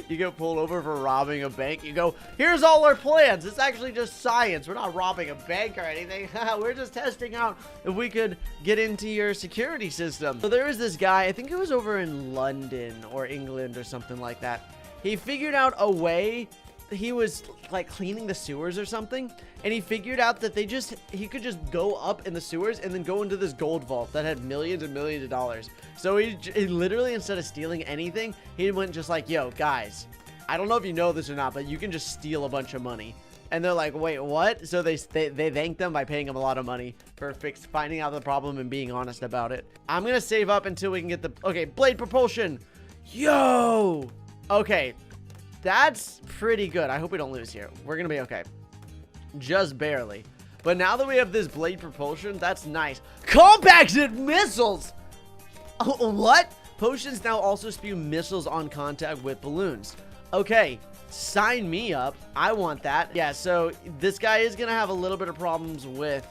You get pulled over for robbing a bank. You go, here's all our plans. It's actually just science. We're not robbing a bank or anything. We're just testing out if we could get into your security system. So there is this guy, I think it was over in London or England or something like that. He figured out a way. He was like cleaning the sewers or something, and he figured out that he could just go up in the sewers and then go into this gold vault that had millions and millions of dollars. So he literally, instead of stealing anything, he went just like, yo guys, I don't know if you know this or not, but you can just steal a bunch of money. And they're like, wait, what? So they thanked them by paying him a lot of money for finding out the problem and being honest about it. I'm gonna save up until we can get okay, Blade Propulsion. Yo, okay, that's pretty good. I hope we don't lose here. We're gonna be okay, just barely. But now that we have this Blade Propulsion, that's nice. Compacted missiles. Oh, what? Potions now also spew missiles on contact with balloons. Okay, sign me up. I want that. Yeah, so this guy is gonna have a little bit of problems with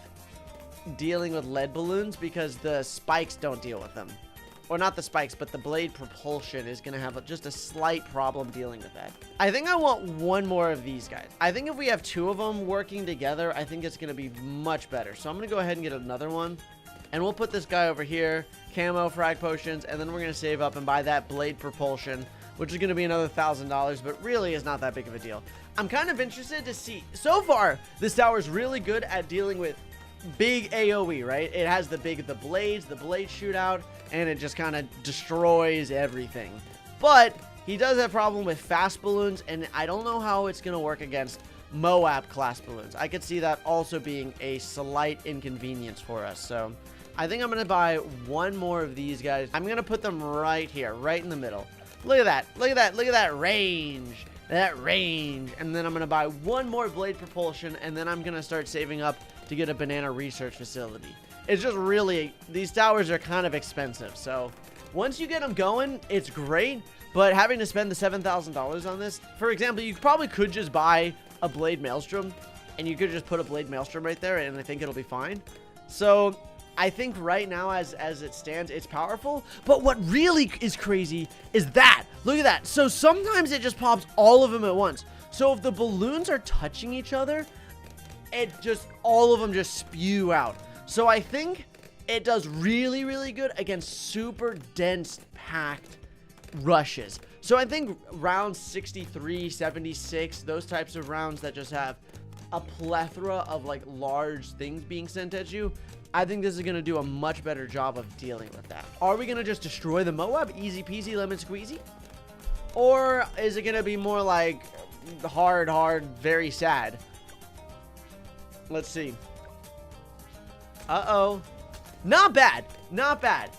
dealing with lead balloons because the spikes don't deal with them. Or not the spikes, but the Blade Propulsion is going to have just a slight problem dealing with that. I think I want one more of these guys. I think if we have 2 of them working together, I think it's going to be much better. So I'm going to go ahead and get another one. And we'll put this guy over here, Camo, Frag Potions, and then we're going to save up and buy that Blade Propulsion, which is going to be another $1,000, but really is not that big of a deal. I'm kind of interested to see. So far, this tower is really good at dealing with big AoE, right? It has the blades, the blade shootout, and it just kind of destroys everything. But he does have a problem with fast balloons, and I don't know how it's going to work against Moab class balloons. I could see that also being a slight inconvenience for us. So I think I'm going to buy one more of these guys. I'm going to put them right here, right in the middle. Look at that. Look at that. Look at that range. That range. And then I'm going to buy one more blade propulsion, and then I'm going to start saving up to get a banana research facility. It's just really, these towers are kind of expensive. So once you get them going, it's great. But having to spend the $7,000 on this, for example, you probably could just buy a blade maelstrom, and you could just put a blade maelstrom right there, and I think it'll be fine. So I think right now, as it stands, it's powerful. But what really is crazy is that. Look at that. So sometimes it just pops all of them at once. So if the balloons are touching each other, all of them just spew out. So I think it does really, really good against super dense, packed rushes. So I think rounds 63, 76, those types of rounds that just have a plethora of like large things being sent at you, I think this is going to do a much better job of dealing with that. Are we going to just destroy the Moab? Easy peasy, lemon squeezy? Or is it going to be more like hard, very sad? Let's see. Uh-oh. Not bad. Not bad.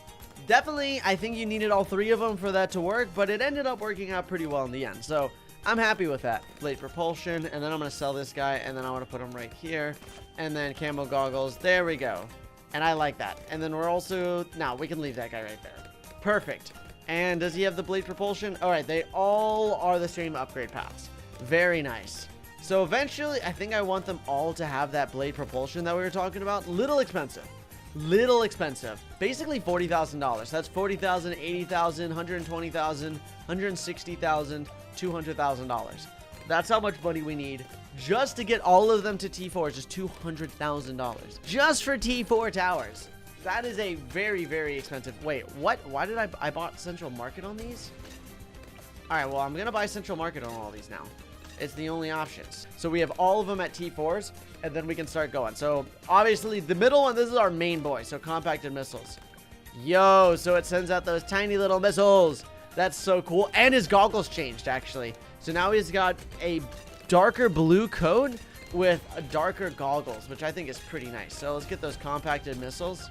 Definitely, I think you needed all three of them for that to work, but it ended up working out pretty well in the end. So I'm happy with that. Blade propulsion, and then I'm going to sell this guy, and then I want to put him right here. And then camo goggles. There we go. And I like that. And then we're also... Now, we can leave that guy right there. Perfect. And does he have the blade propulsion? All right, they all are the same upgrade paths. Very nice. So eventually, I think I want them all to have that blade propulsion that we were talking about. Little expensive. Little expensive. Basically $40,000. That's $40,000, $80,000, $120,000, $160,000, $200,000. That's how much money we need just to get all of them to T4. Just $200,000 just for T4 towers. That is a very, very expensive. Wait, what? Why did I bought Central Market on these? All right, well, I'm gonna buy Central Market on all these now. It's the only options. So we have all of them at T4s, and then we can start going. So obviously the middle one, this is our main boy. So compacted missiles. Yo, so it sends out those tiny little missiles. That's so cool. And his goggles changed, actually. So now he's got a darker blue coat with a darker goggles, which I think is pretty nice. So let's get those compacted missiles.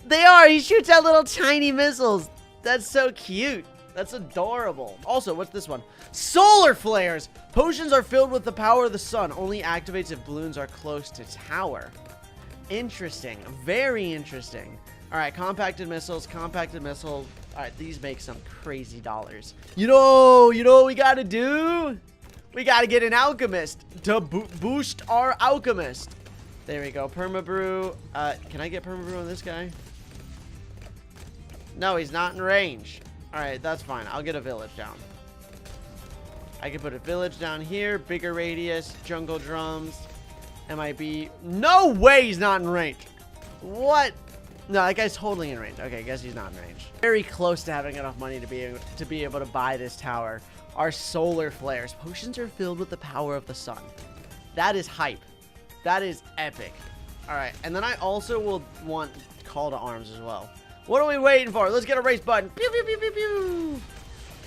They are. He shoots out little tiny missiles. That's so cute. That's adorable. Also, what's this one? Solar flares. Potions are filled with the power of the sun. Only activates if balloons are close to tower. Interesting. Very interesting. All right, compacted missiles, compacted missile. All right, these make some crazy dollars. You know what we got to do? We got to get an Alchemist to boost our Alchemist. There we go. Permabrew. Can I get Permabrew on this guy? No, he's not in range. All right, that's fine. I'll get a village down. I can put a village down here. Bigger radius. Jungle drums. MIB. No way he's not in range. What? No, that guy's totally in range. Okay, I guess he's not in range. Very close to having enough money to be able to buy this tower. Our solar flares. Potions are filled with the power of the sun. That is hype. That is epic. All right, and then I also will want call to arms as well. What are we waiting for? Let's get a race button. Pew, pew, pew, pew, pew.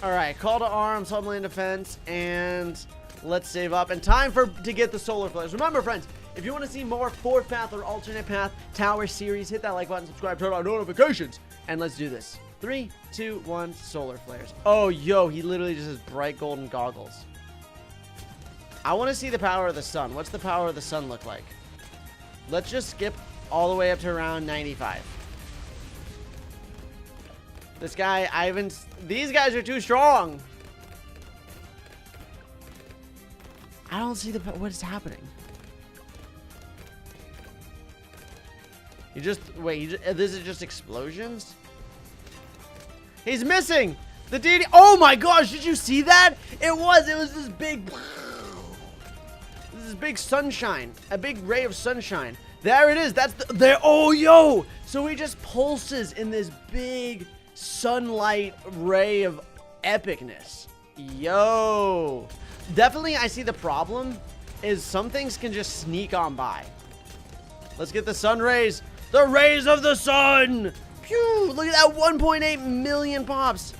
All right, call to arms, homeland defense, and let's save up. And time to get the solar flares. Remember, friends, if you want to see more fourth path or alternate path tower series, hit that like button, subscribe, turn on notifications, and let's do this. 3, 2, 1, solar flares. Oh, yo, he literally just has bright golden goggles. I want to see the power of the sun. What's the power of the sun look like? Let's just skip all the way up to around 95. This guy, these guys are too strong. I don't see what is happening. This is just explosions? He's missing! The DD, oh my gosh, did you see that? It was this big sunshine. A big ray of sunshine. There it is, there, oh yo! So he just pulses in this big sunlight ray of epicness. Yo, definitely I see the problem is some things can just sneak on by. Let's get the sun rays. The rays of the sun. Phew, look at that 1.8 million pops.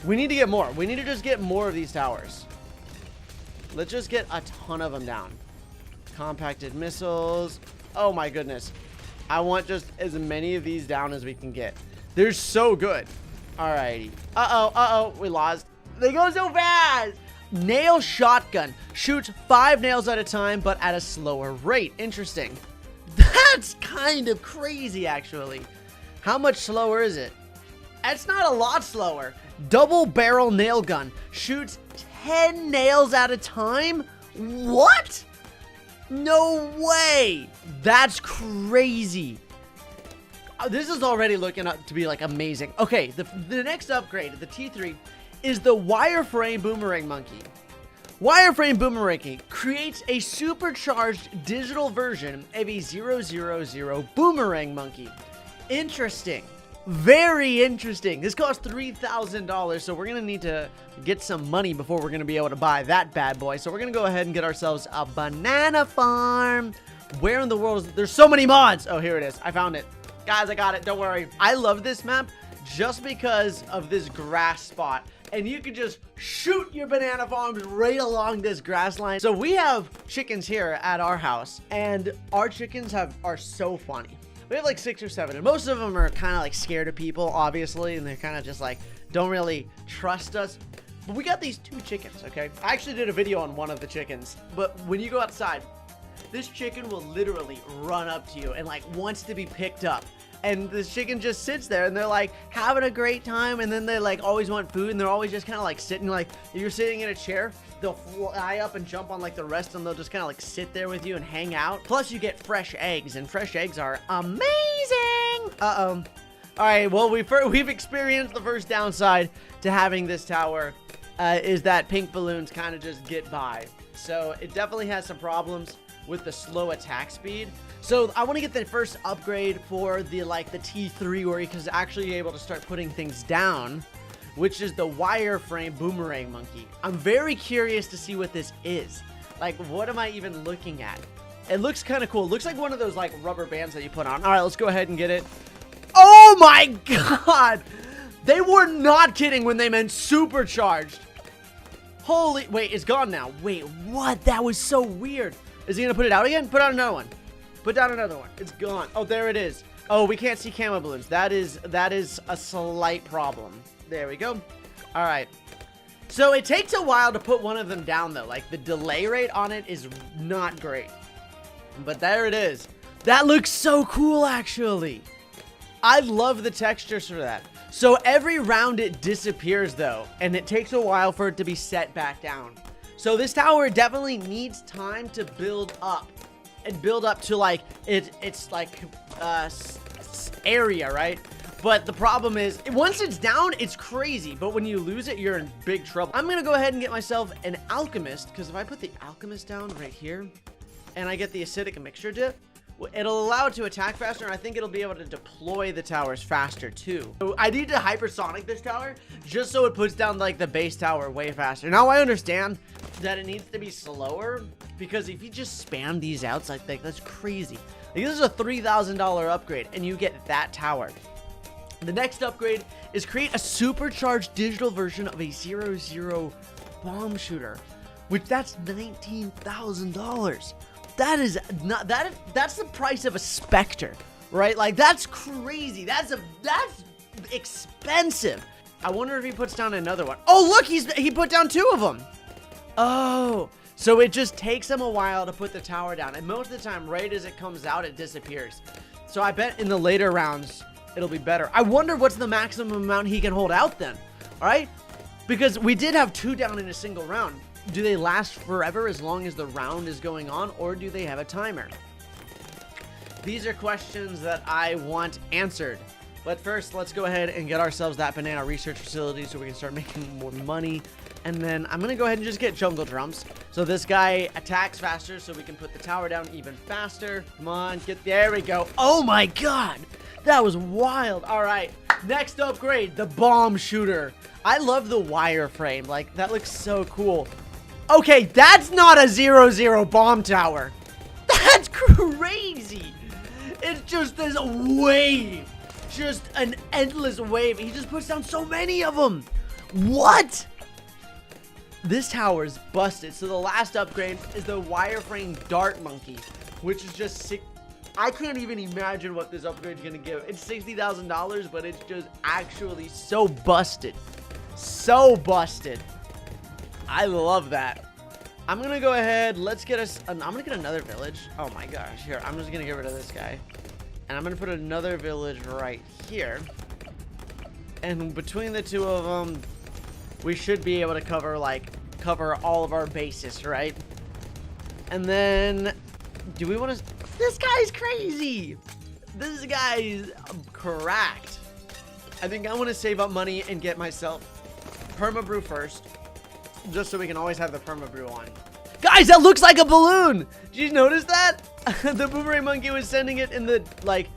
We need to get more. We need to just get more of these towers. Let's just get a ton of them down. Compacted missiles. Oh my goodness. I want just as many of these down as we can get. They're so good. Alrighty. Uh-oh. We lost. They go so fast. Nail shotgun. Shoots 5 nails at a time, but at a slower rate. Interesting. That's kind of crazy, actually. How much slower is it? It's not a lot slower. Double barrel nail gun. Shoots 10 nails at a time? What? No way. That's crazy. This is already looking up to be like amazing. Okay, the next upgrade, the T3, is the wireframe Boomerang monkey. Wireframe Boomerang creates a supercharged digital version of a 000 Boomerang monkey. Interesting. Very interesting. This costs $3,000, so we're going to need to get some money before we're going to be able to buy that bad boy. So we're going to go ahead and get ourselves a banana farm. Where in the world is... There's so many mods. Oh, here it is. I found it. Guys, I got it. Don't worry. I love this map just because of this grass spot. And you can just shoot your banana farms right along this grass line. So we have chickens here at our house, and our chickens are so funny. We have like 6 or 7, and most of them are kind of like scared of people, obviously, and they're kind of just like, don't really trust us. But we got these 2 chickens, okay? I actually did a video on one of the chickens, but when you go outside, this chicken will literally run up to you and like wants to be picked up. And this chicken just sits there, and they're like having a great time, and then they like always want food, and they're always just kind of like sitting, like if you're sitting in a chair, they'll fly up and jump on like the rest, and they'll just kind of like sit there with you and hang out. Plus you get fresh eggs, and fresh eggs are amazing. All right, well, we've experienced the first downside to having this tower is that pink balloons kind of just get by. So it definitely has some problems with the slow attack speed. So I want to get the first upgrade for the T3, where you can actually able to start putting things down, which is the wireframe Boomerang monkey. I'm very curious to see what this is. Like, what am I even looking at? It looks kind of cool. It looks like one of those like rubber bands that you put on. All right, let's go ahead and get it. Oh my god! They were not kidding when they meant supercharged. Holy, wait, it's gone now. Wait, what? That was so weird. Is he gonna put it out again? Put out another one. Put down another one. It's gone. Oh, there it is. Oh, we can't see camo balloons. That is a slight problem. There we go. All right. So it takes a while to put one of them down, though. Like, the delay rate on it is not great. But there it is. That looks so cool, actually. I love the textures for that. So every round it disappears, though, and it takes a while for it to be set back down. So this tower definitely needs time to build up. And build up to like it's like area, right? But the problem is, once it's down, it's crazy. But when you lose it, you're in big trouble. I'm gonna go ahead and get myself an Alchemist, because if I put the Alchemist down right here, and I get the acidic mixture dip, it'll allow it to attack faster, and I think it'll be able to deploy the towers faster too. So I need to hypersonic this tower just so it puts down like the base tower way faster. Now I understand that it needs to be slower, because if you just spam these out, it's like that's crazy. Like, this is a $3,000 upgrade, and you get that tower. The next upgrade is create a supercharged digital version of a 000 bomb shooter, which that's $19,000. That is not that's the price of a Spectre, right? Like, that's crazy. That's expensive. I wonder if he puts down another one. Oh, look, he put down 2 of them. Oh, so it just takes him a while to put the tower down, and most of the time, right as it comes out, it disappears. So I bet in the later rounds it'll be better. I wonder what's the maximum amount he can hold out then. All right, because we did have 2 down in a single round. Do they last forever as long as the round is going on, or do they have a timer? These are questions that I want answered. But first, let's go ahead and get ourselves that banana research facility so we can start making more money. And then I'm going to go ahead and just get jungle drums. So this guy attacks faster, so we can put the tower down even faster. Come on, there we go. Oh my god, that was wild. All right, next upgrade, the bomb shooter. I love the wireframe. Like, that looks so cool. Okay, that's not a 000 bomb tower. That's crazy. It's just this wave. Just an endless wave. He just puts down so many of them. What? This tower is busted. So the last upgrade is the wireframe dart monkey, which is just sick. I can't even imagine what this upgrade is going to give. It's $60,000, but it's just actually so busted. So busted. I love that. I'm going to go ahead. Let's get us... I'm going to get another village. Oh my gosh. Here, I'm just going to get rid of this guy. And I'm going to put another village right here. And between the two of them, we should be able to cover all of our bases, right? And then... do we want to... this guy's crazy. This guy's cracked. I think I want to save up money and get myself perma-brew first. Just so we can always have the perma-brew on. Guys, that looks like a balloon. Did you notice that? The boomerang monkey was sending it in the, like,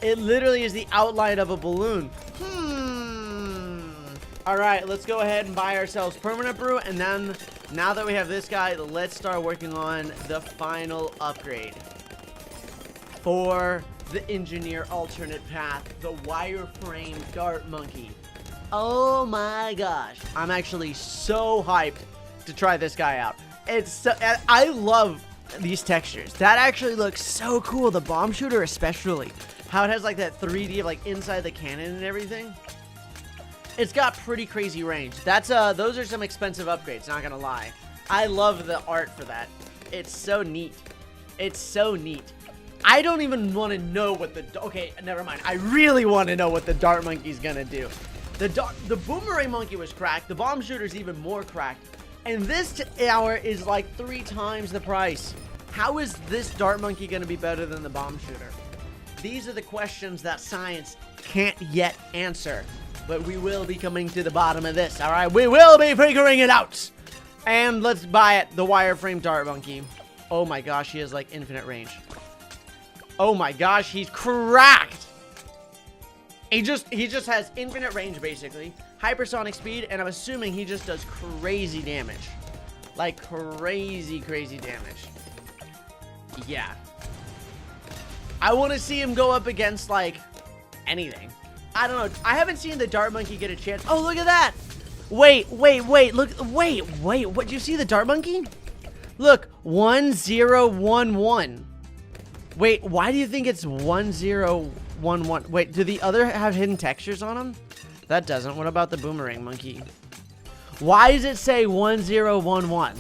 it literally is the outline of a balloon. All right, let's go ahead and buy ourselves permanent brew. And then, now that we have this guy, let's start working on the final upgrade for the engineer alternate path, the wireframe dart monkey. Oh my gosh. I'm actually so hyped to try this guy out. It's so, I love these textures. That actually looks so cool. The bomb shooter especially. How it has like that 3D of like inside the cannon and everything. It's got pretty crazy range. That's those are some expensive upgrades, not gonna lie. I love the art for that. It's so neat. It's so neat. I don't even want to know what the... okay, never mind. I really want to know what the dart monkey's gonna do. The boomerang monkey was cracked. The bomb shooter's even more cracked. And this tower is like 3 times the price. How is this dart monkey gonna be better than the bomb shooter? These are the questions that science can't yet answer. But we will be coming to the bottom of this, all right? We will be figuring it out. And let's buy it, the wireframe dart monkey. Oh my gosh, he has like infinite range. Oh my gosh, he's cracked. He just has infinite range, basically. Hypersonic speed, and I'm assuming he just does crazy damage. Like crazy, crazy damage. Yeah. I want to see him go up against, like, anything. I don't know. I haven't seen the dart monkey get a chance. Oh, look at that. Wait. Look. Wait. What? Do you see the dart monkey? Look. 1011. Wait. Why do you think it's 1011? Wait. Do the other have hidden textures on them? That doesn't. What about the boomerang monkey? Why does it say 1011?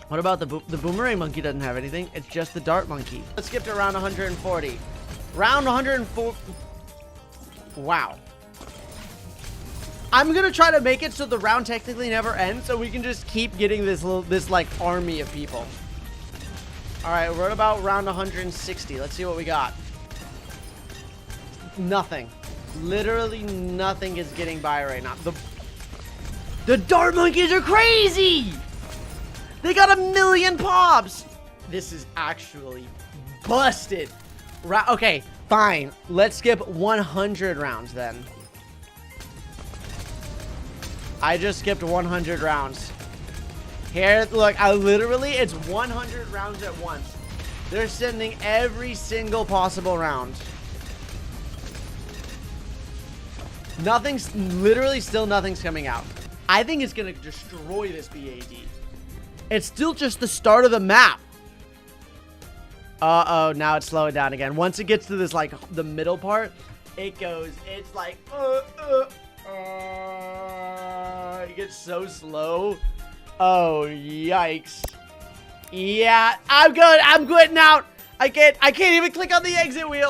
What about the boomerang monkey? Doesn't have anything. It's just the dart monkey. Let's skip to round 140. Round 104. Wow. I'm gonna try to make it so the round technically never ends, so we can just keep getting this like army of people. All right, we're at about round 160. Let's see what we got. Nothing. Literally nothing is getting by right now. The dart monkeys are crazy. They got 1,000,000 pops. This is actually busted. Okay. Fine, let's skip 100 rounds then. I just skipped 100 rounds. Here, look, it's 100 rounds at once. They're sending every single possible round. Literally still nothing's coming out. I think it's gonna destroy this BAD. It's still just the start of the map. Uh-oh, now it's slowing down again. Once it gets to this, like, the middle part, it's like, it gets so slow. Oh, yikes. Yeah, I'm good. I'm quitting out. I can't even click on the exit wheel.